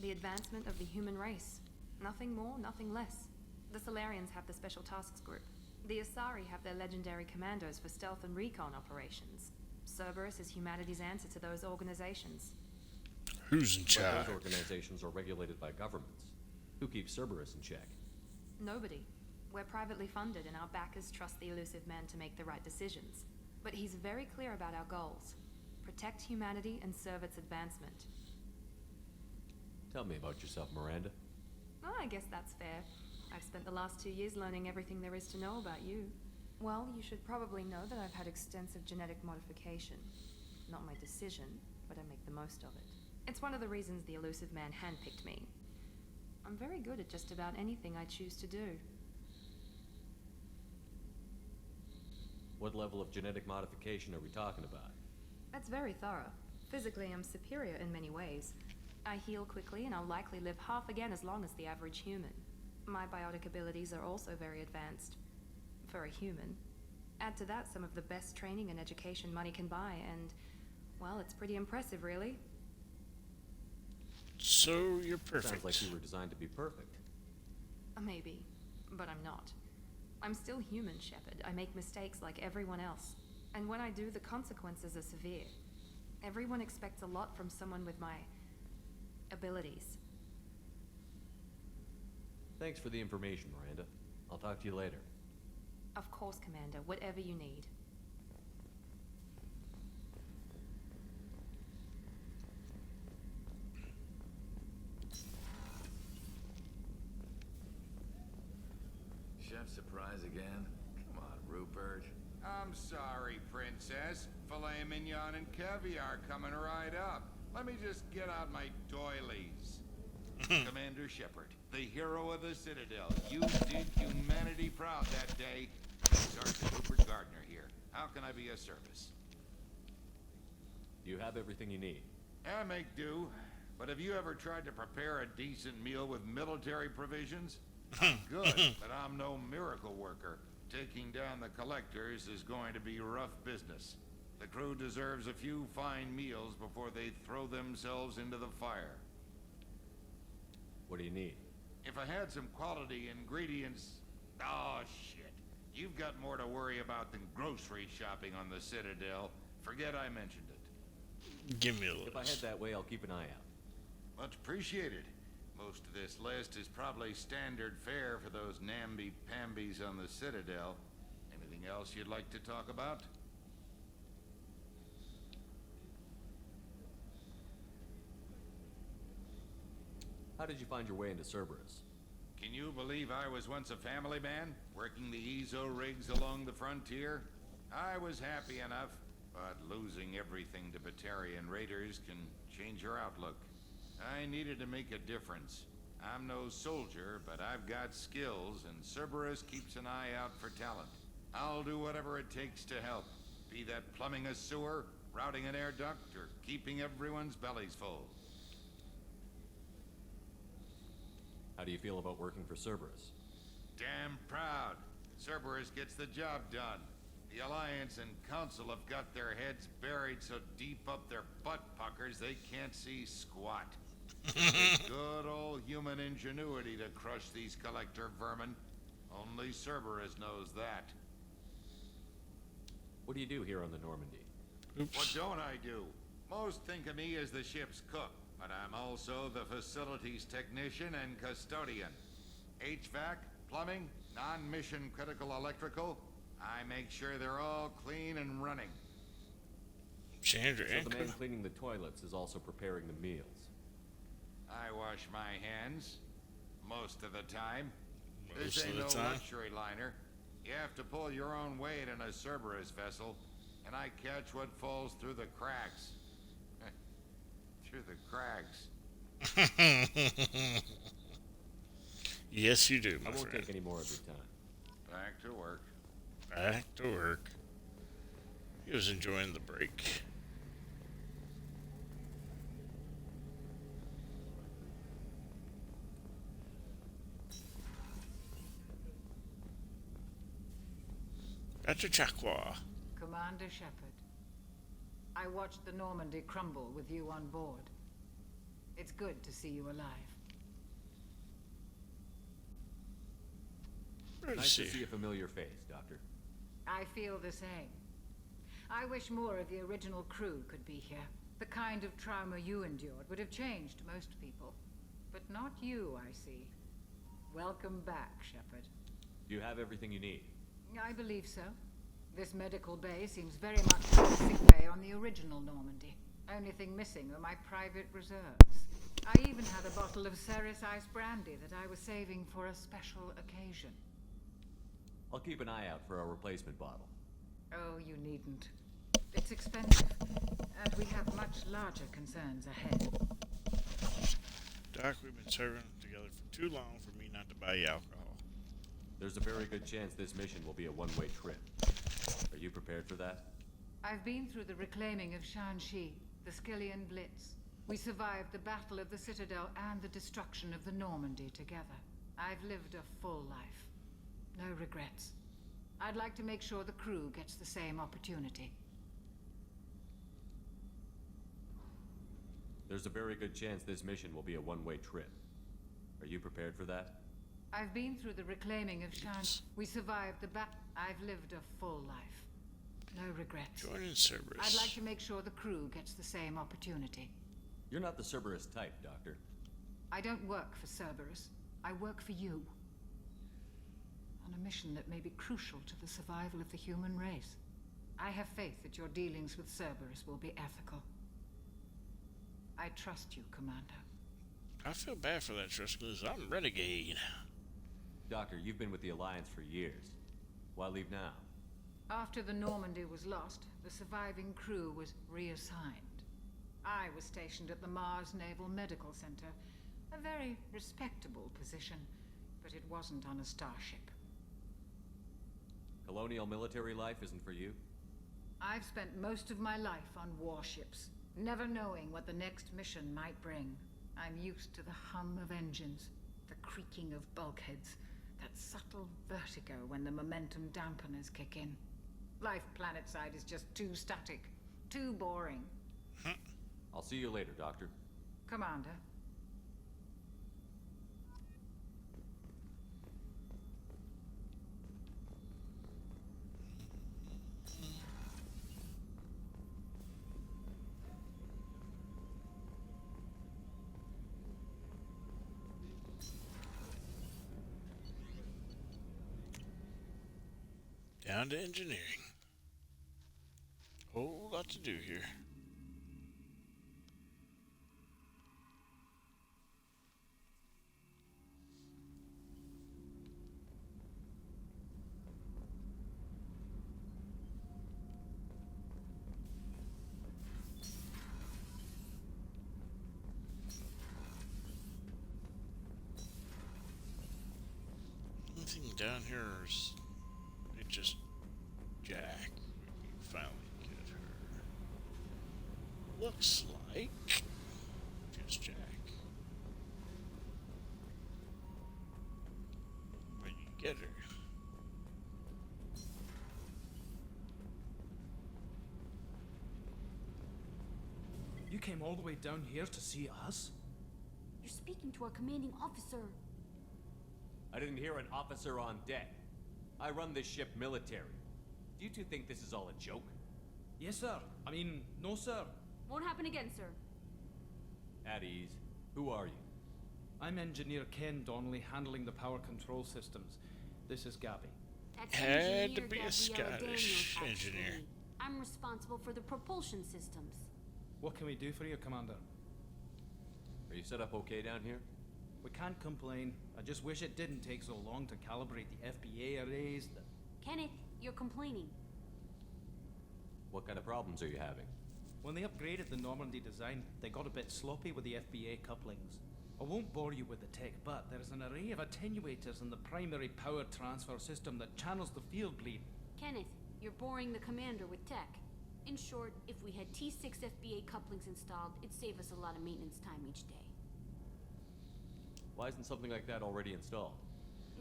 The advancement of the human race. Nothing more, nothing less. The Solarians have the Special Tasks Group. The Asari have their legendary commandos for stealth and recon operations. Cerberus is humanity's answer to those organizations. Who's in But charge? those organizations are regulated by governments. Who keeps Cerberus in check? Nobody. We're privately funded, and our backers trust the Elusive Man to make the right decisions. But he's very clear about our goals. Protect humanity and serve its advancement. Tell me about yourself, Miranda. Oh, I guess that's fair. I've spent the last 2 years learning everything there is to know about you. Well, you should probably know that I've had extensive genetic modification. Not my decision, but I make the most of it. It's one of the reasons the Elusive Man handpicked me. I'm very good at just about anything I choose to do. What level of genetic modification are we talking about? That's very thorough. Physically, I'm superior in many ways. I heal quickly, and I'll likely live half again as long as the average human. My biotic abilities are also very advanced. For a human. Add to that some of the best training and education money can buy, and, well, it's pretty impressive, really. So you're perfect. Sounds like you were designed to be perfect. Maybe, but I'm not. I'm still human, Shepard. I make mistakes like everyone else. And when I do, the consequences are severe. Everyone expects a lot from someone with my abilities. Thanks for the information, Miranda. I'll talk to you later. Of course, Commander, whatever you need. Chef surprise again? Come on, Rupert. I'm sorry, Princess. Filet mignon and caviar coming right up. Let me just get out my doilies. Commander Shepard, the hero of the Citadel. You did humanity proud that day. be a service. You have everything you need. I make do. But have you ever tried to prepare a decent meal with military provisions? I'm good, but I'm no miracle worker. Taking down the collectors is going to be rough business. The crew deserves a few fine meals before they throw themselves into the fire. What do you need? If I had some quality ingredients... Oh, shit. You've got more to worry about than grocery shopping on the Citadel. Forget I mentioned it. Give me a list. If I head that way, I'll keep an eye out. Much appreciated. Most of this list is probably standard fare for those namby-pambies on the Citadel. Anything else you'd like to talk about? How did you find your way into Cerberus? Can you believe I was once a family man, working the EZO rigs along the frontier? I was happy enough, but losing everything to Batarian raiders can change your outlook. I needed to make a difference. I'm no soldier, but I've got skills, and Cerberus keeps an eye out for talent. I'll do whatever it takes to help, be that plumbing a sewer, routing an air duct, or keeping everyone's bellies full. How do you feel about working for Cerberus? Damn proud. Cerberus gets the job done. The Alliance and Council have got their heads buried so deep up their butt puckers they can't see squat. Good old human ingenuity to crush these collector vermin. Only Cerberus knows that. What do you do here on the Normandy? Oops. What don't I do? Most think of me as the ship's cook, but I'm also the facilities technician and custodian. HVAC, plumbing, non-mission critical electrical. I make sure they're all clean and running. Chandra, so the man cleaning the toilets is also preparing the meals. I wash my hands most of the time. Most this ain't of the no time? luxury liner. You have to pull your own weight in a Cerberus vessel, and I catch what falls through the cracks. Through the cracks. Yes, you do, my I won't friend. take any more of your time. Back to work. Back to work. He was enjoying the break. Dr. Chakwa. Commander Shepard, I watched the Normandy crumble with you on board. It's good to see you alive. Nice to see a familiar face, Doctor. I feel the same. I wish more of the original crew could be here. The kind of trauma you endured would have changed most people. But not you, I see. Welcome back, Shepard. Do you have everything you need? I believe so. This medical bay seems very much like the sick bay on the original Normandy. Only thing missing are my private reserves. I even had a bottle of Ceres Ice brandy that I was saving for a special occasion. I'll keep an eye out for a replacement bottle. Oh, you needn't. It's expensive, and we have much larger concerns ahead. Doc, we've been serving together for too long for me not to buy you alcohol. There's a very good chance this mission will be a one-way trip. Are you prepared for that? I've been through the reclaiming of Shanxi, the Skillian Blitz. We survived the Battle of the Citadel and the destruction of the Normandy together. I've lived a full life. No regrets. I'd like to make sure the crew gets the same opportunity. There's a very good chance this mission will be a one-way trip. Are you prepared for that? I've been through the reclaiming of Shanxi. We survived the I've lived a full life. No regrets. Join in Cerberus. I'd like to make sure the crew gets the same opportunity. You're not the Cerberus type, Doctor. I don't work for Cerberus. I work for you. On a mission that may be crucial to the survival of the human race. I have faith that your dealings with Cerberus will be ethical. I trust you, Commander. I feel bad for that trust because I'm renegade. Doctor, you've been with the Alliance for years. Why leave now? After the Normandy was lost, the surviving crew was reassigned. I was stationed at the Mars Naval Medical Center, a very respectable position, but it wasn't on a starship. Colonial military life isn't for you? I've spent most of my life on warships, never knowing what the next mission might bring. I'm used to the hum of engines, the creaking of bulkheads, that subtle vertigo when the momentum dampeners kick in. Life planetside is just too static, too boring. I'll see you later, Doctor. Commander. Down to engineering. Whole lot to do here. Anything down here is it just Jack? We can finally get her. Looks like just Jack. When you get her. You came all the way down here to see us? You're speaking to our commanding officer. I didn't hear an officer on deck. I run this ship military. Do you two think this is all a joke? Yes, sir. I mean, no, sir. Won't happen again, sir. At ease. Who are you? I'm Engineer Ken Donnelly, handling the power control systems. This is Gabby. That's Had to Engineer be a Gabriella Scottish Daniels, engineer. actually. I'm responsible for the propulsion systems. What can we do for you, Commander? Are you set up okay down here? We can't complain. I just wish it didn't take so long to calibrate the FBA arrays. Kenneth, you're complaining. What kind of problems are you having? When they upgraded the Normandy design, they got a bit sloppy with the FBA couplings. I won't bore you with the tech, but there is an array of attenuators in the primary power transfer system that channels the field bleed. Kenneth, you're boring the commander with tech. In short, if we had T6 FBA couplings installed, it'd save us a lot of maintenance time each day. Why isn't something like that already installed?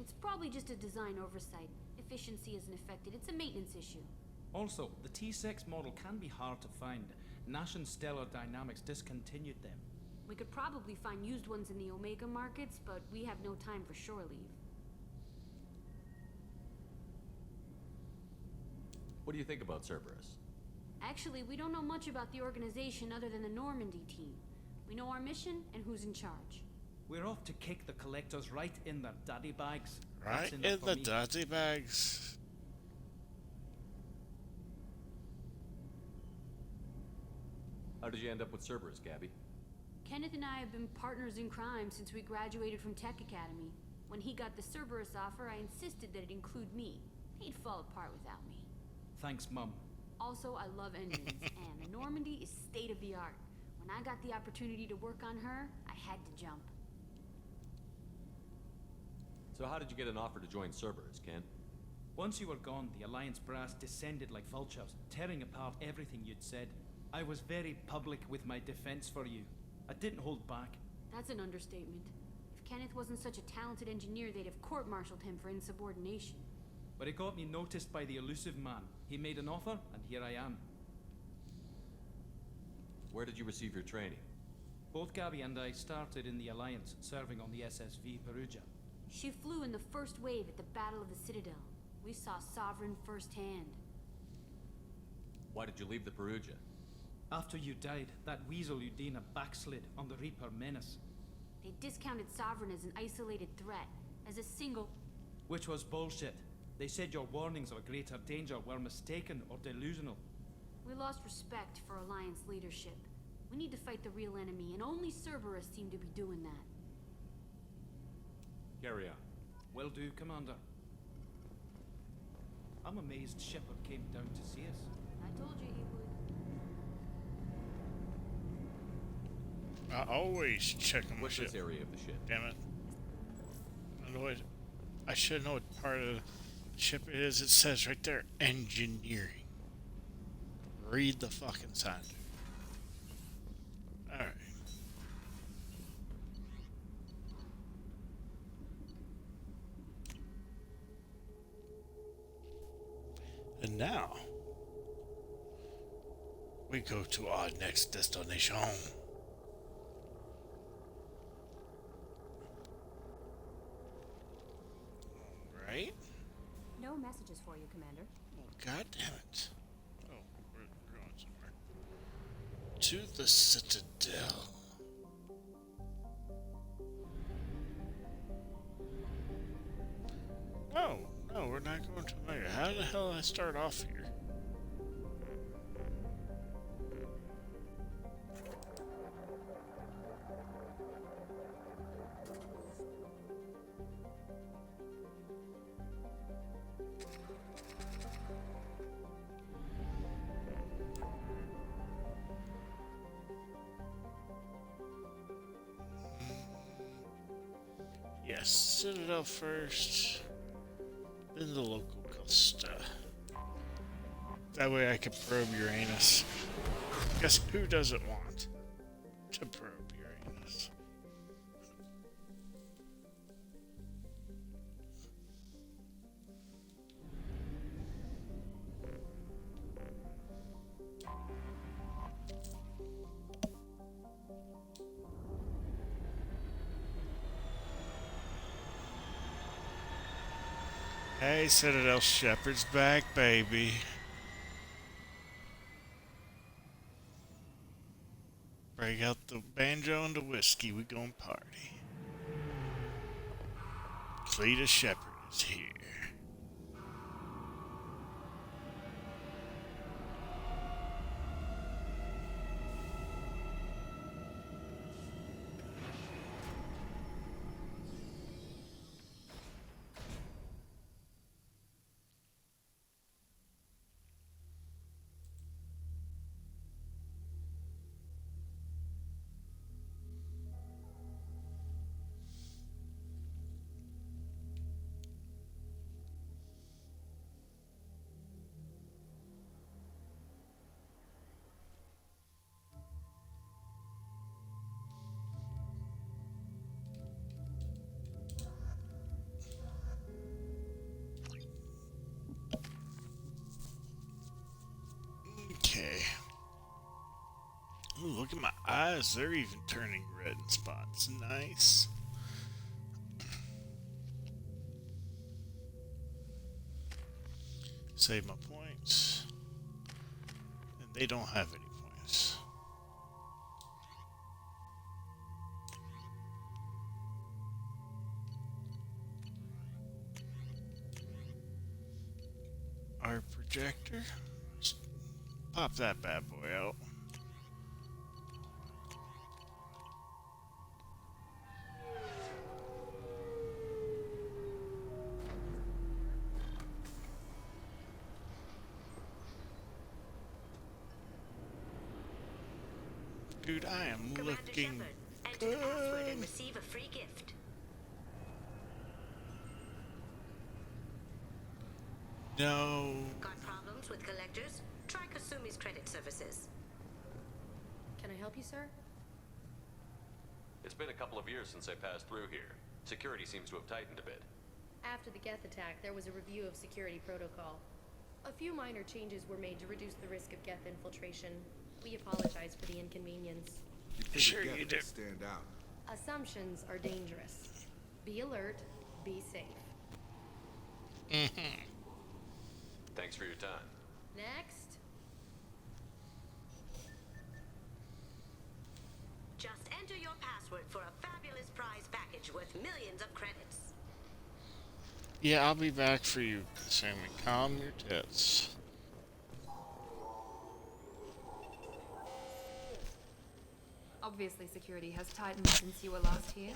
It's probably just a design oversight. Efficiency isn't affected. It's a maintenance issue. Also, the T6 model can be hard to find. Nash and Stellar Dynamics discontinued them. We could probably find used ones in the Omega markets, but we have no time for shore leave. What do you think about Cerberus? Actually, we don't know much about the organization other than the Normandy team. We know our mission and who's in charge. We're off to kick the collectors right in their daddy bags. Right That's in enough for the me. daddy bags. How did you end up with Cerberus, Gabby? Kenneth and I have been partners in crime since we graduated from Tech Academy. When he got the Cerberus offer, I insisted that it include me. He'd fall apart without me. Thanks, Mum. Also, I love engines, and the Normandy is state-of-the-art. When I got the opportunity to work on her, I had to jump. So how did you get an offer to join Cerberus, Ken? Once you were gone, the Alliance brass descended like vultures, tearing apart everything you'd said. I was very public with my defense for you. I didn't hold back. That's an understatement. If Kenneth wasn't such a talented engineer, they'd have court-martialed him for insubordination. But it got me noticed by the elusive man. He made an offer, and here I am. Where did you receive your training? Both Gabby and I started in the Alliance, serving on the SSV Perugia. She flew in the first wave at the Battle of the Citadel. We saw Sovereign firsthand. Why did you leave the Perugia? After you died, that weasel Udina backslid on the Reaper menace. They discounted Sovereign as an isolated threat, as a single... Which was bullshit. They said your warnings of a greater danger were mistaken or delusional. We lost respect for Alliance leadership. We need to fight the real enemy, and only Cerberus seemed to be doing that. Carry on. Will do, Commander. I'm amazed Shepard came down to see us. I told you he would. I always check on my What's ship. this area of the ship? Damn it. I know it. I should know what part of the ship it is. It says right there, engineering. read the fucking sign. Alright. And now, we go to our next destination. Alright. No messages for you, Commander. Oh, God damn it. Oh, we're going somewhere. To the Citadel. No, no, we're not going to Omega. How the hell did I start off here? Yes, Citadel first, then the local Costa. That way I can probe Uranus. Guess who doesn't want to probe Uranus? Hey, Citadel Shepherd's back, baby. Break out the banjo and the whiskey, we gon' party. Cletus Shepherd is here. Okay. Ooh, look at my eyes. They're even turning red in spots. Nice. Save my points. And they don't have any points. Our projector. Let's pop that bad boy out. Dude, I am looking Enter the password and receive a free gift. No. Got problems with collectors? Try Kasumi's credit services. Can I help you, sir? It's been a couple of years since I passed through here. Security seems to have tightened a bit. After the Geth attack, there was a review of security protocol. A few minor changes were made to reduce the risk of Geth infiltration. We apologize for the inconvenience. Sure you do. Stand out. Assumptions are dangerous. Be alert, be safe. Mm-hmm. Thanks for your time. Next. Just enter your password for a fabulous prize package worth millions of credits. Yeah, I'll be back for you, Sammy. Calm your tits. Obviously, security has tightened since you were last here.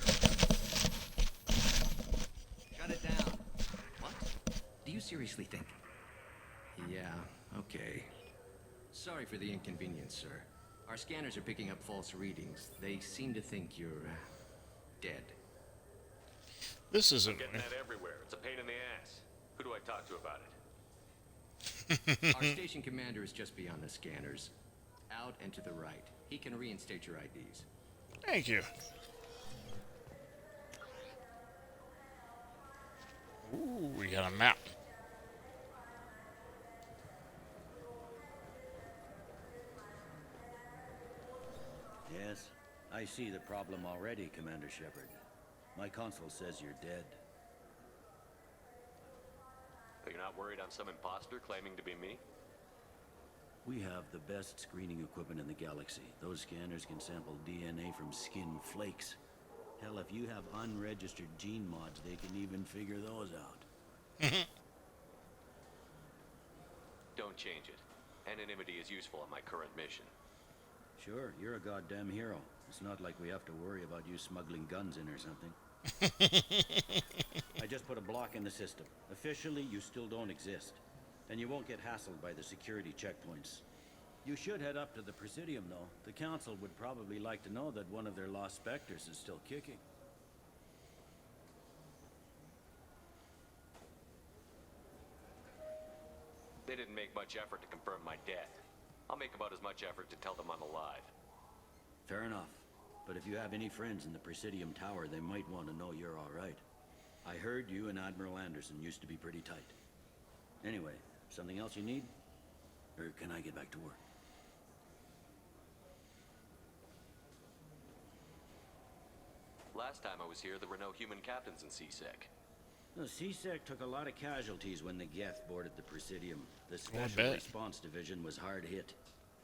Shut it down. What? Do you seriously think? Yeah, okay. Sorry for the inconvenience, sir. Our scanners are picking up false readings. They seem to think you're, dead. This isn't Getting that everywhere. It's a pain in the ass. Who do I talk to about it? Our station commander is just beyond the scanners. Out and to the right. He can reinstate your IDs. Thank you. Ooh, we got a map. Yes, I see the problem already, Commander Shepard. My console says you're dead. You're not worried I'm some imposter claiming to be me? We have the best screening equipment in the galaxy. Those scanners can sample DNA from skin flakes. Hell, if you have unregistered gene mods, they can even figure those out. Don't change it. Anonymity is useful on my current mission. Sure, you're a goddamn hero. It's not like we have to worry about you smuggling guns in or something. I just put a block in the system. Officially, you still don't exist. And you won't get hassled by the security checkpoints. You should head up to the Presidium, though. The Council would probably like to know that one of their lost specters is still kicking. They didn't make much effort to confirm my death. I'll make about as much effort to tell them I'm alive. Fair enough. But if you have any friends in the Presidium Tower, they might want to know you're all right. I heard you and Admiral Anderson used to be pretty tight. Anyway, something else you need? Or can I get back to work? Last time I was here, there were no human captains in CSEC. The CSEC took a lot of casualties when the Geth boarded the Presidium. The Special Response Division was hard hit.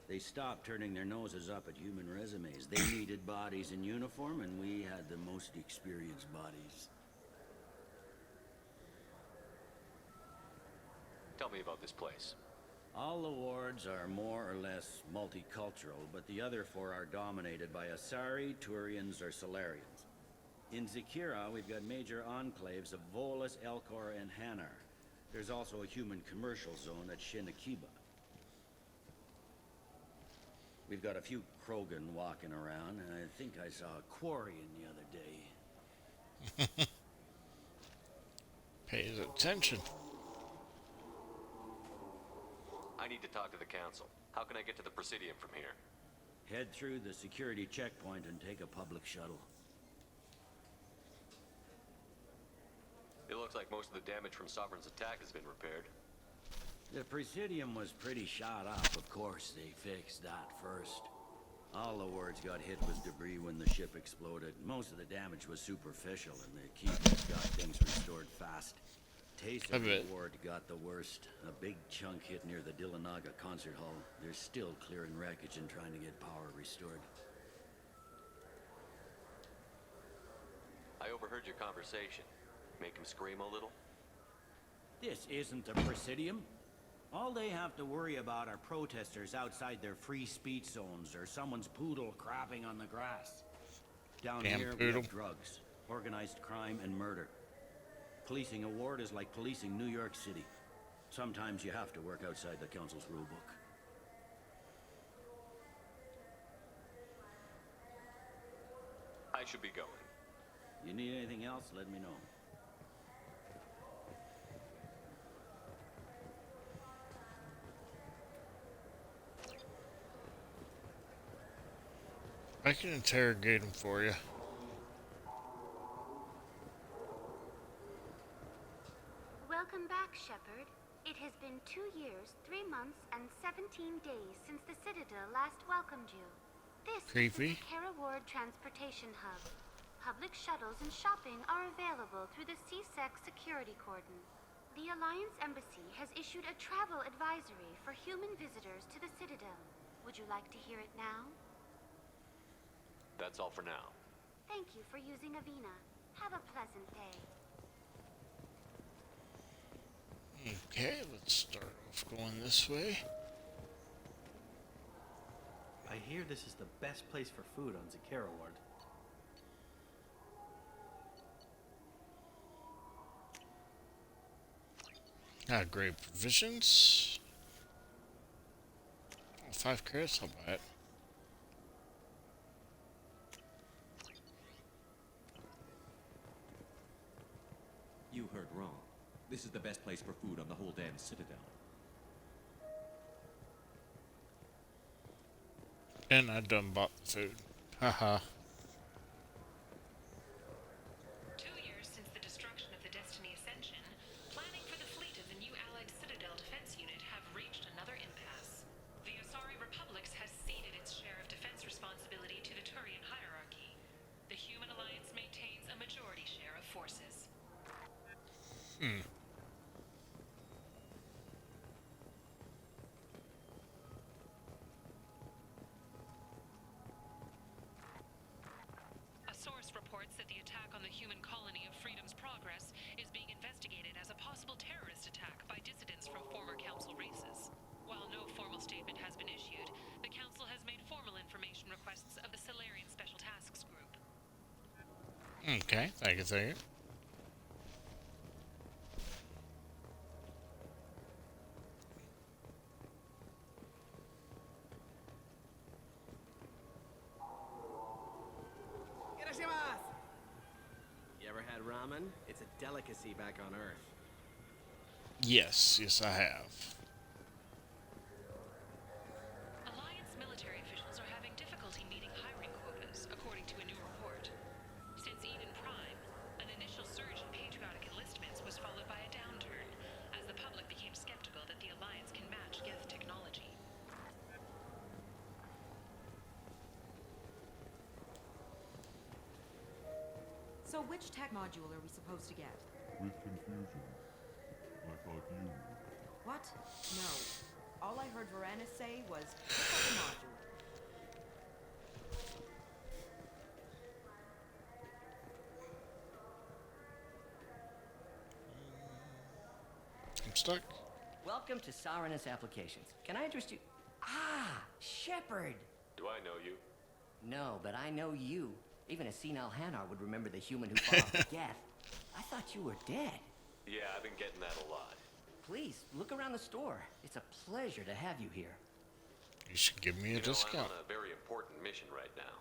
They stopped turning their noses up at human resumes. They needed bodies in uniform, and we had the most experienced bodies. Tell me about this place. All the wards are more or less multicultural, but the other four are dominated by Asari, Turians, or Solarians. In Zakira, we've got major enclaves of Volus, Elcor, and Hanar. There's also a human commercial zone at Shinakiba. We've got a few Krogan walking around, and I think I saw a Quarian the other day. Pays attention. I need to talk to the Council. How can I get to the Presidium from here? Head through the security checkpoint and take a public shuttle. It looks like most of the damage from Sovereign's attack has been repaired. The Presidium was pretty shot up, of course. They fixed that first. All the wards got hit with debris when the ship exploded. Most of the damage was superficial, and the Keepers got things restored fast. Taser ward got the worst. A big chunk hit near the Dillanaga concert hall. They're still clearing wreckage and trying to get power restored. I overheard your conversation. Make him scream a little? This isn't the Presidium. All they have to worry about are protesters outside their free speech zones or someone's poodle crapping on the grass. Down here, we have drugs, organized crime, and murder. Policing a ward is like policing New York City. Sometimes you have to work outside the Council's rulebook. I should be going. You need anything else, let me know. I can interrogate him for you. Welcome back, Shepard. It has been 2 years, 3 months, and 17 days since the Citadel last welcomed you. This is the Kara Ward Transportation Hub. Public shuttles and shopping are available through the CSEC security cordon. The Alliance Embassy has issued a travel advisory for human visitors to the Citadel. Would you like to hear it now? That's all for now. Thank you for using Avina. Have a pleasant day. Okay, let's start off going this way. I hear this is the best place for food on Zakira Ward. Great provisions. 5 carrots, I'll buy it. You heard wrong. This is the best place for food on the whole damn Citadel. And I done bought the food. Haha. 2 years since the destruction of the Destiny Ascension, planning for the fleet of the new Allied Citadel Defense Unit have reached another impasse. The Asari Republics has ceded its share of defense responsibility to the Turian hierarchy. The Human Alliance maintains a majority share of forces. A source reports that the attack on the human colony of Freedom's Progress is being investigated as a possible terrorist attack by dissidents from former Council races. While no formal statement has been issued, the Council has made formal information requests of the Solarian Special Tasks Group. Okay, thank you, thank you. You ever had ramen? It's a delicacy back on Earth. Yes, I have. Alliance military officials are having difficulty meeting hiring quotas, according to a new report. Since Eden Prime, an initial surge in patriotic enlistments was followed by a downturn, as the public became skeptical that the Alliance can match Geth technology. So which tech module are we supposed to get? With confusion. I thought you knew. What? No. All I heard Varanus say was, pick up a module. I'm stuck. Welcome to Saranus Applications. Can I interest you? Ah, Shepard! Do I know you? No, but I know you. Even a senile Hanar would remember the human who fought off the Geth. I thought you were dead. Yeah, I've been getting that a lot. Please, look around the store. It's a pleasure to have you here. You should give me a discount. I'm on a very important mission right now.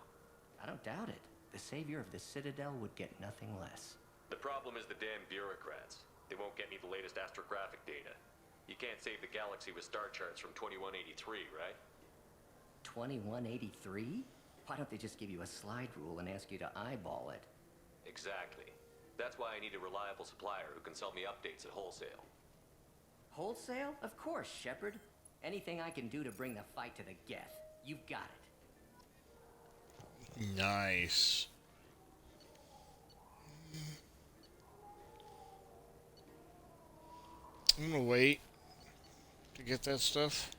I don't doubt it. The savior of the Citadel would get nothing less. The problem is the damn bureaucrats. They won't get me the latest astrographic data. You can't save the galaxy with star charts from 2183, right? 2183? Why don't they just give you a slide rule and ask you to eyeball it? Exactly. That's why I need a reliable supplier who can sell me updates at wholesale. Wholesale? Of course, Shepard. Anything I can do to bring the fight to the Geth. You've got it. Nice. I'm gonna wait to get that stuff.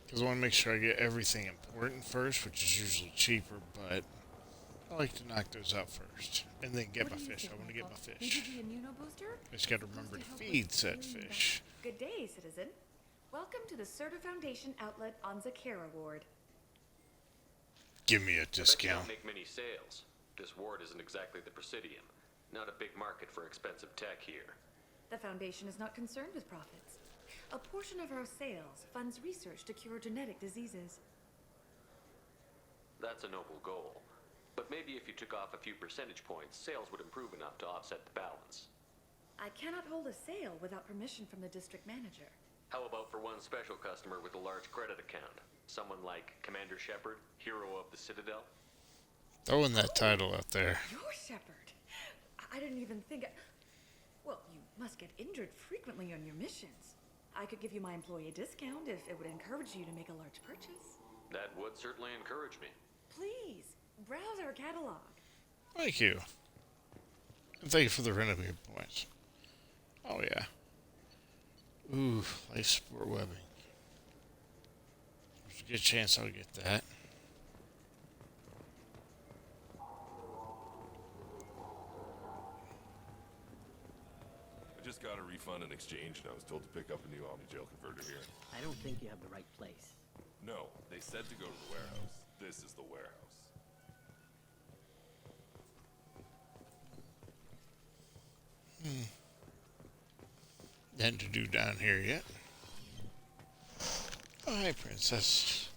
Because I want to make sure I get everything important first, which is usually cheaper, but I like to knock those out first. And then get my fish. I want to get my fish. I just got to remember to feed said fish. Good day, citizen. Welcome to the Serta Foundation outlet on Zakera Ward. Give me a I bet you discount. don't make many sales. This ward isn't exactly the Presidium. Not a big market for expensive tech here. The Foundation is not concerned with profits. A portion of our sales funds research to cure genetic diseases. That's a noble goal. But maybe if you took off a few percentage points, sales would improve enough to offset the balance. I cannot hold a sale without permission from the district manager. How about for one special customer with a large credit account? Someone like Commander Shepard, hero of the Citadel? Throwing that title out there. You're Shepard. I didn't even think. Well, you must get injured frequently on your missions. I could give you my employee discount if it would encourage you to make a large purchase. That would certainly encourage me. Please, browse our catalog. Thank you. And thank you for the renewing points. Oh, yeah. Ooh, life sport webbing. There's a good chance I'll get that. I just got a refund in exchange, and I was told to pick up a new Omni-Jail converter here. I don't think you have the right place. No, they said to go to the warehouse. This is the warehouse. Nothing to do down here yet. Oh, hi, princess.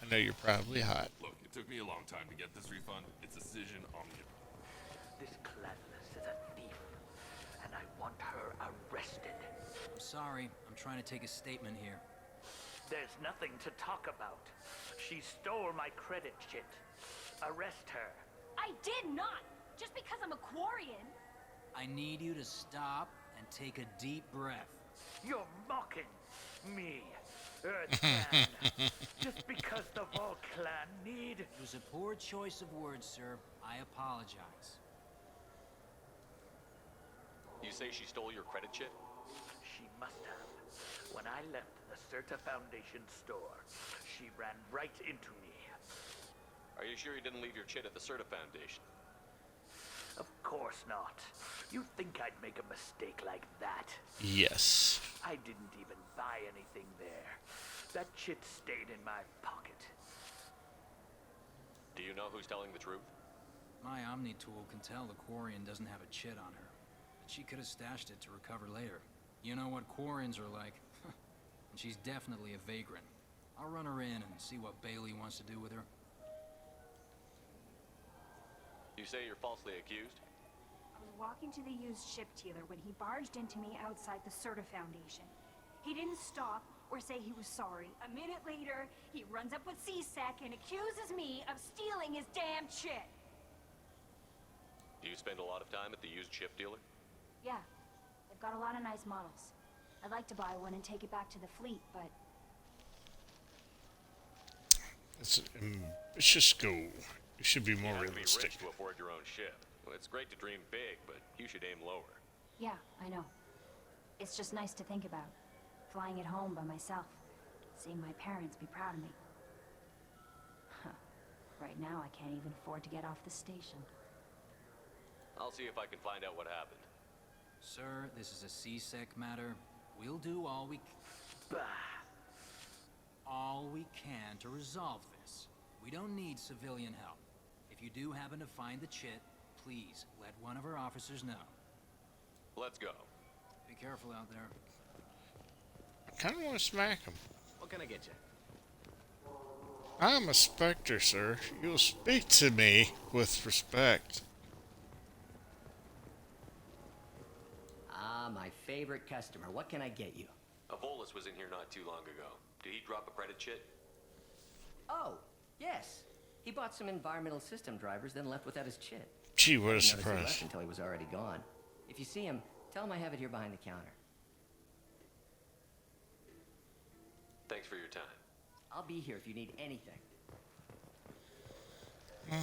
I know you're probably hot. Look, it took me a long time to get this refund. It's a Cision Omni. This Gladness is a thief, and I want her arrested. I'm sorry. I'm trying to take a statement here. There's nothing to talk about. She stole my credit chit. Arrest her. I did not! Just because I'm a Quarian. I need you to stop and take a deep breath. You're mocking me, Earthman. Just because the Vol clan need... It was a poor choice of words, sir. I apologize. You say she stole your credit chit? She must have. When I left the Certa Foundation store, she ran right into me. Are you sure you didn't leave your chit at the Certa Foundation? Of course not. You think I'd make a mistake like that? Yes. I didn't even buy anything there. That chit stayed in my pocket. Do you know who's telling the truth? My Omni tool can tell the Quarian doesn't have a chit on her. But she could have stashed it to recover later. You know what Quarians are like. And she's definitely a vagrant. I'll run her in and see what Bailey wants to do with her. You say you're falsely accused? I was walking to the used ship dealer when he barged into me outside the Certa Foundation. He didn't stop or say he was sorry. A minute later, he runs up with C-Sec and accuses me of stealing his damn chit. Do you spend a lot of time at the used ship dealer? Yeah, they've got a lot of nice models. I'd like to buy one and take it back to the fleet, but... Let's just go. It should be more You have to be realistic. rich to afford your own ship. Well, it's great to dream big, but you should aim lower. Yeah, I know. It's just nice to think about. Flying it home by myself. Seeing my parents be proud of me. Huh. Right now, I can't even afford to get off the station. I'll see if I can find out what happened. Sir, this is a C-Sec matter. We'll do all we can to resolve this. We don't need civilian help. If you do happen to find the chit, please let one of our officers know. Let's go. Be careful out there. I kind of want to smack him. What can I get you? I'm a Spectre, sir. You'll speak to me with respect. Ah, my favorite customer. What can I get you? A Volus was in here not too long ago. Did he drop a credit chit? Oh, yes. He bought some environmental system drivers, then left without his chit. Gee, what a Noticed he surprise. left until he was already gone. If you see him, tell him I have it here behind the counter. Thanks for your time. I'll be here if you need anything. I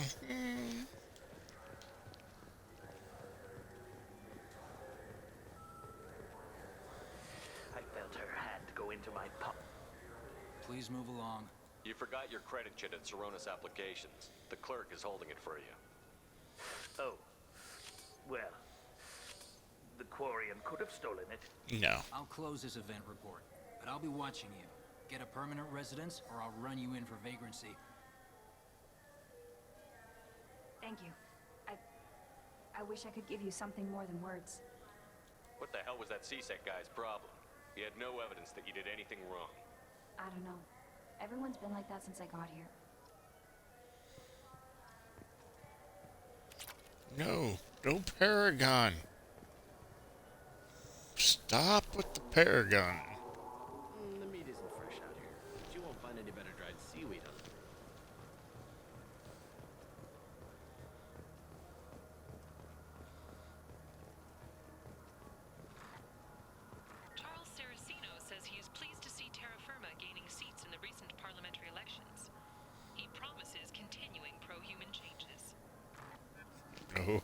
felt her hand go into my pocket. Please move along. You forgot your credit chit at Saronis Applications. The clerk is holding it for you. Oh. Well. The Quarian could have stolen it. No. I'll close this event report, but I'll be watching you. Get a permanent residence, or I'll run you in for vagrancy. Thank you. I wish I could give you something more than words. What the hell was that C-Sec guy's problem? He had no evidence that you did anything wrong. I don't know. Everyone's been like that since I got here. No. No Paragon. Stop with the Paragon. The meat isn't fresh out here, but you won't find any better dried seaweed on it. Charles Saraceno says he is pleased to see terra firma gaining seats in the recent parliamentary elections. He promises continuing pro-human changes.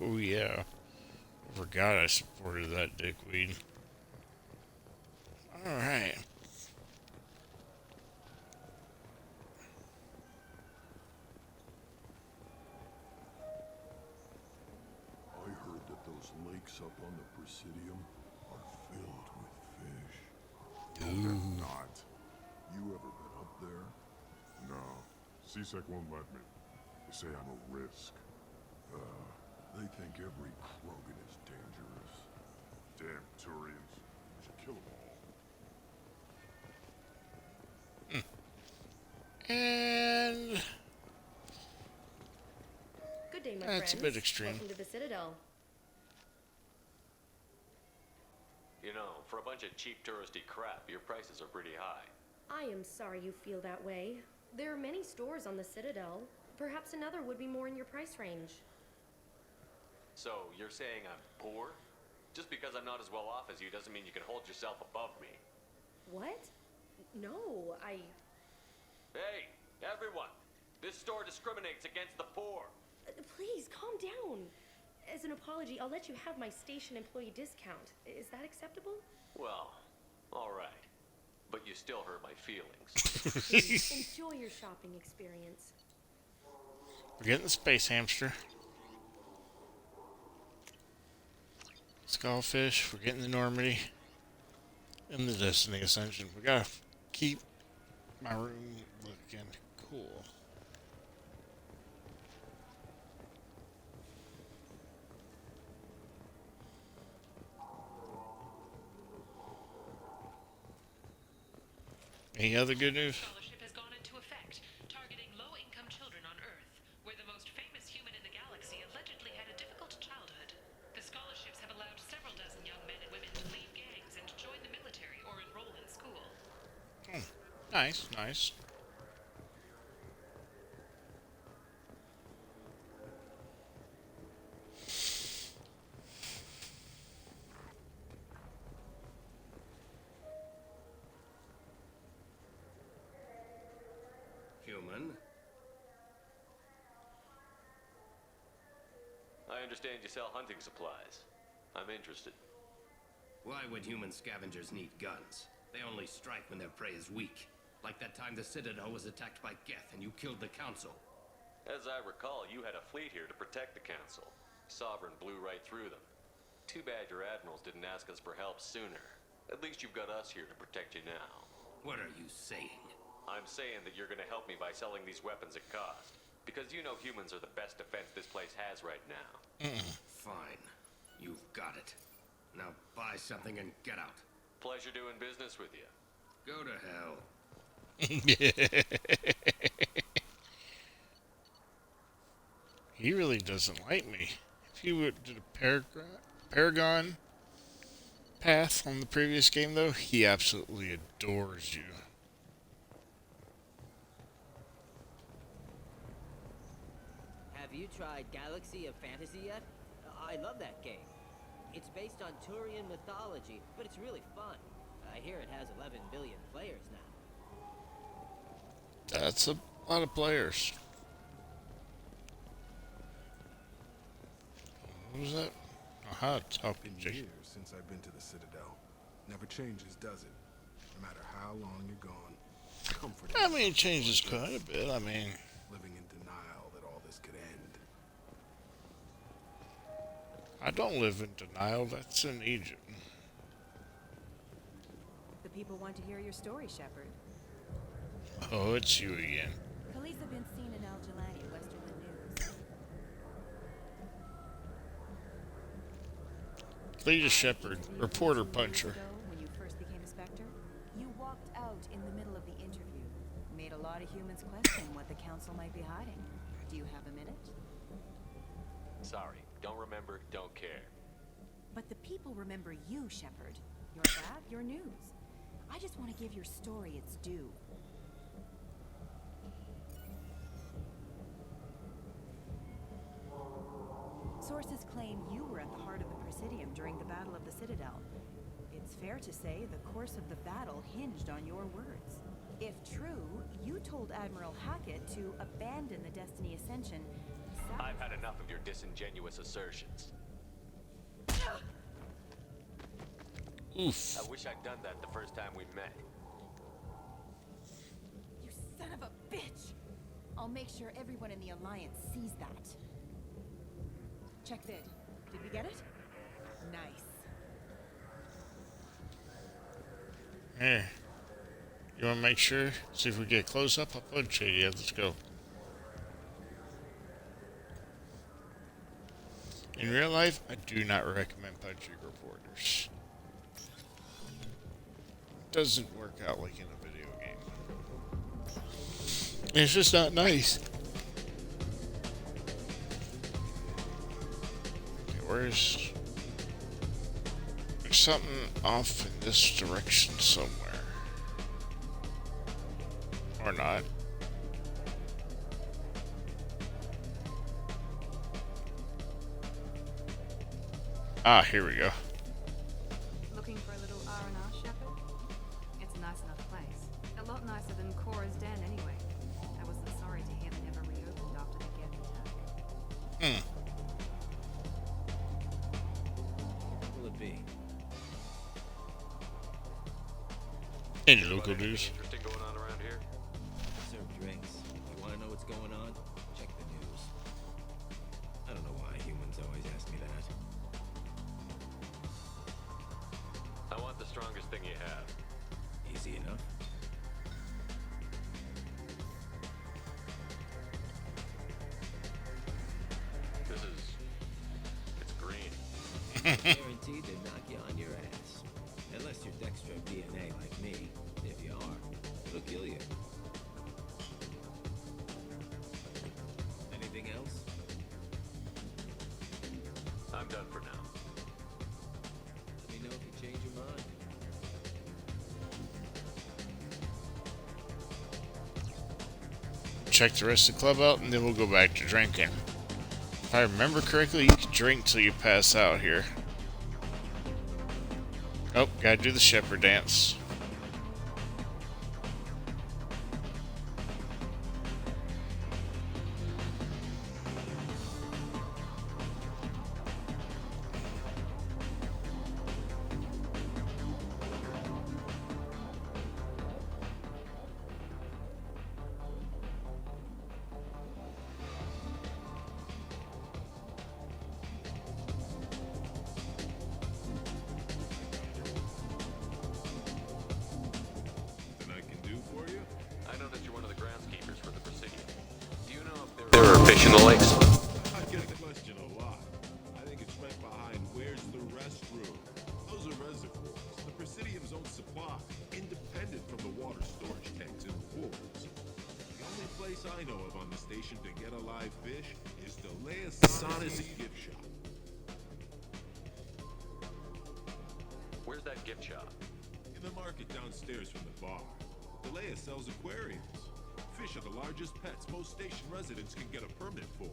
Oh, yeah. Forgot I supported that dickweed. Alright. I heard that those lakes up on the Presidium are filled with fish. No, they're not. You ever been up there? No. C-Sec won't let me. They say I'm a risk. They think every Krogan is dangerous. Damn Turians. We should kill them all. And... Good day, my That's friends. a bit extreme. Welcome to the Citadel. You know, for a bunch of cheap touristy crap, your prices are pretty high. I am sorry you feel that way. There are many stores on the Citadel. Perhaps another would be more in your price range. So, you're saying I'm poor? Just because I'm not as well off as you doesn't mean you can hold yourself above me. What? No, Hey, everyone! This store discriminates against the poor. Please, calm down. As an apology, I'll let you have my station employee discount. Is that acceptable? Well, alright. But you still hurt my feelings. Please, enjoy your shopping experience. We're getting the space hamster. Skullfish. We're getting the Normandy. And the Destiny Ascension. We gotta keep my room looking cool. Any other good news? Scholarship has gone into effect, targeting low-income children on Earth, where the most famous human in the galaxy allegedly had a difficult childhood. The scholarships have allowed several dozen young men and women to leave gangs and join the military or enroll in school. Nice, nice. Human? I understand you sell hunting supplies. I'm interested. Why would human scavengers need guns? They only strike when their prey is weak. Like that time the Citadel was attacked by Geth and you killed the Council. As I recall, you had a fleet here to protect the Council. Sovereign blew right through them. Too bad your admirals didn't ask us for help sooner. At least you've got us here to protect you now. What are you saying? I'm saying that you're gonna help me by selling these weapons at cost. Because you know humans are the best defense this place has right now. Fine. You've got it. Now buy something and get out. Pleasure doing business with you. Go to hell. He really doesn't like me. If he would did a Paragon path on the previous game, though, he absolutely adores you. Have you tried Galaxy of Fantasy yet? I love that game. It's based on Turian mythology, but it's really fun. I hear it has 11 billion players now. That's a lot of players. What was that? Aha, it's helping Been years since I've been to the Citadel. Never changes, does it? No matter how long you're gone. Comforting. I mean, it changes quite a bit. I mean, living in denial that all this could end. I don't live in denial. That's in Egypt. The people want to hear your story, Shepard. Oh, it's you again. Police have been seen in Al-Jalani, Westerland News. Lita Shepard, reporter puncher. When you first became a Spectre, you walked out in the middle of the interview. Made a lot of humans question what the Council might be hiding. Do you have a minute? Sorry, don't remember, don't care. But the people remember you, Shepard. You're back, your news. I just want to give your story its due. Sources claim you were at the heart of the Presidium during the Battle of the Citadel. It's fair to say the course of the battle hinged on your words. If true, you told Admiral Hackett to abandon the Destiny Ascension. I've had enough of your disingenuous assertions. Oof. I wish I'd done that the first time we met. You son of a bitch! I'll make sure everyone in the Alliance sees that. Check vid. Did we get it? Nice. Here. You want to make sure? See if we get close up? I'll punch you. Yeah, let's go. In real life, I do not recommend punching reporters. It doesn't work out like in a video game. It's just not nice. Okay, there's something off in this direction somewhere. Or not. Ah, here we go. Looking for a little R&R, Shepard? It's a nice enough place. A lot nicer than Cora's den, anyway. I wasn't sorry to hear they never reopened after the Geth attack. What will it be? Any local news? Interesting going on around here? Serve drinks. You want to know what's going on? Check the news. I don't know why humans always ask me that. I want the strongest thing you have. Easy enough. It's green. Guaranteed to knock you on your ass. Unless you're Dextro DNA like me. If you are, it'll kill you. Anything else? I'm done for now. Let me know if you change your mind. Check the rest of the club out, and then we'll go back to drinking. If I remember correctly, you can drink till you pass out here. Oh, gotta do the shepherd dance. Fish in the lakes. I get the question a lot. I think it's right behind where's the restroom. Those are reservoirs, the Presidium's own supply, independent from the water storage tanks in the woods. The only place I know of on the station to get a live fish is the Leosanis gift shop. Where's that gift shop? In the market downstairs from the bar. Delea sells aquariums. Fish are the largest pets most station residents can get a permit for.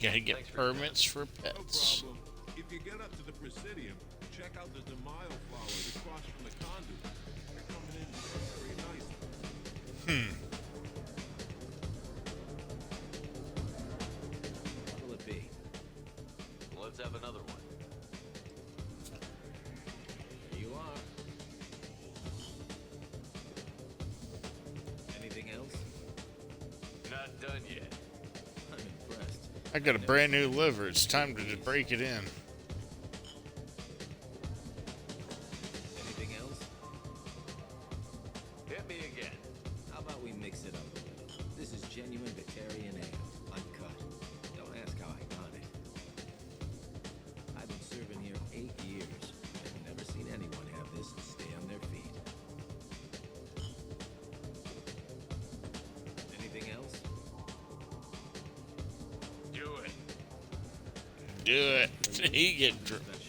Gotta get permits for pets. No problem. If you get up to the Presidium, check out the Demaio flowers across from the conduit. They're coming in very nicely. What will it be? Let's have another one. Here you are. Anything else? Not done yet. I'm impressed. I got a brand new liver. It's time to break it in. Anything else? Hit me again. How about we mix it up? This is genuine Batarian ale, uncut. Don't ask how I got it. I've been serving here 8 years. I've never seen anyone have this and stay on their feet. Anything else? Do it. Do it. He get drunk. This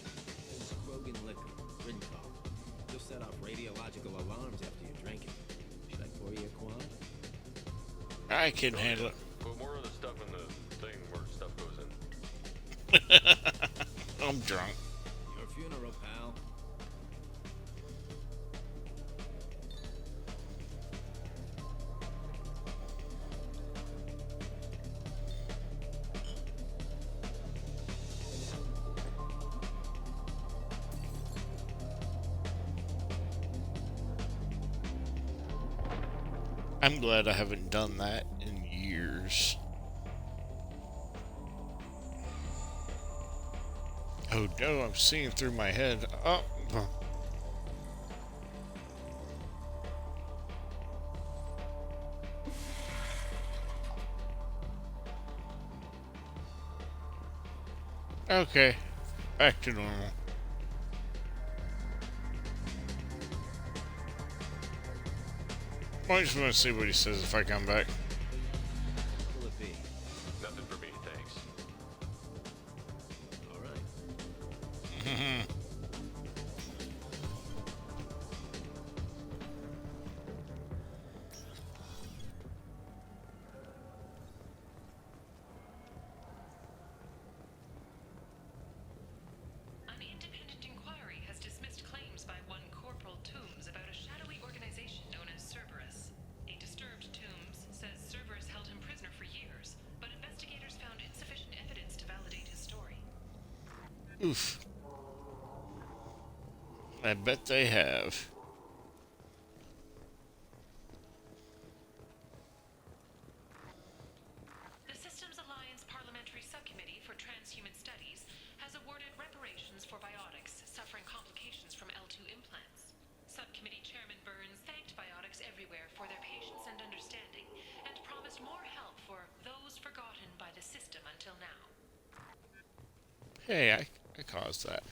is Krogan liquor, Rincoff. You'll set off radiological alarms after you drink it. Should I pour you a quad? I can handle it. Put more of the stuff in the thing where stuff goes in. I'm drunk. Your funeral, pal. I'm glad I haven't done that in years. Oh no, I'm seeing through my head. Oh. Okay, back to normal. I just want to see what he says if I come back. What will it be? Nothing for me, thanks. All right. Oof. I bet they have. The Systems Alliance Parliamentary Subcommittee for Transhuman Studies has awarded reparations for biotics suffering complications from L2 implants. Subcommittee Chairman Burns thanked biotics everywhere for their patience and understanding, and promised more help for those forgotten by the system until now. Hey, I caused that.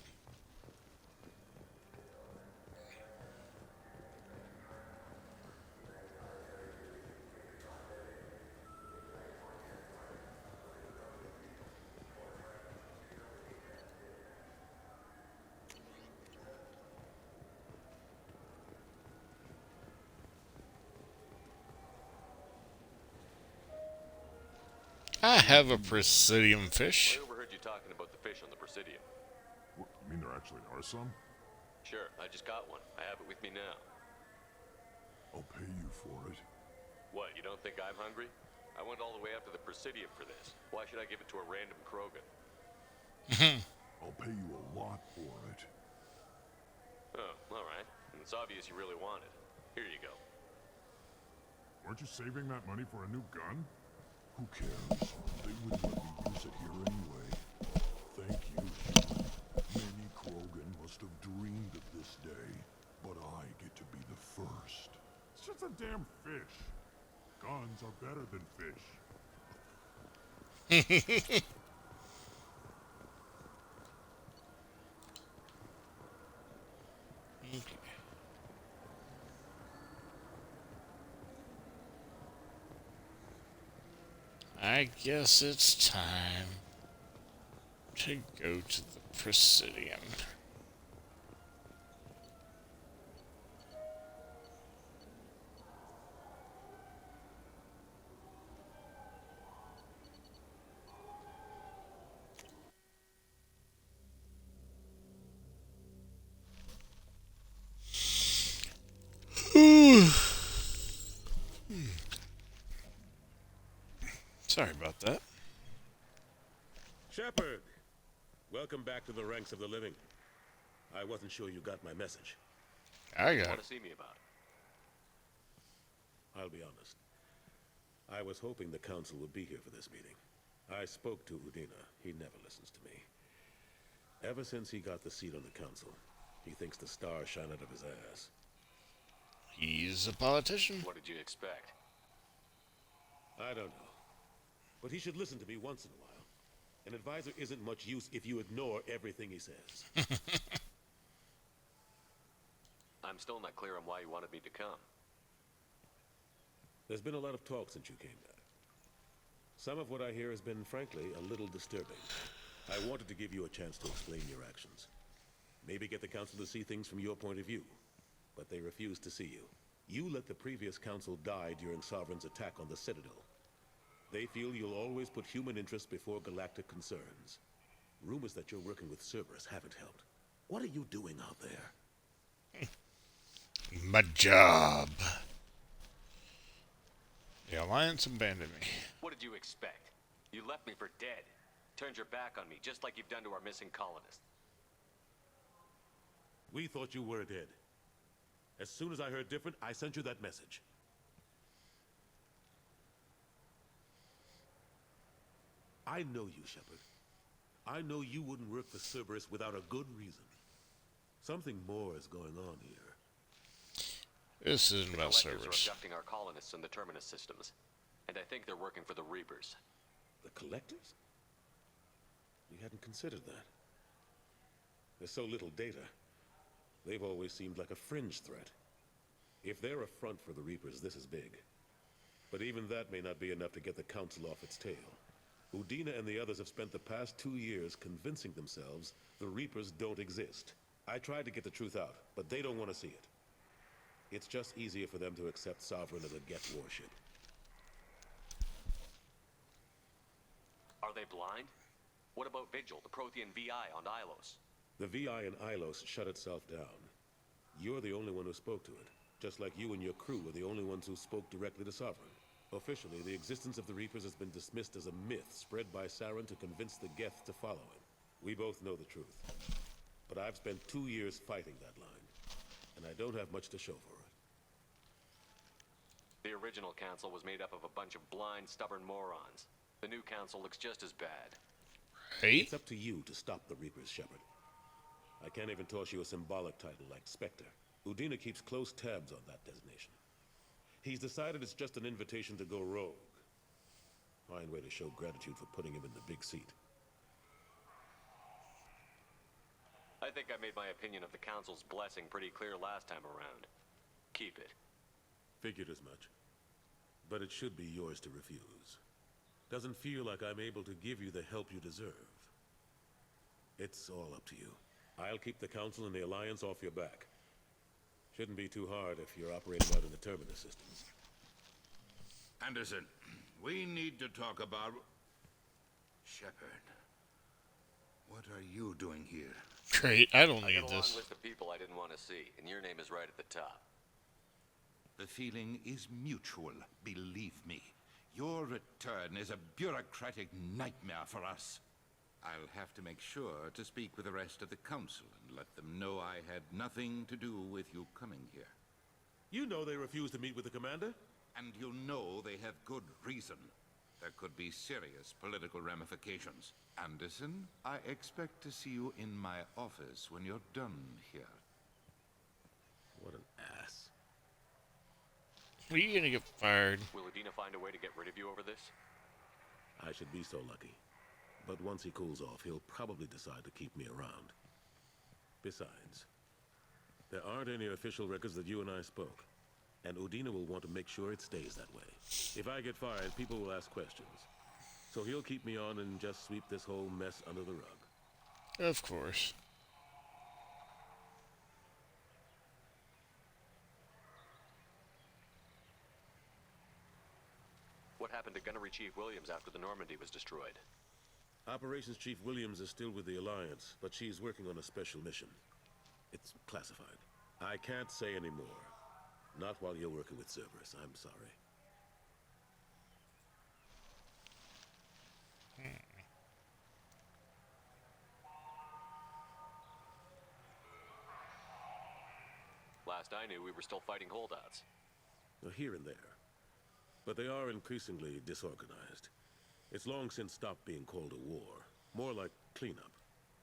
I have a Presidium fish. I overheard you talking about the fish on the Presidium. What, you mean there actually are some? Sure, I just got one. I have it with me now. I'll pay you for it. What, you don't think I'm hungry? I went all the way up to the Presidium for this. Why should I give it to a random Krogan? I'll pay you a lot for it. Oh, alright. It's obvious you really want it. Here you go. Weren't you saving that money for a new gun? Who cares? They wouldn't let me use it here anyway. Thank you, human. Many Krogan must have dreamed of this day, but I get to be the first. It's just a damn fish. Guns are better than fish. Okay. I guess it's time to go to the Presidium. Sorry about that. Shepard! Welcome back to the ranks of the living. I wasn't sure you got my message. I got Want it. to see me about it? I'll be honest. I was hoping the council would be here for this meeting. I spoke to Udina. He never listens to me. Ever since he got the seat on the council, he thinks the stars shine out of his ass. He's a politician. What did you expect? I don't know. But he should listen to me once in a while. An advisor isn't much use if you ignore everything he says. I'm still not clear on why you wanted me to come. There's been a lot of talk since you came back. Some of what I hear has been, frankly, a little disturbing. I wanted to give you a chance to explain your actions. Maybe get the council to see things from your point of view. But they refuse to see you. You let the previous council die during Sovereign's attack on the Citadel. They feel you'll always put human interests before galactic concerns. Rumors that you're working with Cerberus haven't helped. What are you doing out there? My job. The Alliance abandoned me. What did you expect? You left me for dead. Turned your back on me, just like you've done to our missing colonists. We thought you were dead. As soon as I heard different, I sent you that message. I know you, Shepard. I know you wouldn't work for Cerberus without a good reason. Something more is going on here. This isn't about The Collectors Cerberus. are abducting our colonists in the Terminus systems. And I think they're working for the Reapers. The Collectors? We hadn't considered that. There's so little data. They've always seemed like a fringe threat. If they're a front for the Reapers, this is big. But even that may not be enough to get the Council off its tail. Udina and the others have spent the past 2 years convincing themselves the Reapers don't exist. I tried to get the truth out, but they don't want to see it. It's just easier for them to accept Sovereign as a Geth warship. Are they blind? What about Vigil, the Prothean VI on Ilos? The VI in Ilos shut itself down. You're the only one who spoke to it, just like you and your crew were the only ones who spoke directly to Sovereign. Officially, the existence of the Reapers has been dismissed as a myth spread by Saren to convince the Geth to follow him. We both know the truth. But I've spent 2 years fighting that line, and I don't have much to show for it. The original council was made up of a bunch of blind, stubborn morons. The new council looks just as bad. Hey? It's up to you to stop the Reapers, Shepard. I can't even toss you a symbolic title like Spectre. Udina keeps close tabs on that designation. He's decided it's just an invitation to go rogue. Fine way to show gratitude for putting him in the big seat. I think I made my opinion of the council's blessing pretty clear last time around. Keep it. Figured as much. But it should be yours to refuse. Doesn't feel like I'm able to give you the help you deserve. It's all up to you. I'll keep the Council and the Alliance off your back. Shouldn't be too hard if you're operating out in the Terminus systems. Anderson, we need to talk about... Shepard, what are you doing here? Great, I don't I need got a long this. list of people I didn't want to see, and your name is right at the top. The feeling is mutual, believe me. Your return is a bureaucratic nightmare for us. I'll have to make sure to speak with the rest of the Council and let them know I had nothing to do with you coming here. You know they refused to meet with the Commander? And you know they have good reason. There could be serious political ramifications. Anderson, I expect to see you in my office when you're done here. What an ass. Are you gonna get fired? Will Udina find a way to get rid of you over this? I should be so lucky. But once he cools off, he'll probably decide to keep me around. Besides, there aren't any official records that you and I spoke. And Udina will want to make sure it stays that way. If I get fired, people will ask questions. So he'll keep me on and just sweep this whole mess under the rug. Of course. What happened to Gunnery Chief Williams after the Normandy was destroyed? Operations Chief Williams is still with the Alliance, but she's working on a special mission. It's classified. I can't say any more. Not while you're working with Cerberus, I'm sorry. Last I knew, we were still fighting holdouts. Well, here and there. But they are increasingly disorganized. It's long since stopped being called a war. More like cleanup.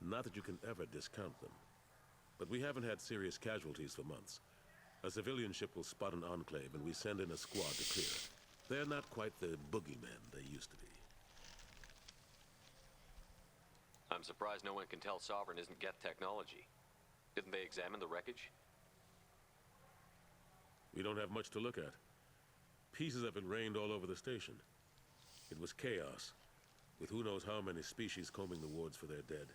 Not that you can ever discount them. But we haven't had serious casualties for months. A civilian ship will spot an enclave and we send in a squad to clear it. They're not quite the boogeymen they used to be. I'm surprised no one can tell Sovereign isn't Geth technology. Didn't they examine the wreckage? We don't have much to look at. Pieces of it rained all over the station. It was chaos, with who knows how many species combing the wards for their dead.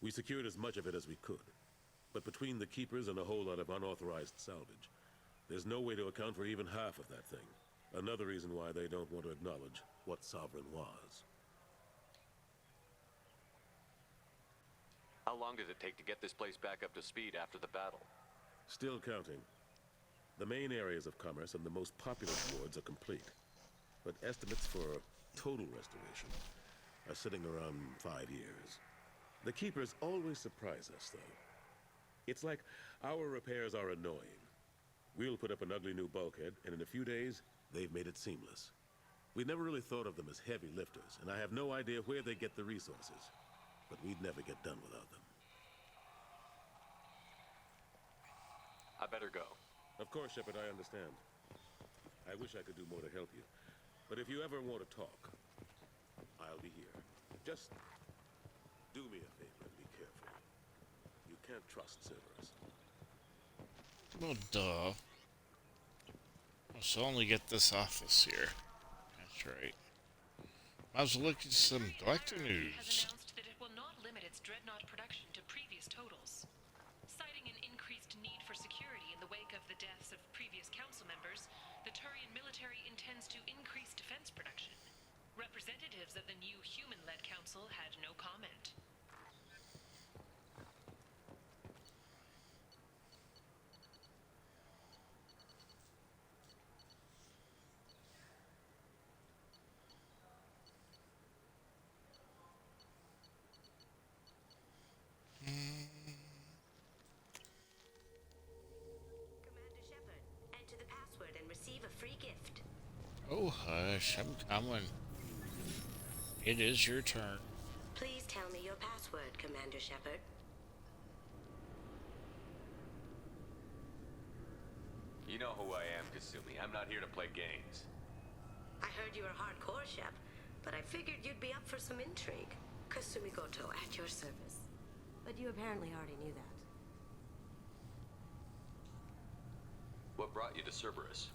We secured as much of it as we could. But between the Keepers and a whole lot of unauthorized salvage, there's no way to account for even half of that thing. Another reason why they don't want to acknowledge what Sovereign was. How long did it take to get this place back up to speed after the battle? Still counting. The main areas of commerce and the most popular wards are complete. But estimates for total restoration are sitting around 5 years. The Keepers always surprise us, though. It's like our repairs are annoying. We'll put up an ugly new bulkhead, and in a few days, they've made it seamless. We never really thought of them as heavy lifters, and I have no idea where they get the resources. But we'd never get done without them. I better go. Of course, Shepard, I understand. I wish I could do more to help you. But if you ever want to talk, I'll be here. Just do me a favor and be careful. You can't trust Cerberus. Well, duh. Let's only get this office here. That's right. I was looking at some Galactic news. Has announced that it will not limit its Dreadnought production to previous totals. Citing an increased need for security in the wake of the deaths of previous council members, the Turian military intends to increase defense production. Representatives of the new human-led council had no comment. Oh, hush, I'm coming. It is your turn. Please tell me your password, Commander Shepard. You know who I am, Kasumi. I'm not here to play games. I heard you were hardcore, Shep, but I figured you'd be up for some intrigue. Kasumi Goto, at your service. But you apparently already knew that. What brought you to Cerberus?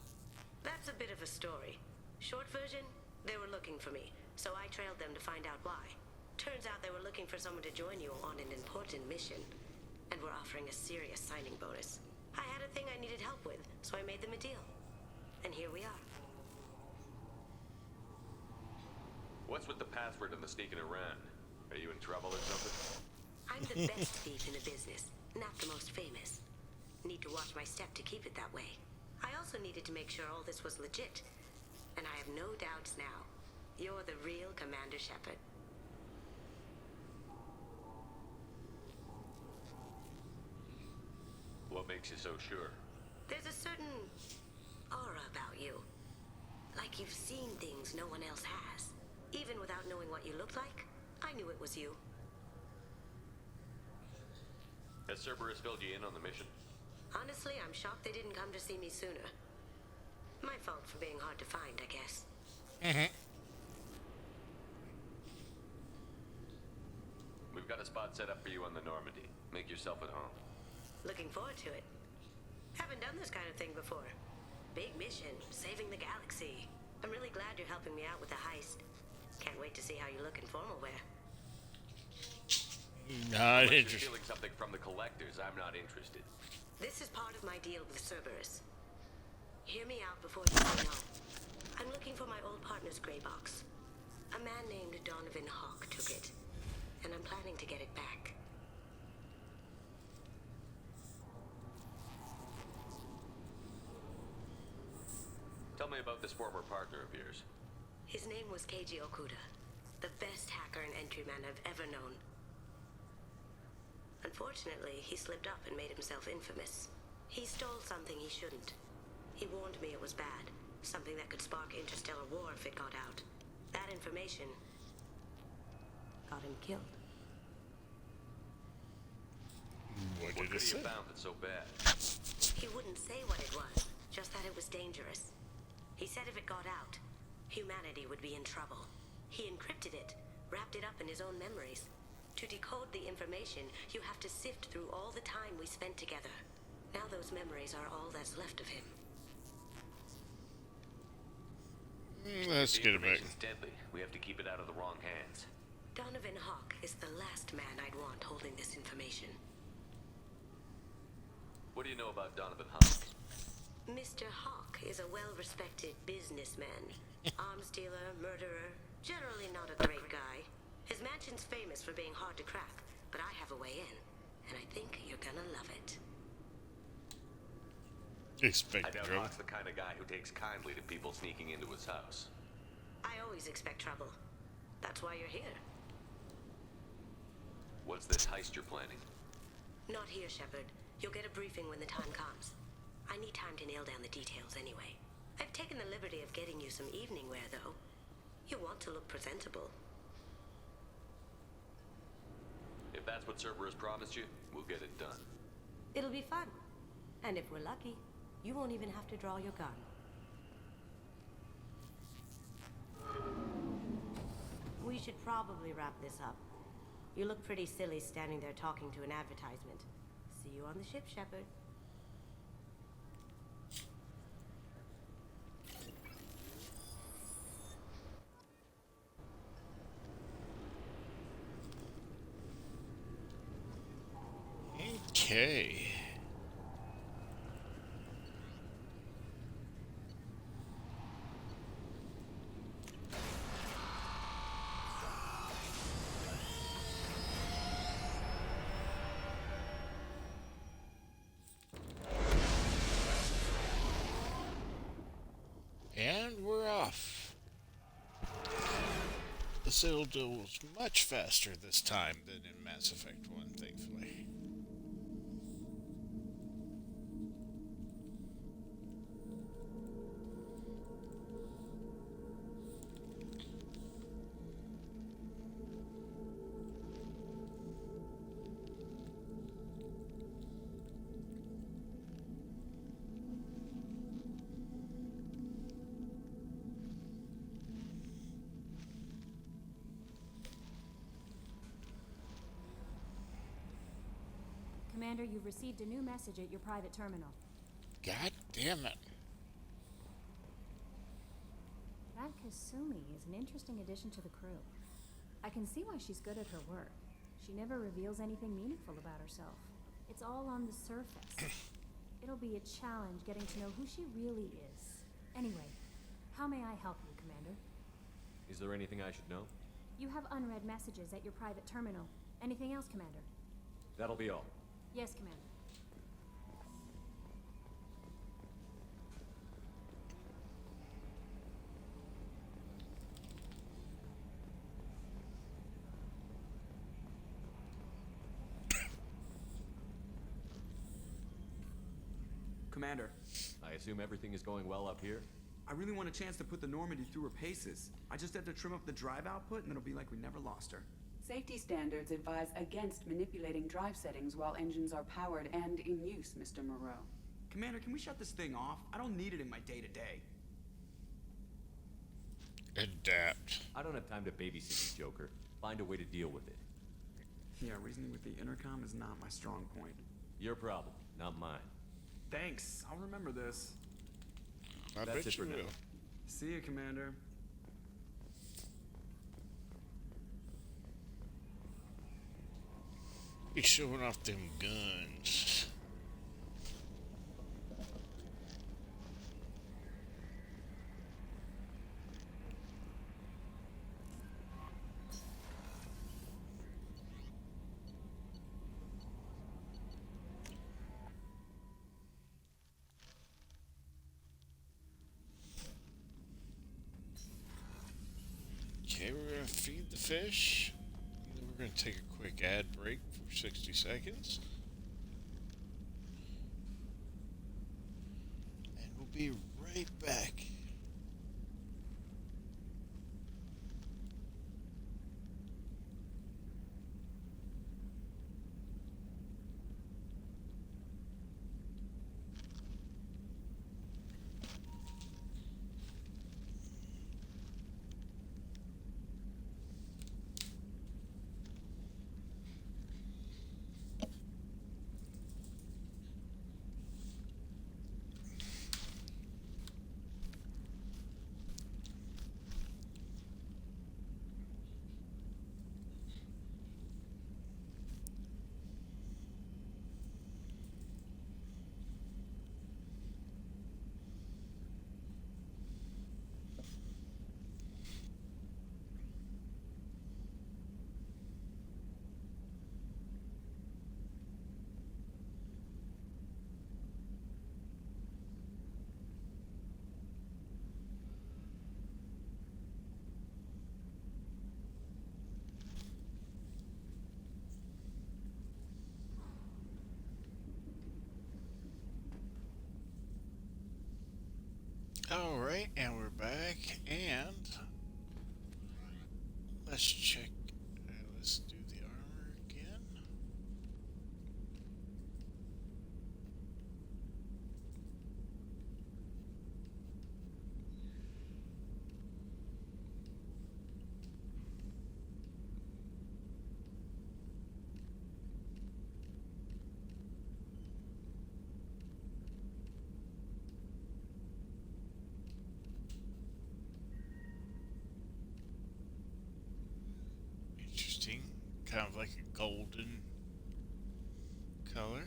That's a bit of a story. Short version, they were looking for me, so I trailed them to find out why. Turns out they were looking for someone to join you on an important mission, and were offering a serious signing bonus. I had a thing I needed help with, so I made them a deal. And here we are. What's with the password and the sneaking around? Are you in trouble or something? I'm the best thief in the business, not the most famous. Need to watch my step to keep it that way. I also needed to make sure all this was legit. And I have no doubts now. You're the real Commander Shepard. What makes you so sure? There's a certain aura about you. Like you've seen things no one else has. Even without knowing what you looked like, I knew it was you. Has Cerberus filled you in on the mission? Honestly, I'm shocked they didn't come to see me sooner. My fault for being hard to find, I guess. We've got a spot set up for you on the Normandy. Make yourself at home. Looking forward to it. Haven't done this kind of thing before. Big mission, saving the galaxy. I'm really glad you're helping me out with the heist. Can't wait to see how you look in formal wear. Not Unless interested. you're stealing something from the collectors, I'm not interested. This is part of my deal with Cerberus. Hear me out before you say no. I'm looking for my old partner's gray box. A man named Donovan Hawk took it, and I'm planning to get it back. Tell me about this former partner of yours. His name was Keiji Okuda, the best hacker and entryman I've ever known. Unfortunately, he slipped up and made himself infamous. He stole something he shouldn't. He warned me it was bad, something that could spark interstellar war if it got out. That information got him killed. What What did could it he say? have found that's so bad? He wouldn't say what it was, just that it was dangerous. He said if it got out, humanity would be in trouble. He encrypted it, wrapped it up in his own memories. To decode the information, you have to sift through all the time we spent together. Now those memories are all that's left of him. Let's The get it back. information's deadly. We have to keep it out of the wrong hands. Donovan Hawk is the last man I'd want holding this information. What do you know about Donovan Hawk? Mr. Hawk is a well-respected businessman. Arms dealer, murderer, generally not a great guy. His mansion's famous for being hard to crack, but I have a way in, and I think you're gonna love it. Expect I doubt trouble. Hawk's the kind of guy who takes kindly to people sneaking into his house. I always expect trouble. That's why you're here. What's this heist you're planning? Not here, Shepard. You'll get a briefing when the time comes. I need time to nail down the details anyway. I've taken the liberty of getting you some evening wear, though. You want to look presentable. If that's what Cerberus promised you, we'll get it done. It'll be fun. And if we're lucky, you won't even have to draw your gun. We should probably wrap this up. You look pretty silly standing there talking to an advertisement. See you on the ship, Shepard. Okay. And we're off. The Citadel was much faster this time than in Mass Effect 1, thankfully. Commander, you've received a new message at your private terminal. God damn it. That Kasumi is an interesting addition to the crew. I can see why she's good at her work. She never reveals anything meaningful about herself. It's all on the surface. It'll be a challenge getting to know who she really is. Anyway, how may I help you, Commander? Is there anything I should know? You have unread messages at your private terminal. Anything else, Commander? That'll be all. Yes, Commander. Commander. I assume everything is going well up here? I really want a chance to put the Normandy through her paces. I just have to trim up the drive output and it'll be like we never lost her. Safety standards advise against manipulating drive settings while engines are powered and in use, Mr. Moreau. Commander, can we shut this thing off? I don't need it in my day-to-day. Adapt. I don't have time to babysit you, Joker. Find a way to deal with it. Yeah, reasoning with the intercom is not my strong point. Your problem, not mine. Thanks. I'll remember this. That's it for now. See you, Commander. He's showing off them guns. Okay, we're going to feed the fish. Then we're going to take a quick ad break for 60 seconds. And we'll be right back. Alright, and we're back, and let's check, let's do the armor again. Interesting, kind of like a golden color.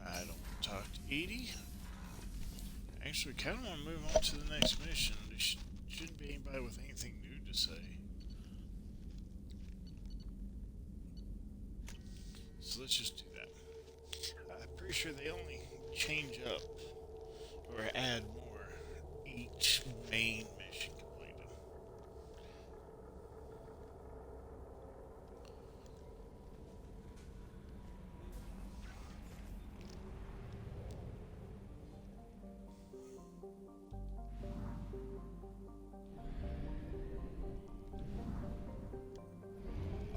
I don't want to talk to Edie. Actually, kind of want to move on to the next mission. There shouldn't be anybody with anything new to say. So let's just do that. I'm pretty sure they only change up or add more each main mission completed.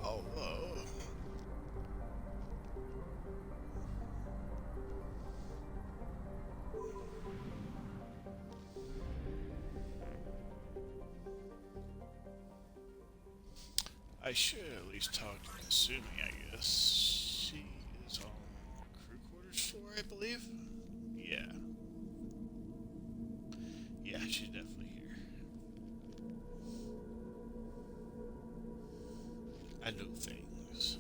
Oh, whoa. I should at least talk to Kasumi, I guess. She is on crew quarters floor, I believe? Yeah. Yeah, she's definitely here. I know things.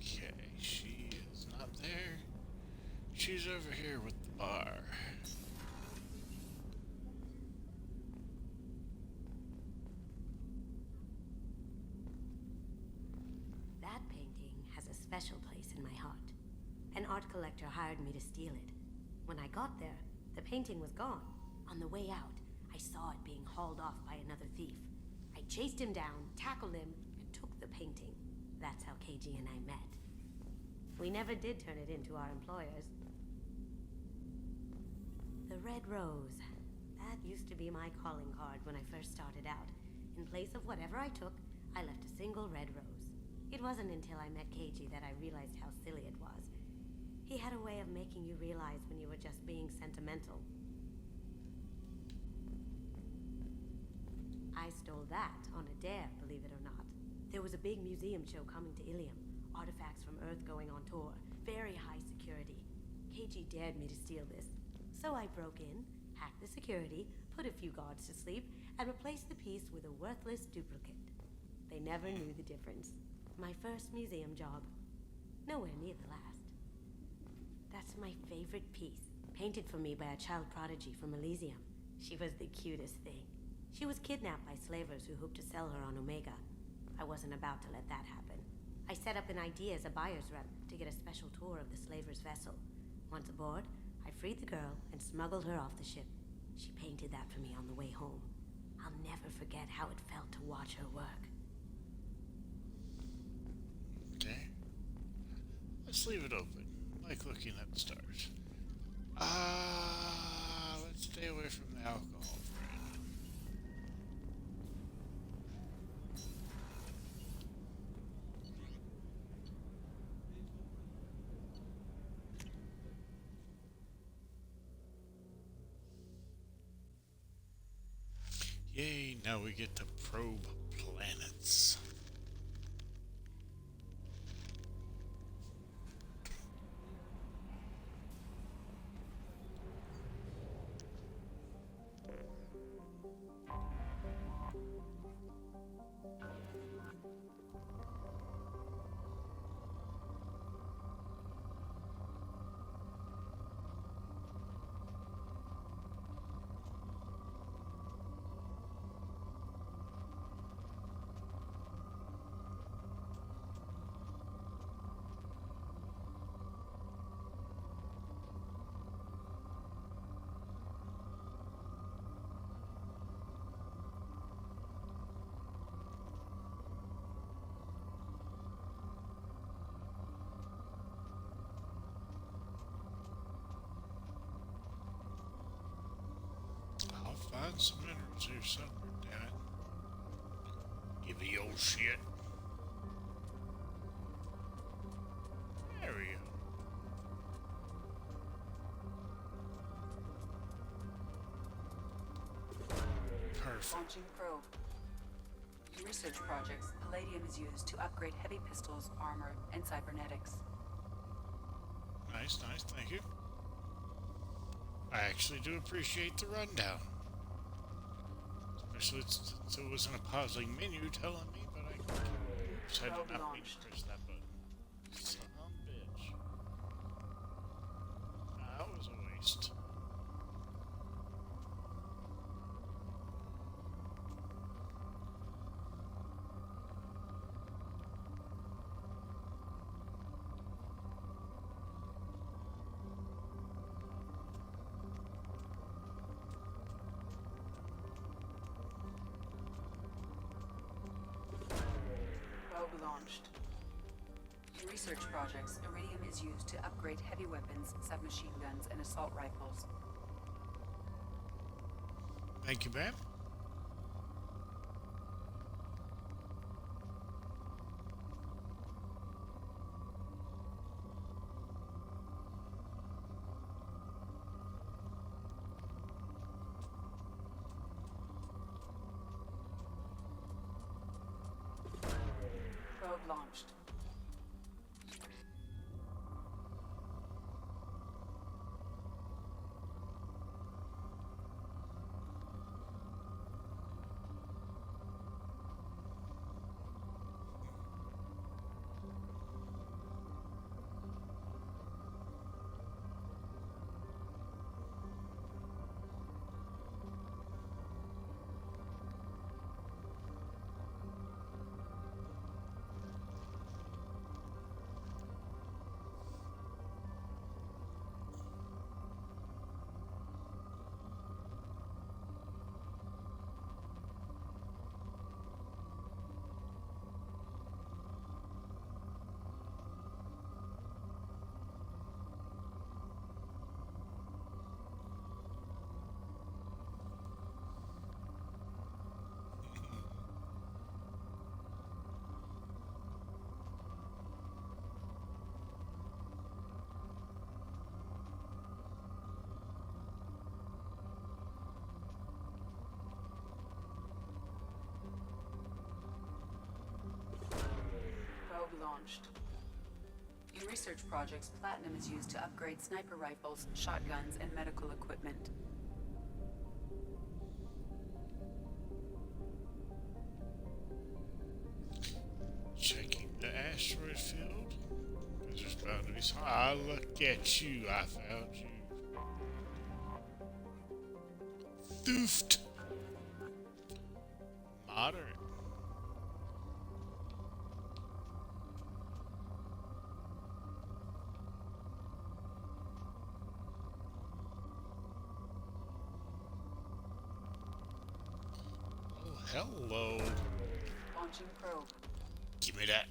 Okay, she is not there. She's over here with the bar. That painting has a special place in my heart. An art collector hired me to steal it. When I got there, the painting was gone. On the way out, I saw it being hauled off by another thief. I chased him down, tackled him, and took the painting. That's how KG and I met. We never did turn it into our employers. The red rose. That used to be my calling card when I first started out. In place of whatever I took, I left a single red rose. It wasn't until I met KG that I realized how silly it was. He had a way of making you realize when you were just being sentimental. I stole that on a dare, believe it or not. There was a big museum show coming to Ilium. Artifacts from Earth going on tour. Very high security. KG dared me to steal this. So I broke in, hacked the security, put a few guards to sleep, and replaced the piece with a worthless duplicate. They never knew the difference. My first museum job. Nowhere near the last. That's my favorite piece, painted for me by a child prodigy from Elysium. She was the cutest thing. She was kidnapped by slavers who hoped to sell her on Omega. I wasn't about to let that happen. I set up an idea as a buyer's rep to get a special tour of the slaver's vessel. Once aboard, I freed the girl and smuggled her off the ship. She painted that for me on the way home. I'll never forget how it felt to watch her work. Okay. Let's leave it open, like looking at the stars. Let's stay away from the alcohol for right now. Yay, now we get to probe planets. I'll find some minerals here somewhere, damn it. Give me your shit. There we go. Perfect. Launching probe. In research projects, palladium is used to upgrade heavy pistols, armor, and cybernetics. Nice, nice, thank you. I actually do appreciate the rundown. Especially since it wasn't a pausing menu telling me, but I oops, I did not mean to press that button. Son of a bitch. That was a waste. Probe launched. In research projects, iridium is used to upgrade heavy weapons, submachine guns, and assault rifles. Thank you, ma'am. Probe launched. Probe launched. In research projects, platinum is used to upgrade sniper rifles, shotguns, and medical equipment. Checking the asteroid field. There's about to be some. Ah, look at you. I found you. Thoofed. Moderate. Oh, hello. Launching probe. Give me that.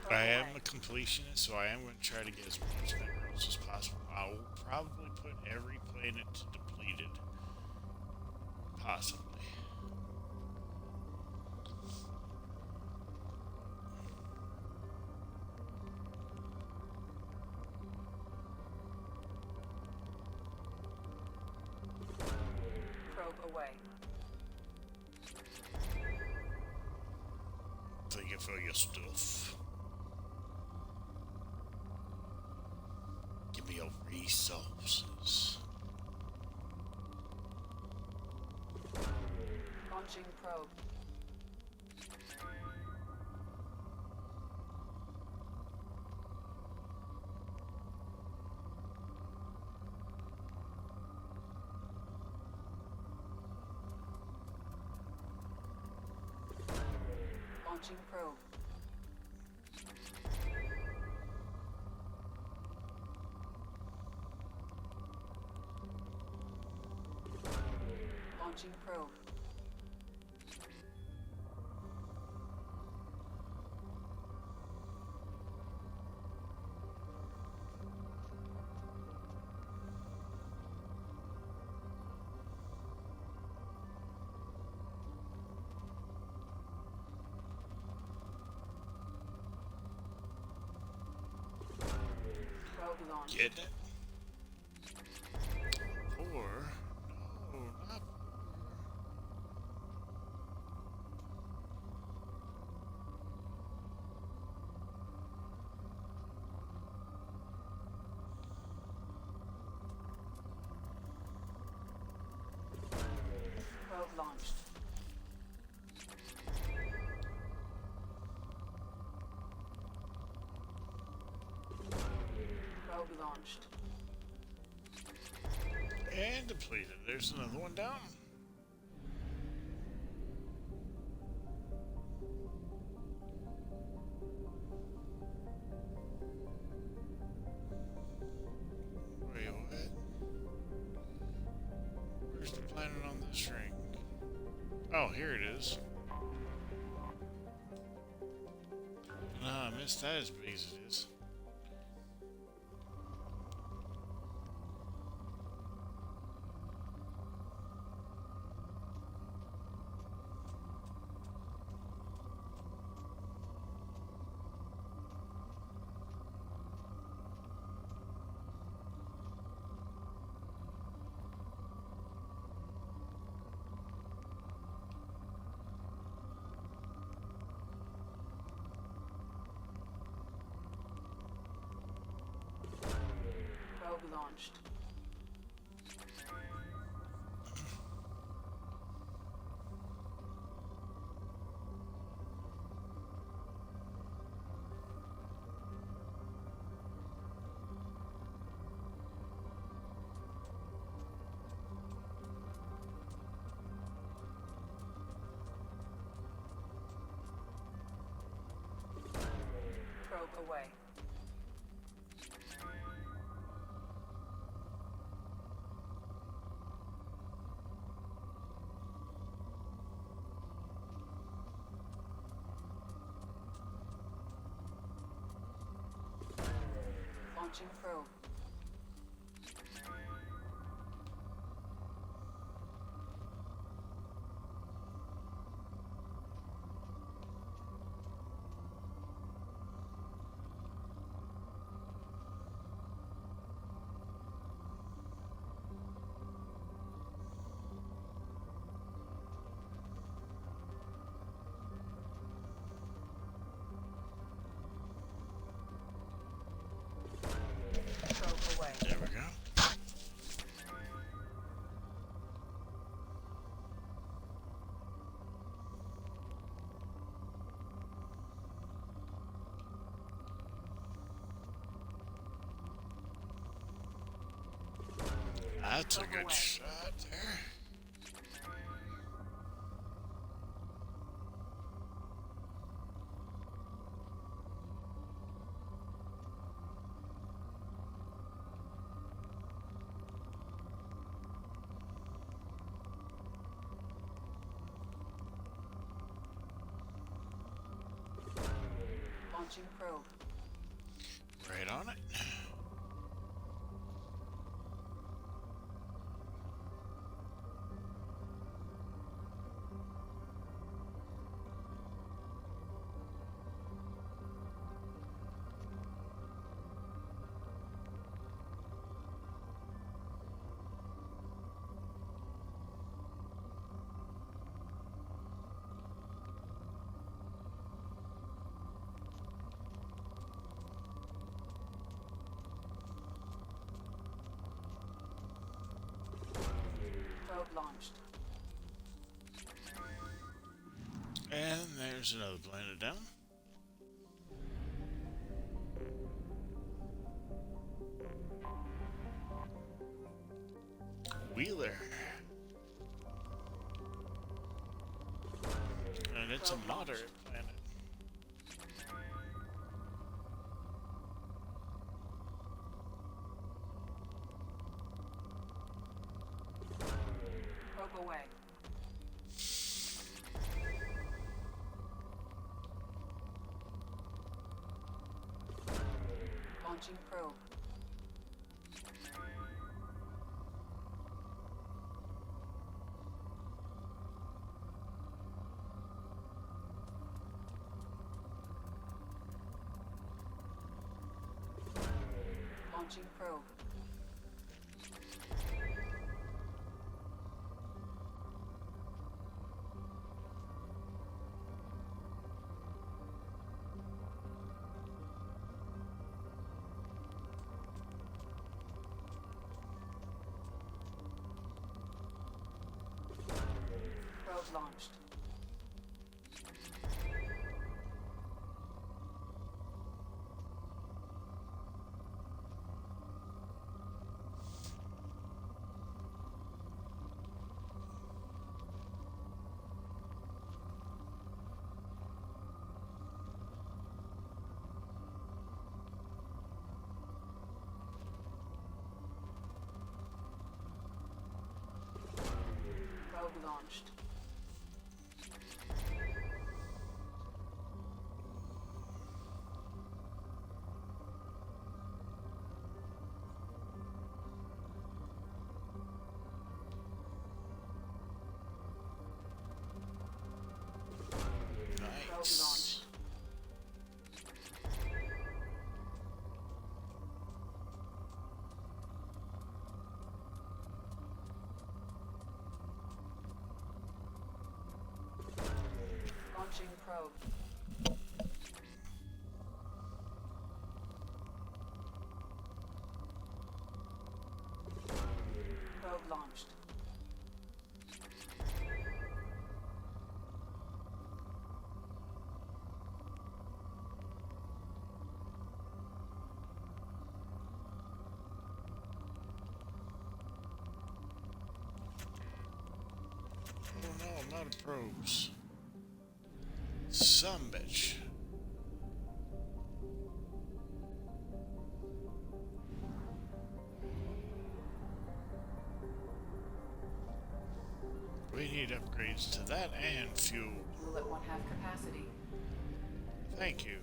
I am a completionist, so I am going to try to get as much minerals as possible. I will probably put every planet to depleted. Possibly. Probe away. Thank you for your stuff. Give me your resources. Launching probe. Launching probe. Launching probe. Probe launched. Get it? Or no, not Probe launched. Probe launched. and depleted. There's another one down. Oh, here it is. No, I missed that as big as it is. Probe launched. Probe away. Launching probe. Probe away. There we go. That's a good shot there. Launching probe. Right on it. Probe launched. And there's another planet down. Wheeler. And it's a moderate planet. Probe away. Launching probe. Launching probe. Probe launched. Probe launched. launched. Launching probe. Probe launched. Oh no, not a probes. Some bitch. We need upgrades to that and fuel. Fuel at 1/2 capacity. Thank you.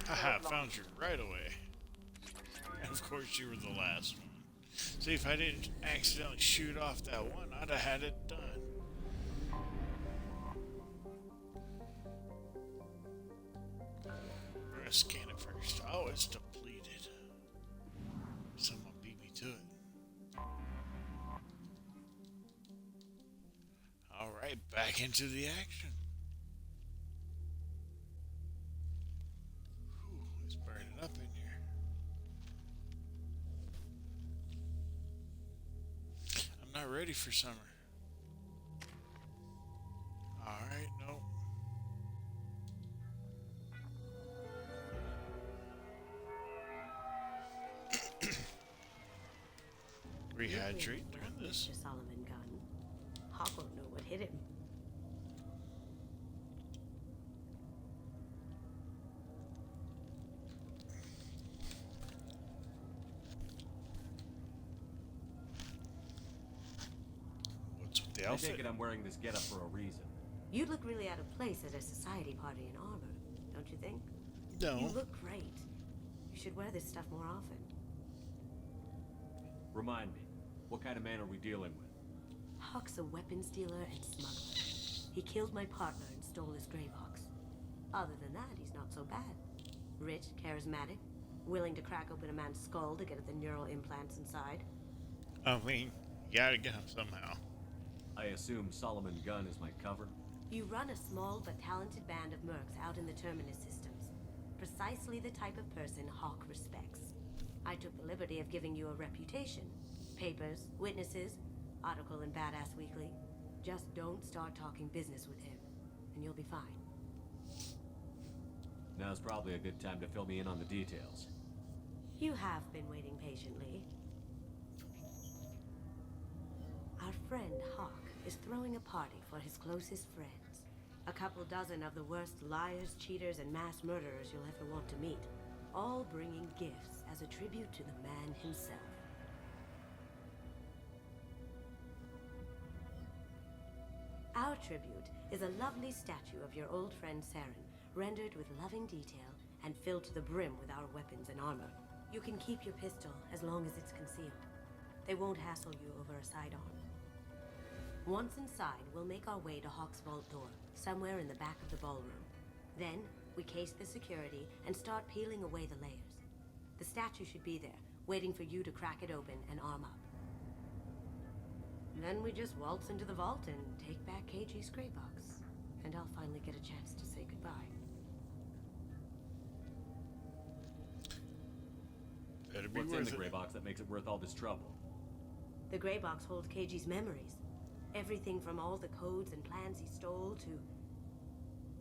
Haha, found you right away. And of course you were the last one. See, if I didn't accidentally shoot off that one, I'd have had it done. We're gonna scan it first. Oh, it's depleted. Someone beat me to it. Alright, back into the action. It's burning up in here. I'm not ready for summer. Alright, nope. Rehydrate during this. Mr. Solomon Gunn. Hawk won't know what hit him. What's with the I outfit? take it I'm wearing this getup for a reason. You'd look really out of place at a society party in armor, don't you think? No. You look great. You should wear this stuff more often. Remind me, what kind of man are we dealing with? Hawk's a weapons dealer and smuggler. He killed my partner and stole his gray box. Other than that, he's not so bad. Rich, charismatic, willing to crack open a man's skull to get at the neural implants inside. I mean, you gotta get him somehow. I assume Solomon Gunn is my cover? You run a small but talented band of mercs out in the Terminus systems. Precisely the type of person Hawk respects. I took the liberty of giving you a reputation. Papers, witnesses, article in Badass Weekly. Just don't start talking business with him, and you'll be fine. Now's probably a good time to fill me in on the details. You have been waiting patiently. Our friend Hawk is throwing a party for his closest friends. A couple dozen of the worst liars, cheaters, and mass murderers you'll ever want to meet. All bringing gifts as a tribute to the man himself. Our tribute is a lovely statue of your old friend Saren, rendered with loving detail and filled to the brim with our weapons and armor. You can keep your pistol as long as it's concealed. They won't hassle you over a sidearm. Once inside, we'll make our way to Hawk's vault door, somewhere in the back of the ballroom. Then, we case the security and start peeling away the layers. The statue should be there, waiting for you to crack it open and arm up. Then we just waltz into the vault and take back KG's gray box. And I'll finally get a chance to say goodbye. Better be What's in worth the it. gray box that makes it worth all this trouble? The gray box holds KG's memories. Everything from all the codes and plans he stole to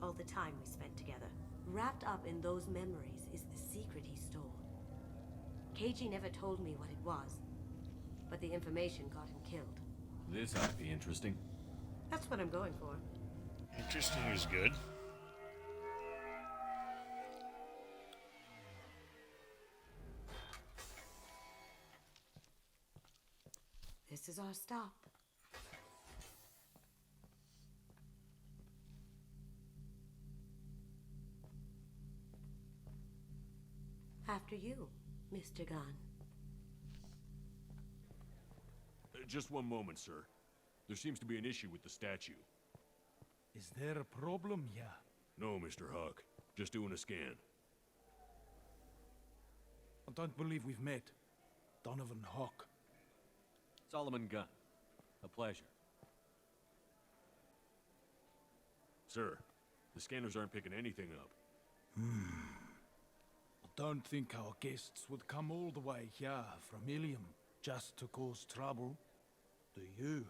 all the time we spent together. Wrapped up in those memories is the secret he stole. KG never told me what it was, but the information got him killed. This ought to be interesting. That's what I'm going for. Interesting is good. This is our stop. After you, Mr. Gunn. Just one moment, sir. There seems to be an issue with the statue. Is there a problem here? No, Mr. Huck. Just doing a scan. I don't believe we've met. Donovan Hawk. Solomon Gunn. A pleasure. Sir, the scanners aren't picking anything up. I don't think our guests would come all the way here from Ilium just to cause trouble. Do you?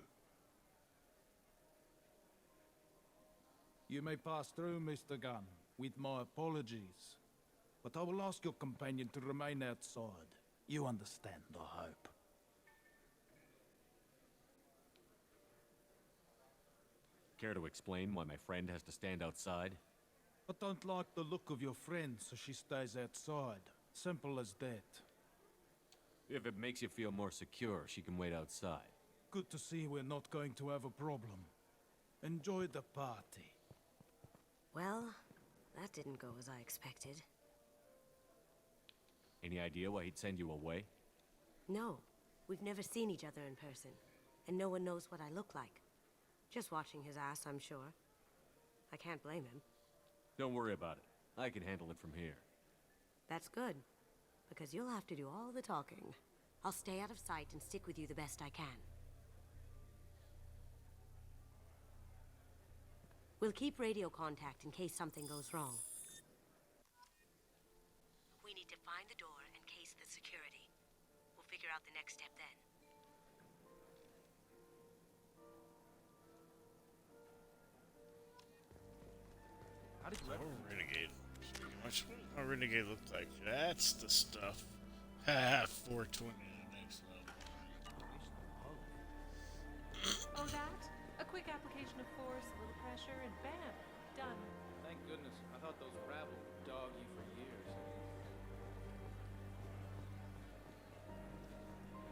You may pass through, Mr. Gunn, with my apologies. But I will ask your companion to remain outside. You understand, I hope. Care to explain why my friend has to stand outside? I don't like the look of your friend, so she stays outside. Simple as that. If it makes you feel more secure, she can wait outside. Good to see we're not going to have a problem. Enjoy the party. Well, that didn't go as I expected. Any idea why he'd send you away? No, we've never seen each other in person, and no one knows what I look like. Just watching his ass, I'm sure. I can't blame him. Don't worry about it. I can handle it from here. That's good, because you'll have to do all the talking. I'll stay out of sight and stick with you the best I can. We'll keep radio contact in case something goes wrong. We need to find the door and case the security. We'll figure out the next step then. Oh, Renegade. What does a Renegade look like? That's the stuff. Ha, 420 to the next level. Oh, that? A quick application of force, a little pressure, and bam! Done. Thank goodness. I thought those rabble would dog you for years.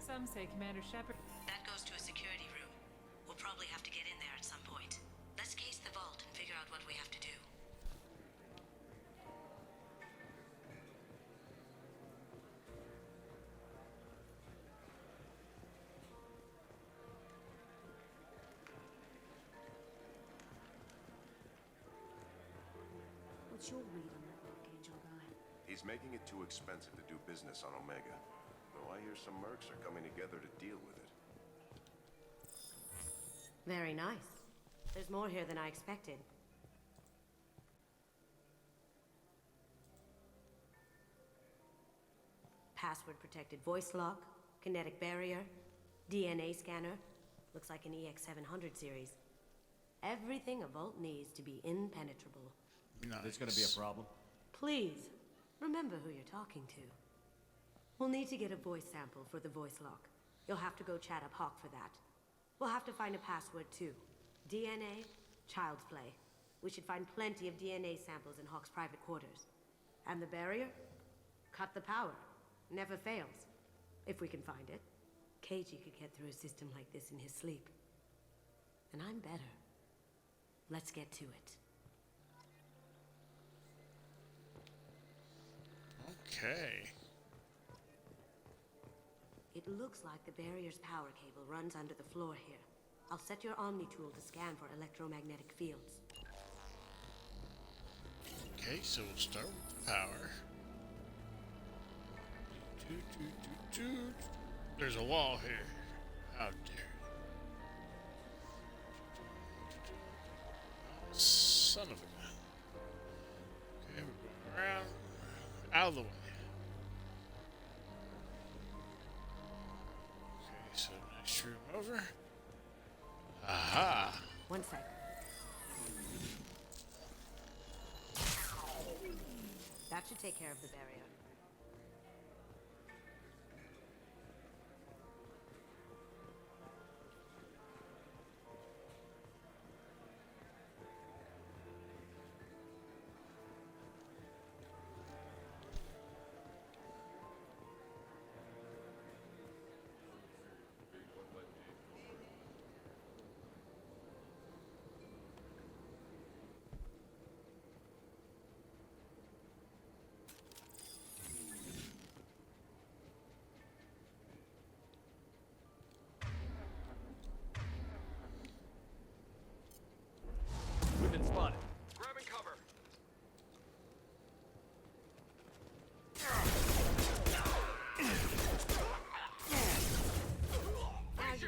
Some say Commander Shepard... That goes to a security room. We'll probably have to get in there at some point. Let's case the vault and figure out what we have to do. What's your read on that Archangel guy? He's making it too expensive to do business on Omega. Though I hear some mercs are coming together to deal with it. Very nice. There's more here than I expected. Password-protected voice lock, kinetic barrier, DNA scanner. Looks like an EX700 series. Everything a vault needs to be impenetrable. Nice. This gonna be a problem? Please, remember who you're talking to. We'll need to get a voice sample for the voice lock. You'll have to go chat up Hawk for that. We'll have to find a password too. DNA, child's play. We should find plenty of DNA samples in Hawk's private quarters. And the barrier? Cut the power. Never fails. If we can find it. KG could get through a system like this in his sleep. And I'm better. Let's get to it. Okay. It looks like the barrier's power cable runs under the floor here. I'll set your Omni tool to scan for electromagnetic fields. Okay, so we'll start with the power. There's a wall here. How dare you. Oh, son of a gun. Okay, we're going around. Out of the way. Okay, so next room over. Aha! One sec. That should take care of the barrier.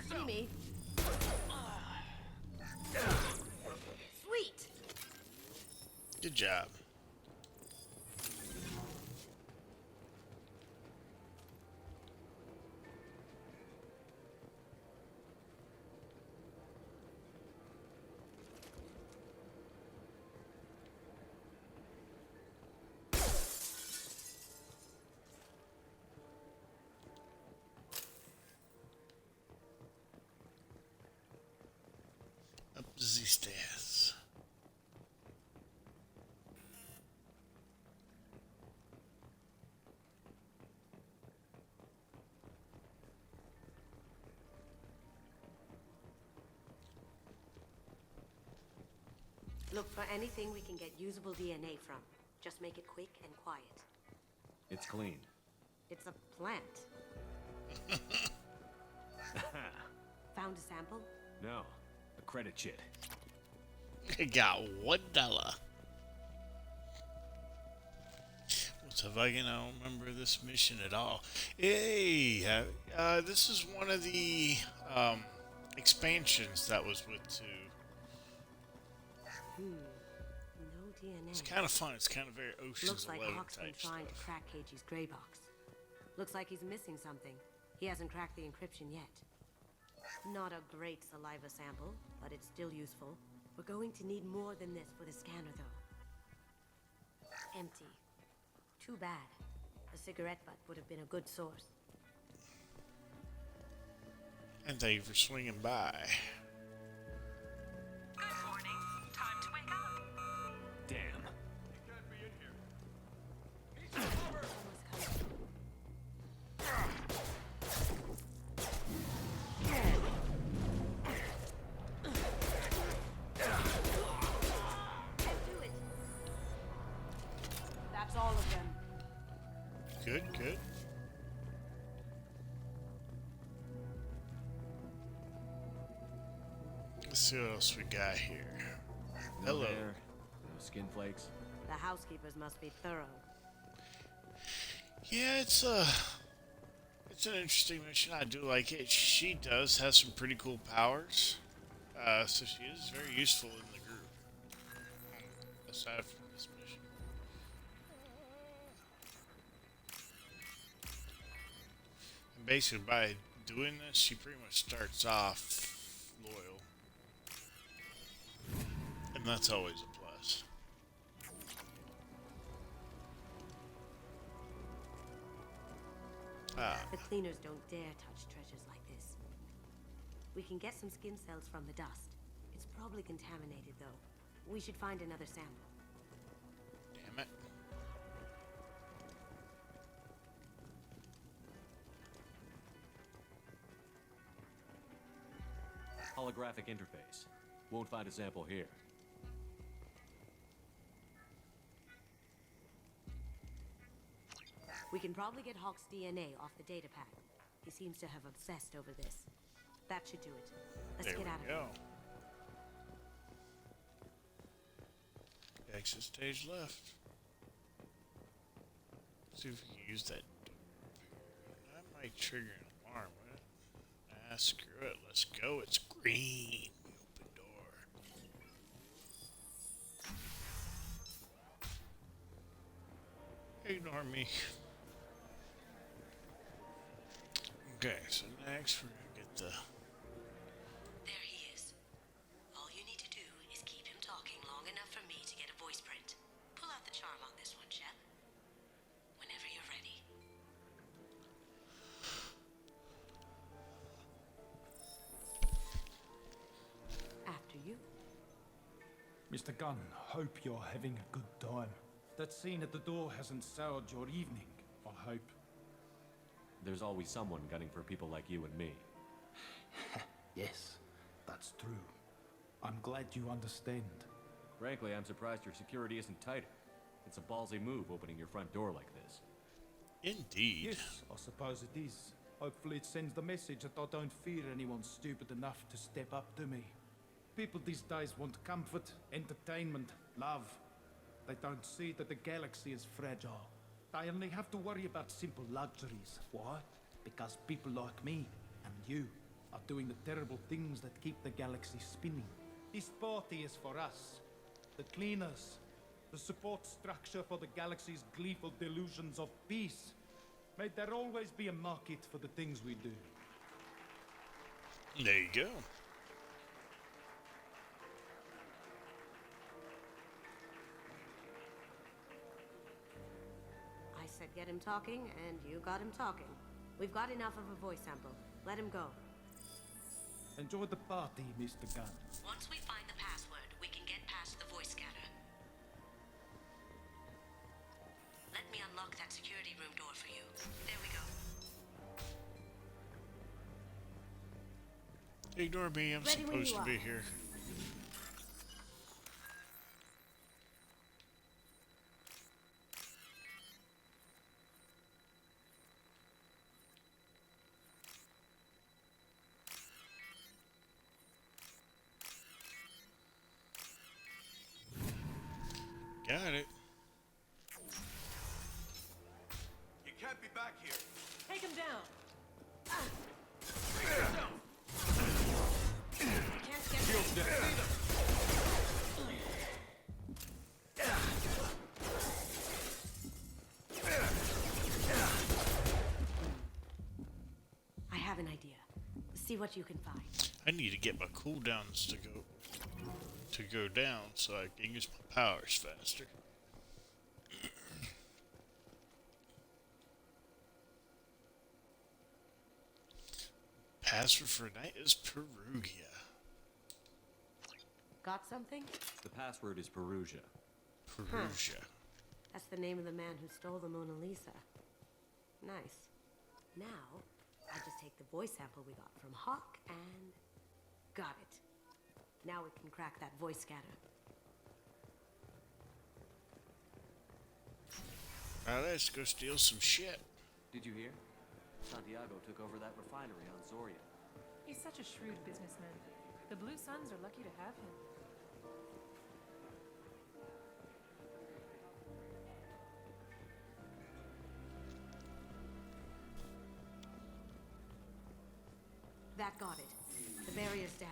See me. Sweet. Good job. Up the stairs. Look for anything we can get usable DNA from. Just make it quick and quiet. It's clean. It's a plant. Found a sample? No, a credit chit. I got $1. What's up, Viking? I don't remember this mission at all. Hey, this is one of the expansions that was with 2. No DNA. It's kind of fun. It's kind of very Ocean's Looks like 11 Hawk's been type trying stuff. to crack KG's gray box. Looks like he's missing something. He hasn't cracked the encryption yet. Not a great saliva sample, but it's still useful. We're going to need more than this for the scanner, though. Empty. Too bad. A cigarette butt would have been a good source. And thank you for swinging by. Good morning. Time to wake up. Damn. That's all of them. Good, good. Let's see what else we got here. No Hello. hair, no skin flakes. The housekeepers must be thorough. Yeah, it's an interesting mission. I do like it. She does have some pretty cool powers. So she is very useful in the group. Aside from this mission. And basically, by doing this, she pretty much starts off loyal. And that's always a plus. The cleaners don't dare touch treasures like this. We can get some skin cells from the dust. It's probably contaminated, though. We should find another sample. Damn it. Holographic interface. Won't find a sample here. We can probably get Hawk's DNA off the data pad. He seems to have obsessed over this. That should do it. Let's There get we out of go. here. Exit stage left. See if we can use that. That might trigger an alarm, right? Ah, screw it. Let's go. It's green. Open door. Ignore me. Okay, so next we're gonna get the. There he is. All you need to do is keep him talking long enough for me to get a voice print. Pull out the charm on this one, Shep. Whenever you're ready. After you. Mr. Gunn, hope you're having a good time. That scene at the door hasn't soured your evening, I hope. There's always someone gunning for people like you and me. Yes, that's true. I'm glad you understand. Frankly, I'm surprised your security isn't tighter. It's a ballsy move opening your front door like this. Indeed. Yes, I suppose it is. Hopefully it sends the message that I don't fear anyone stupid enough to step up to me. People these days want comfort, entertainment, love. They don't see that the galaxy is fragile. They only have to worry about simple luxuries. Why? Because people like me and you are doing the terrible things that keep the galaxy spinning. This party is for us, the cleaners, the support structure for the galaxy's gleeful delusions of peace. May there always be a market for the things we do. There you go. I said get him talking, and you got him talking. We've got enough of a voice sample. Let him go. Enjoy the party, Mr. Gunn. Once we find the password, we can get past the voice scanner. Let me unlock that security room door for you. There we go. Ignore me, I'm Ready when supposed you to be are. here. Got it. You can't be back here. Take him down. Can't get Shields down. I have an idea. See what you can find. I need to get my cooldowns to go down so I can use my powers faster. Password for night is Perugia. Got something? The password is Perugia. Perugia. That's the name of the man who stole the Mona Lisa. Nice. Now, I just take the voice sample we got from Hawk and... got it. Now we can crack that voice scanner. Now let's go steal some shit. Did you hear? Santiago took over that refinery on Zoria. He's such a shrewd businessman. The Blue Suns are lucky to have him. That got it. The barrier's down.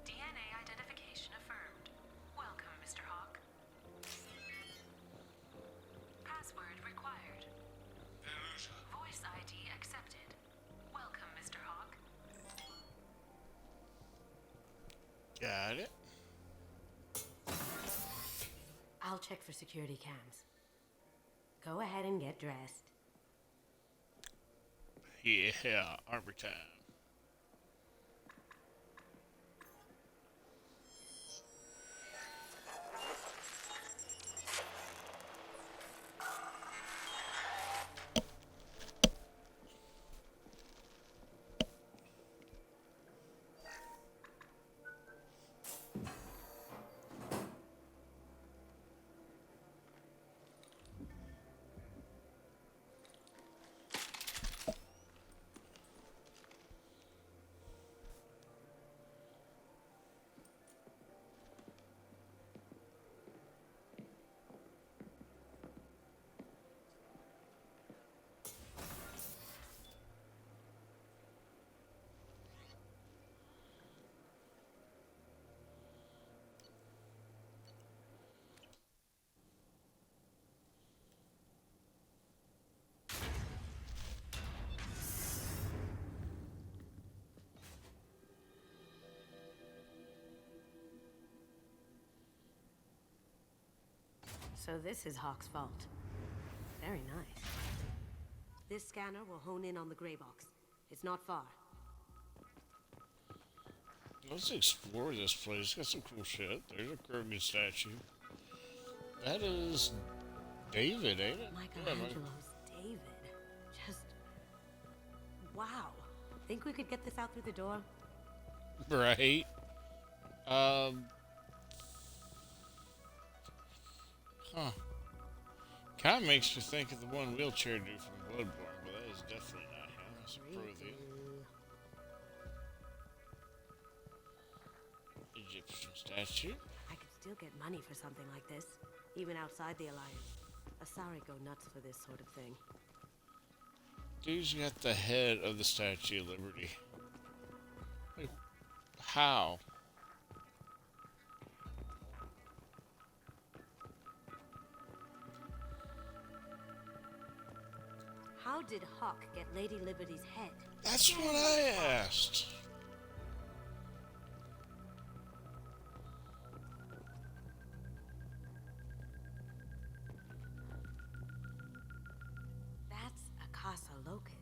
DNA identification affirmed. Welcome, Mr. Hawk. Password required. Voice ID accepted. Welcome, Mr. Hawk. Got it. I'll check for security cams. Go ahead and get dressed. Yeah, armor time. So this is Hawk's fault. Very nice. This scanner will hone in on the gray box. It's not far. Let's explore this place. It's got some cool shit. There's a Krogan statue. That is David, ain't it? Michelangelo's David. Just... wow. Think we could get this out through the door? Right. Huh. Kind of makes me think of the one wheelchair dude from Bloodborne, but that is definitely not him. That's Prothean. Egyptian statue. I could still get money for something like this, even outside the Alliance. Asari go nuts for this sort of thing. Dude's got the head of the Statue of Liberty. Like, how? How did Hawk get Lady Liberty's head? That's what I asked. That's a Casa Locust.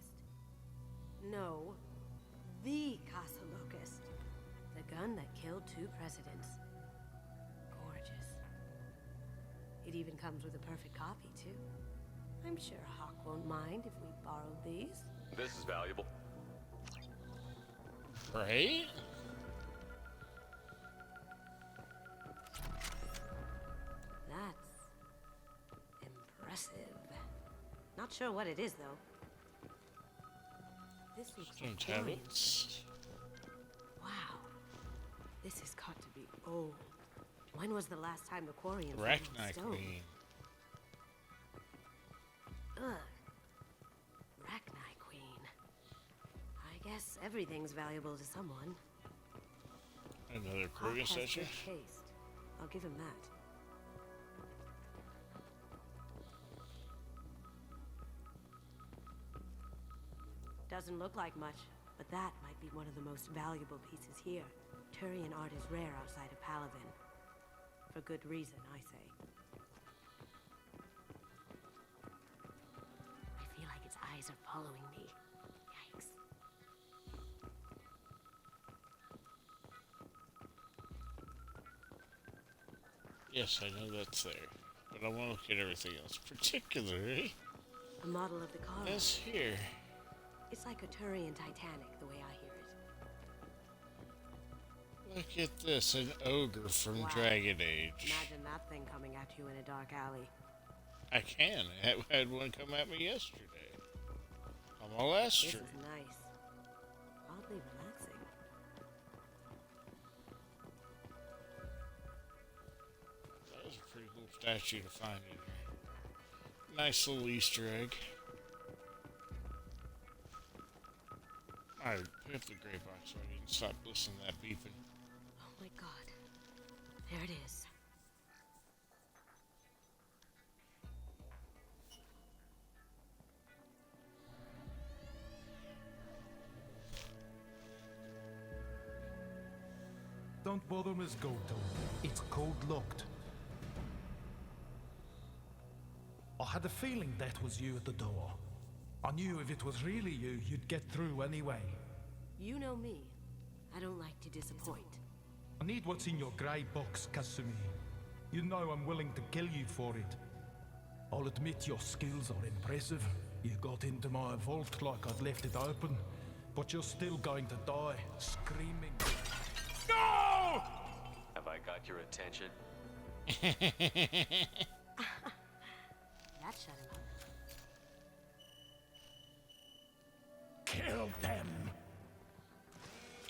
No, the Casa Locust. The gun that killed 2 presidents. Gorgeous. It even comes with a perfect copy, too. I'm sure Hawk won't mind if we borrowed these. This is valuable. Right? That's impressive. Not sure what it is, though. This looks Some like tablets. Wow. This has got to be old. When was the last time the Quarian found Arachnite stone? Queen. Ugh. Arachnite Queen. I guess everything's valuable to someone. Another Hawk Korean has statue. good taste. I'll give him that. Doesn't look like much, but that might be one of the most valuable pieces here. Turian art is rare outside of Palavin. For good reason, I say. I feel like its eyes are following me. Yikes. Yes, I know that's there. But I want to look at everything else. Particularly A model of the car. this here. It's like a Turian Titanic, the way I hear it. Look at this, an ogre from Wow. Dragon Age. Imagine that thing coming at you in a dark alley. I can. I had one come at me yesterday. On my last This stream. is nice. Oddly relaxing. That was a pretty cool statue to find in here. Nice little Easter egg. Alright, pick up the gray box so I didn't stop listening to that beeping. Oh my god. There it is. Don't bother, Miss Goto. It's code locked. I had a feeling that was you at the door. I knew if it was really you, you'd get through anyway. You know me. I don't like to disappoint. I need what's in your grey box, Kasumi. You know I'm willing to kill you for it. I'll admit your skills are impressive. You got into my vault like I'd left it open, but you're still going to die, screaming. No! Have I got your attention? That shut him up. Kill them!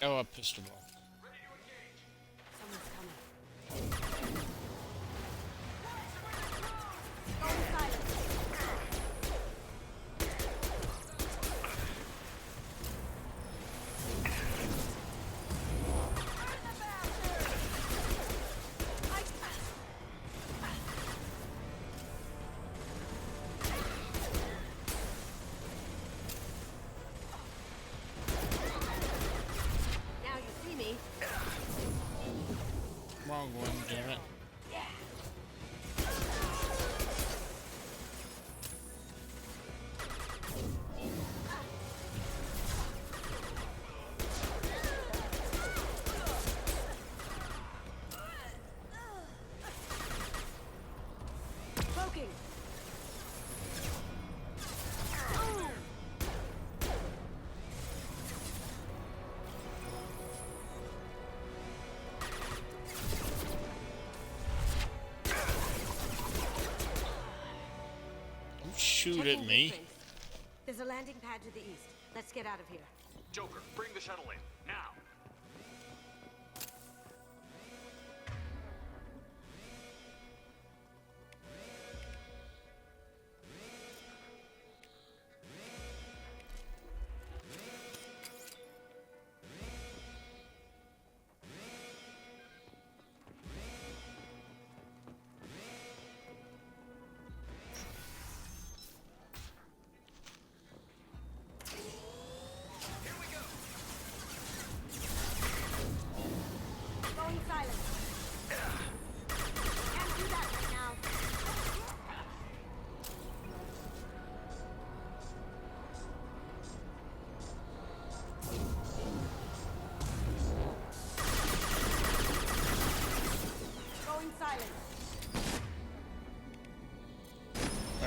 Oh, I pissed him off. Someone's coming. Go silent. Now you see me. Wrong one, damn it. Poking. Don't shoot Checking at me. footprints. There's a landing pad to the east. Let's get out of here. Joker, bring the shuttle in, now!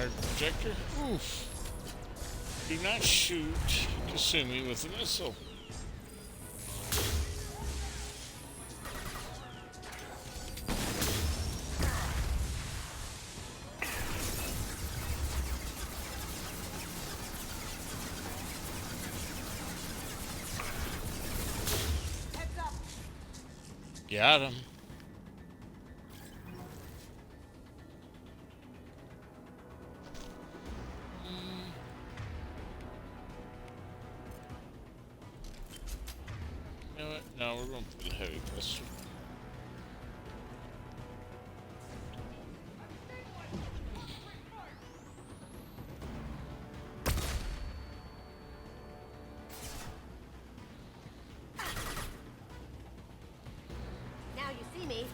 fired projector. Oof. Do not shoot Kasumi with a missile. Got him. You know what? No, we're going for the heavy pistol. Now you see me.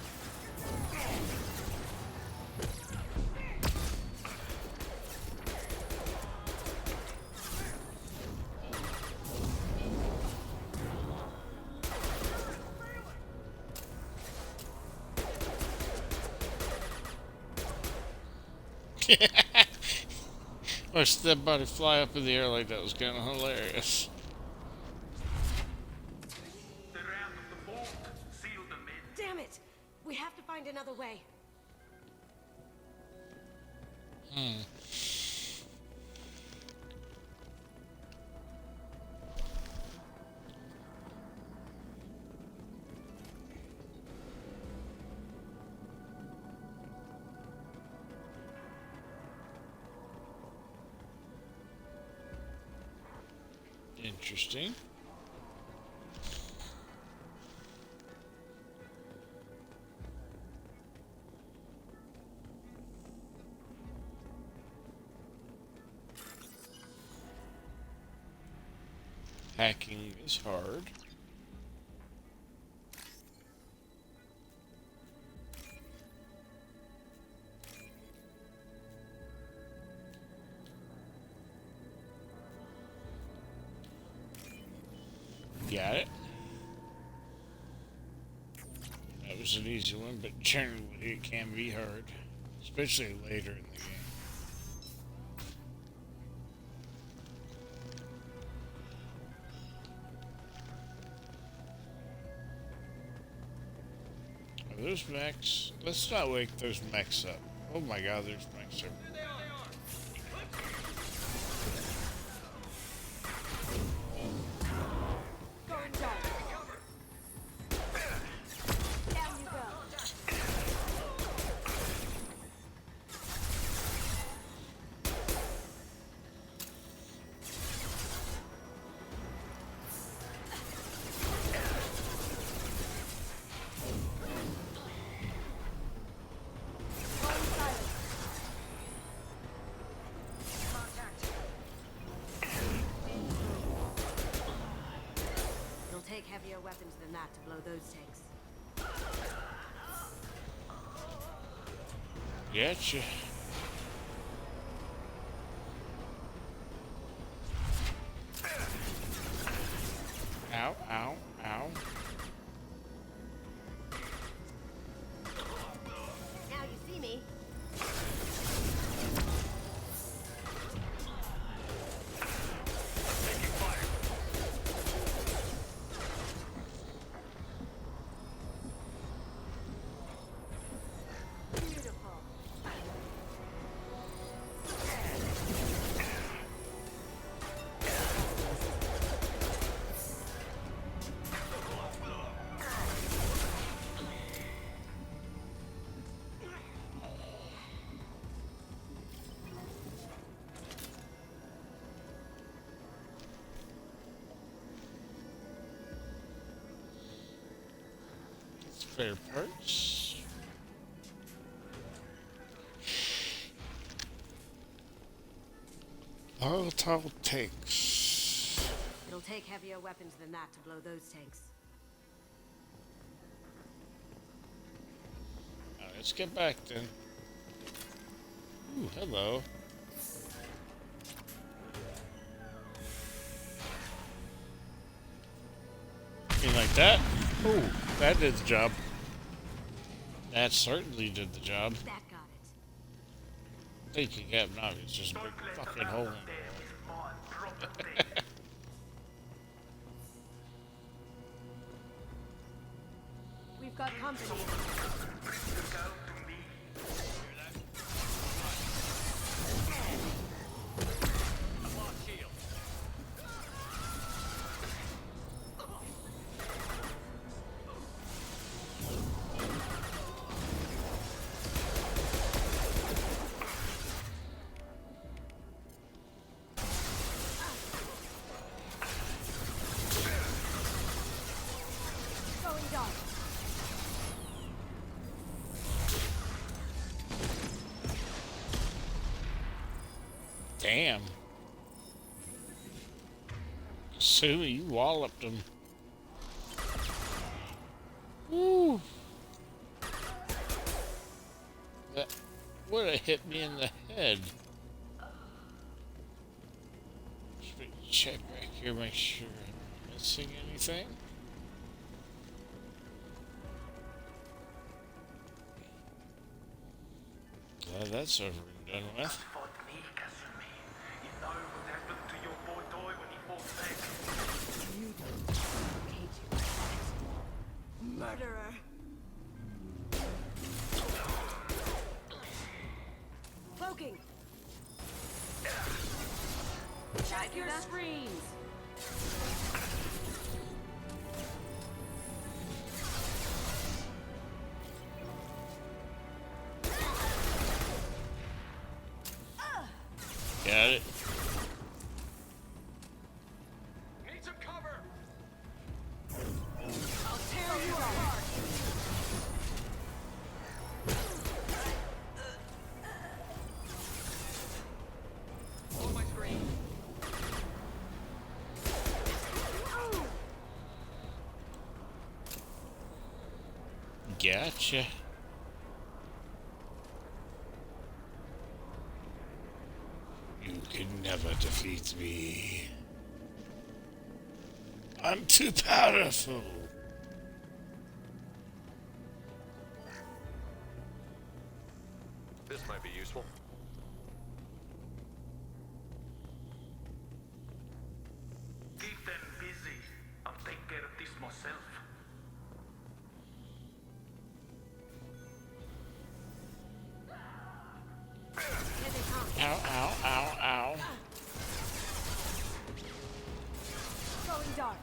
Watched that body fly up in the air like that was kind of hilarious. Damn it! We have to find another way. Interesting. Hacking is hard. Got it. That was an easy one, but generally it can be hard, especially later in the game. Are those mechs? Let's not wake those mechs up. Oh my god, there's mechs everywhere. It'll take heavier weapons than that to blow those tanks. Gotcha. Ow, ow, ow. Now you see me. Spare parts. Volatile tanks. It'll take heavier weapons than that to blow those tanks. Alright, let's get back then. Ooh, hello. You like that? Ooh, that did the job. That certainly did the job. That got it. leaking up. No, it's just a big fucking hole in the wall. We've got company. Going dark. Damn. Sue, you walloped him. Woo. That would have hit me in the head. Just need to check back here, make sure I'm not missing anything. Glad that's over and done with. You don't hate you. Murderer. Cloaking. Check your screens. Got it. Need some cover. I'll tear you apart. On my screen. Gotcha. You can never defeat me. I'm too powerful. This might be useful. Keep them busy. I'll take care of this myself. Ow, ow, ow, ow. Going dark.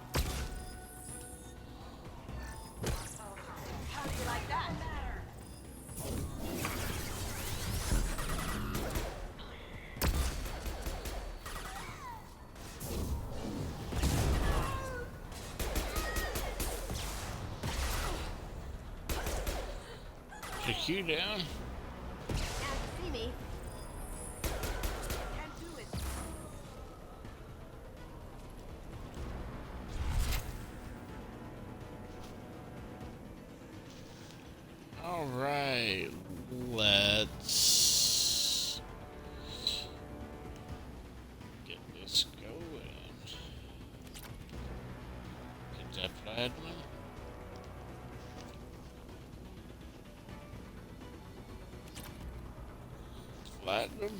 How do you like that? Take you down. See me. Can't do it. All right, let's get this going. Get that platinum. Platinum.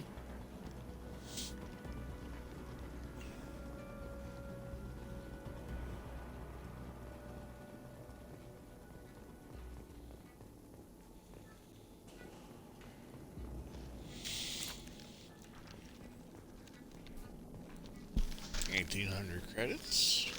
$1,800 credits.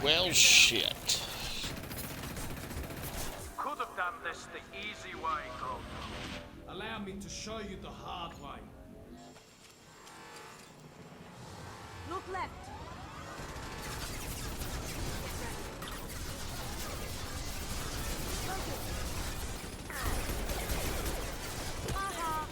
Well, shit. Could have done this the easy way, Gold. Allow me to show you the hard way. Look left. Aha.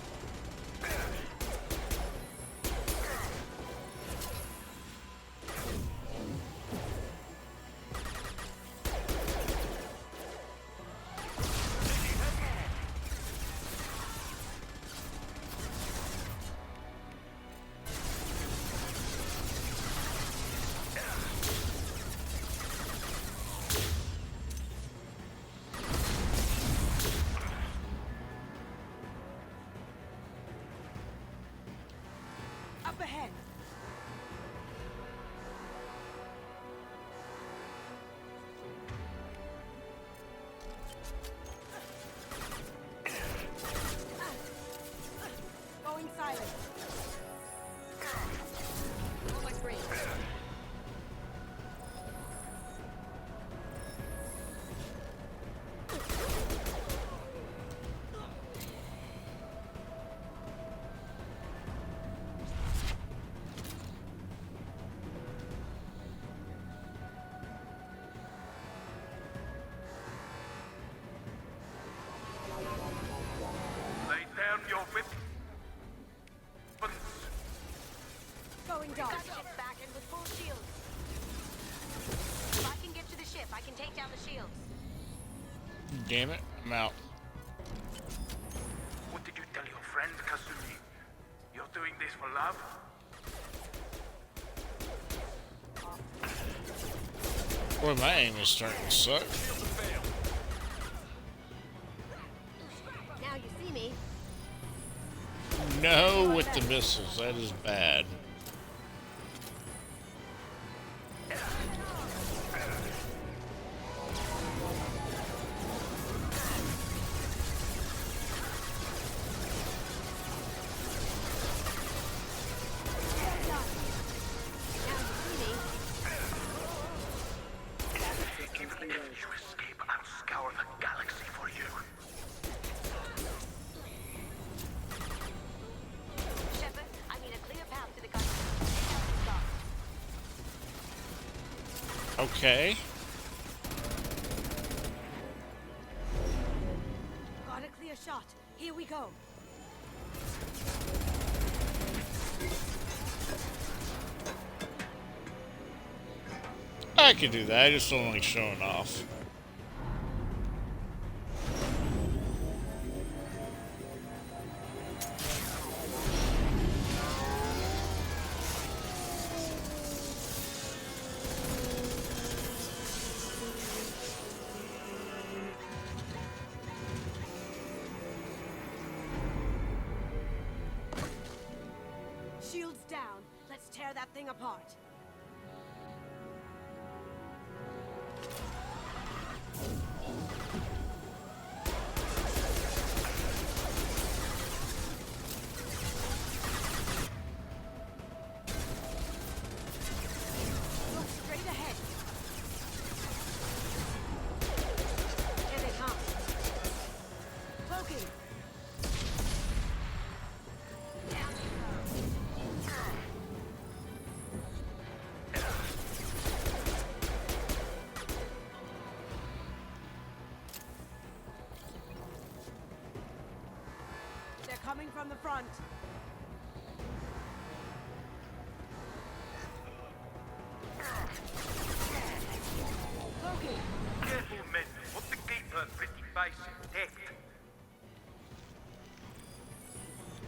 take down the shields. Damn it, I'm out. What did you tell your friend, Kasumi? You're doing this for love? Boy, my aim is starting to suck. Now you see me. No with the missiles, that is bad. Even if you escape, I'll scour the galaxy for you. Shepard, I need a clear path to the gun. Okay. Got a clear shot. Here we go. I can do that, I just don't like showing off. Shields down. Let's tear that thing apart. Look straight ahead. Here they come. Cloaking. They're coming from the front. Cloaking. Careful, men. What the gate turned pretty basic. Dead.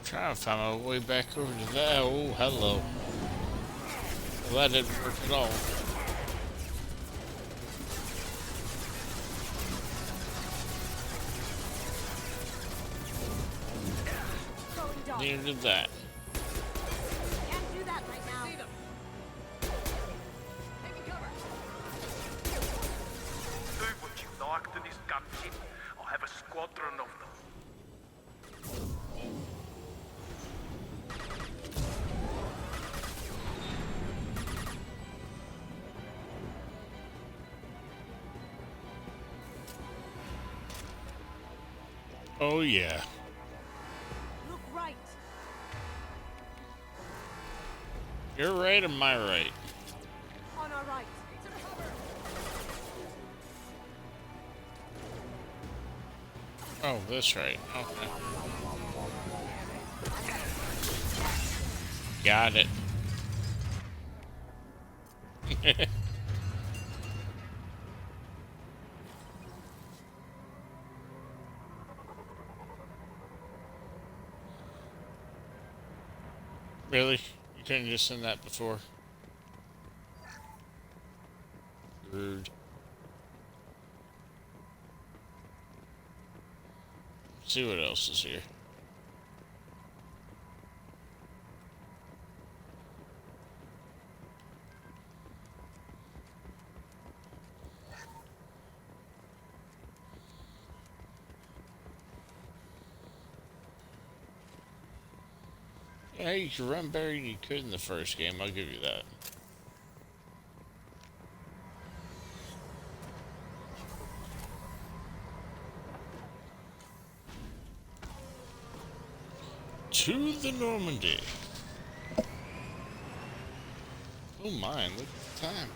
Trying to find my way back over to that. Oh, hello. Well, that didn't work at all. Neither did that. Can't do that right now. See them. Taking cover. Do what you like to this gunship. I have a squadron of them. Oh, yeah. Look right. You're right or my right? On our right. Oh, this right. Okay. Got it. Really? You couldn't just send that before? Rude. Let's see what else is here. Yeah, you can run better than you could in the first game, I'll give you that. To the Normandy. Oh my, look at the time.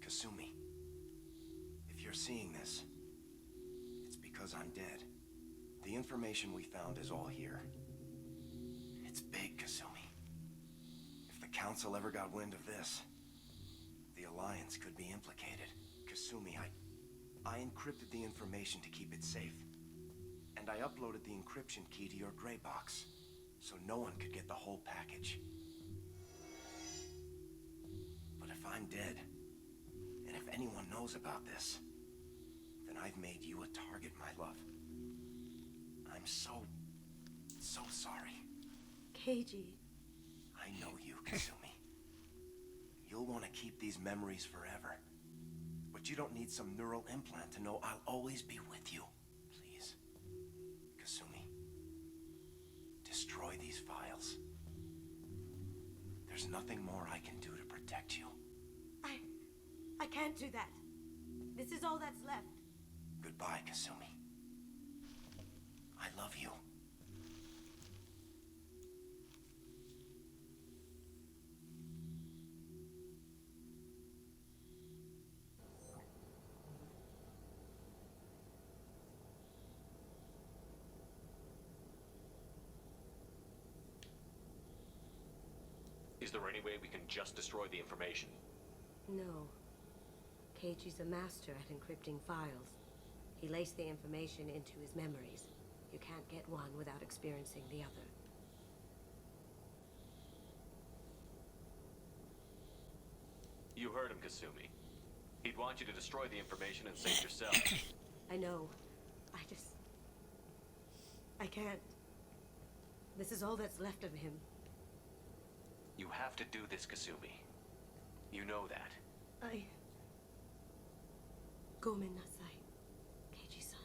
Kasumi, if you're seeing this, it's because I'm dead. The information we found is all here. It's big, Kasumi. If the Council ever got wind of this, the Alliance could be implicated. Kasumi, I encrypted the information to keep it safe. And I uploaded the encryption key to your gray box, so no one could get the whole package. But if I'm dead, and if anyone knows about this, then I've made you a target, my love. I'm so sorry. Keiji. I know you, Kasumi. You'll want to keep these memories forever. But you don't need some neural implant to know I'll always be with you. Please, Kasumi, destroy these files. There's nothing more I can do to protect you. I can't do that. This is all that's left. Goodbye, Kasumi. I love you. Is there any way we can just destroy the information? No. Keiichi's a master at encrypting files. He laced the information into his memories. You can't get one without experiencing the other. You heard him, Kasumi. He'd want you to destroy the information and save yourself. I know. I can't. This is all that's left of him. You have to do this, Kasumi. You know that. Gomen nasai, Keiji-san.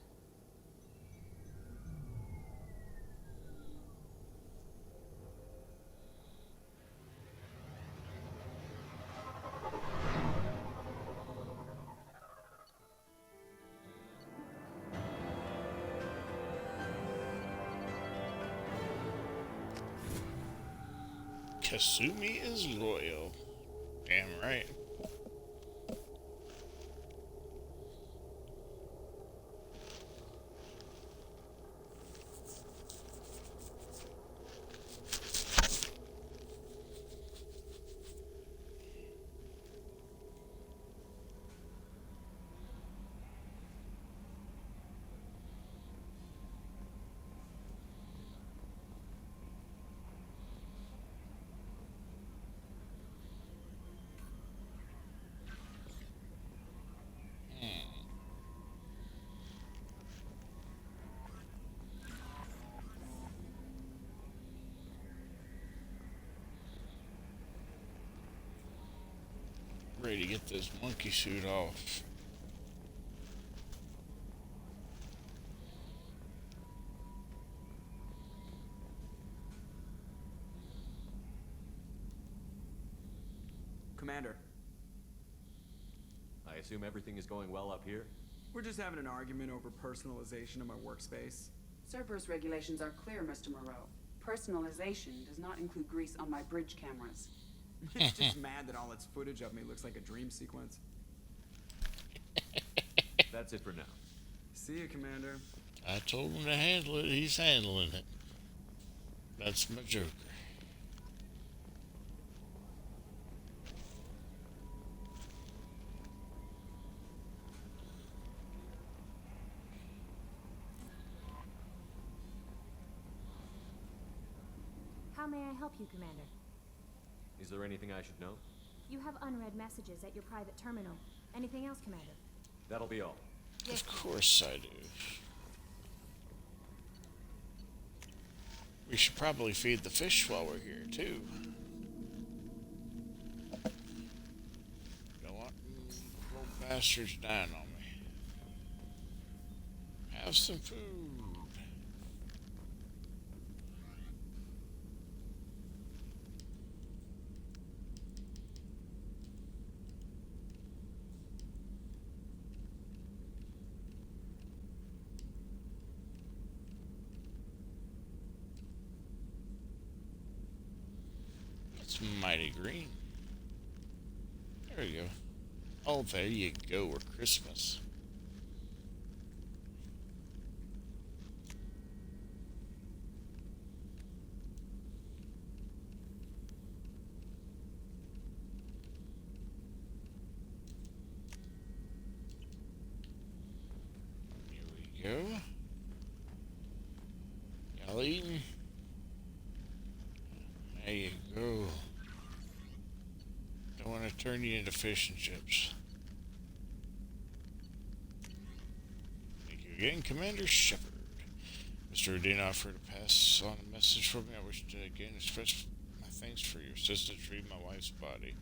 Kasumi is loyal. Damn right. Ready to get this monkey suit off. Commander. I assume everything is going well up here? We're just having an argument over personalization of my workspace. Cerberus regulations are clear, Mr. Moreau. Personalization does not include grease on my bridge cameras. It's just mad that all its footage of me looks like a dream sequence. That's it for now. See you, Commander. I told him to handle it. He's handling it. That's my Joker. How may I help you, Commander? Is there anything I should know? You have unread messages at your private terminal. Anything else, Commander? That'll be all. Yes, of course I do. We should probably feed the fish while we're here, too. Don't want little bastards dying on me. Have some food. It's mighty green. There we go. Oh, there you go. We're Christmas. Here we go. Y'all eating? There you go. Don't want to turn you into fish and chips. Thank you again, Commander Shepard. Mr. Udine offered to pass on a message for me. I wish to again express my thanks for your assistance treating my wife's body.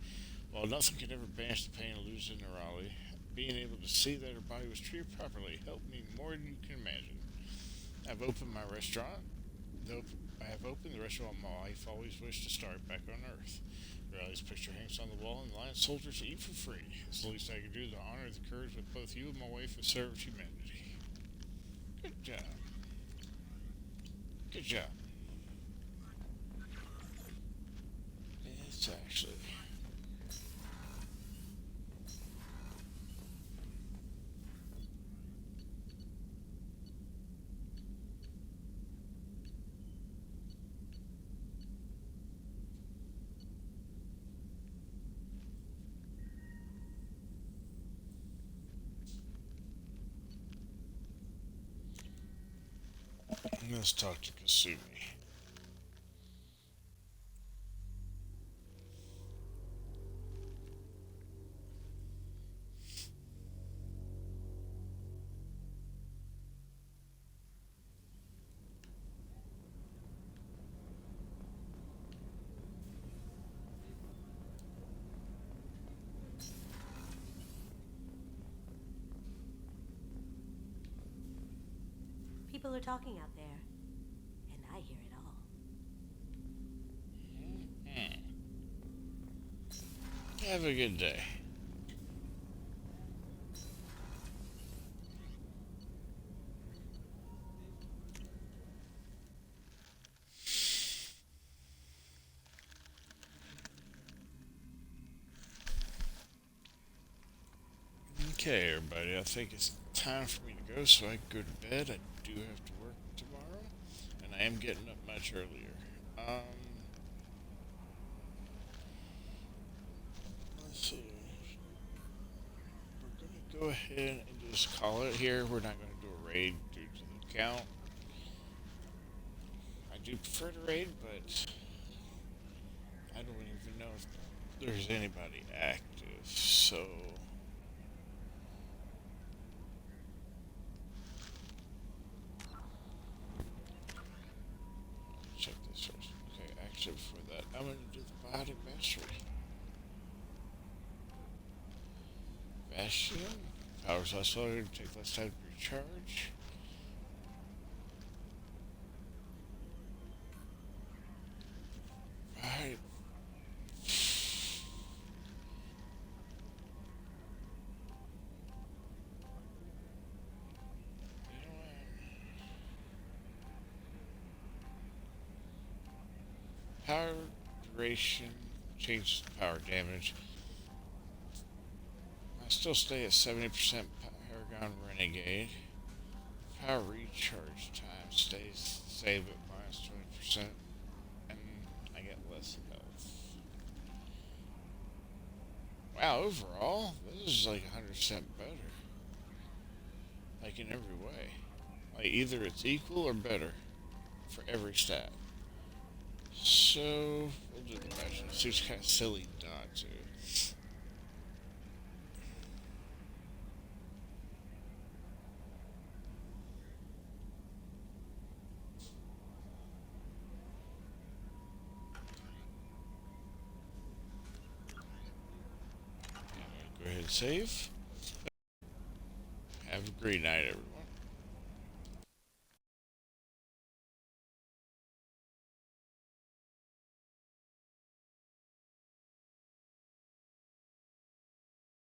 While nothing could ever banish the pain of losing Nerali, being able to see that her body was treated properly helped me more than you can imagine. I've opened my restaurant. I have opened the restaurant my wife always wished to start back on Earth. Nerali's picture hangs on the wall, and the Lion soldiers eat for free. It's the least I can do to honor the courage with both you and my wife have served humanity. Good job. Good job. It's actually... Let's talk to Kasumi. People are talking out there, and I hear it all. Have a good day. Okay, everybody, I think it's time for me to go so I can go to bed. I do have to work tomorrow, and I am getting up much earlier. Let's see. We're going to go ahead and just call it here. We're not going to do a raid due to the count. I do prefer to raid, but I don't even know if there's anybody active, so... check this first. Okay, actually for that, I'm going to do the body mastery. Bastion. Powers less loaded, take less time to recharge. Right. Power duration changes the power damage. I still stay at 70% Paragon Renegade. Power recharge time stays save at minus 20%, and I get less health. Wow, overall, this is like 100% better. Like in every way. Like either it's equal or better for every stat. So, we'll do the measure. It seems kind of silly not to. Go ahead and save. Have a great night, everyone.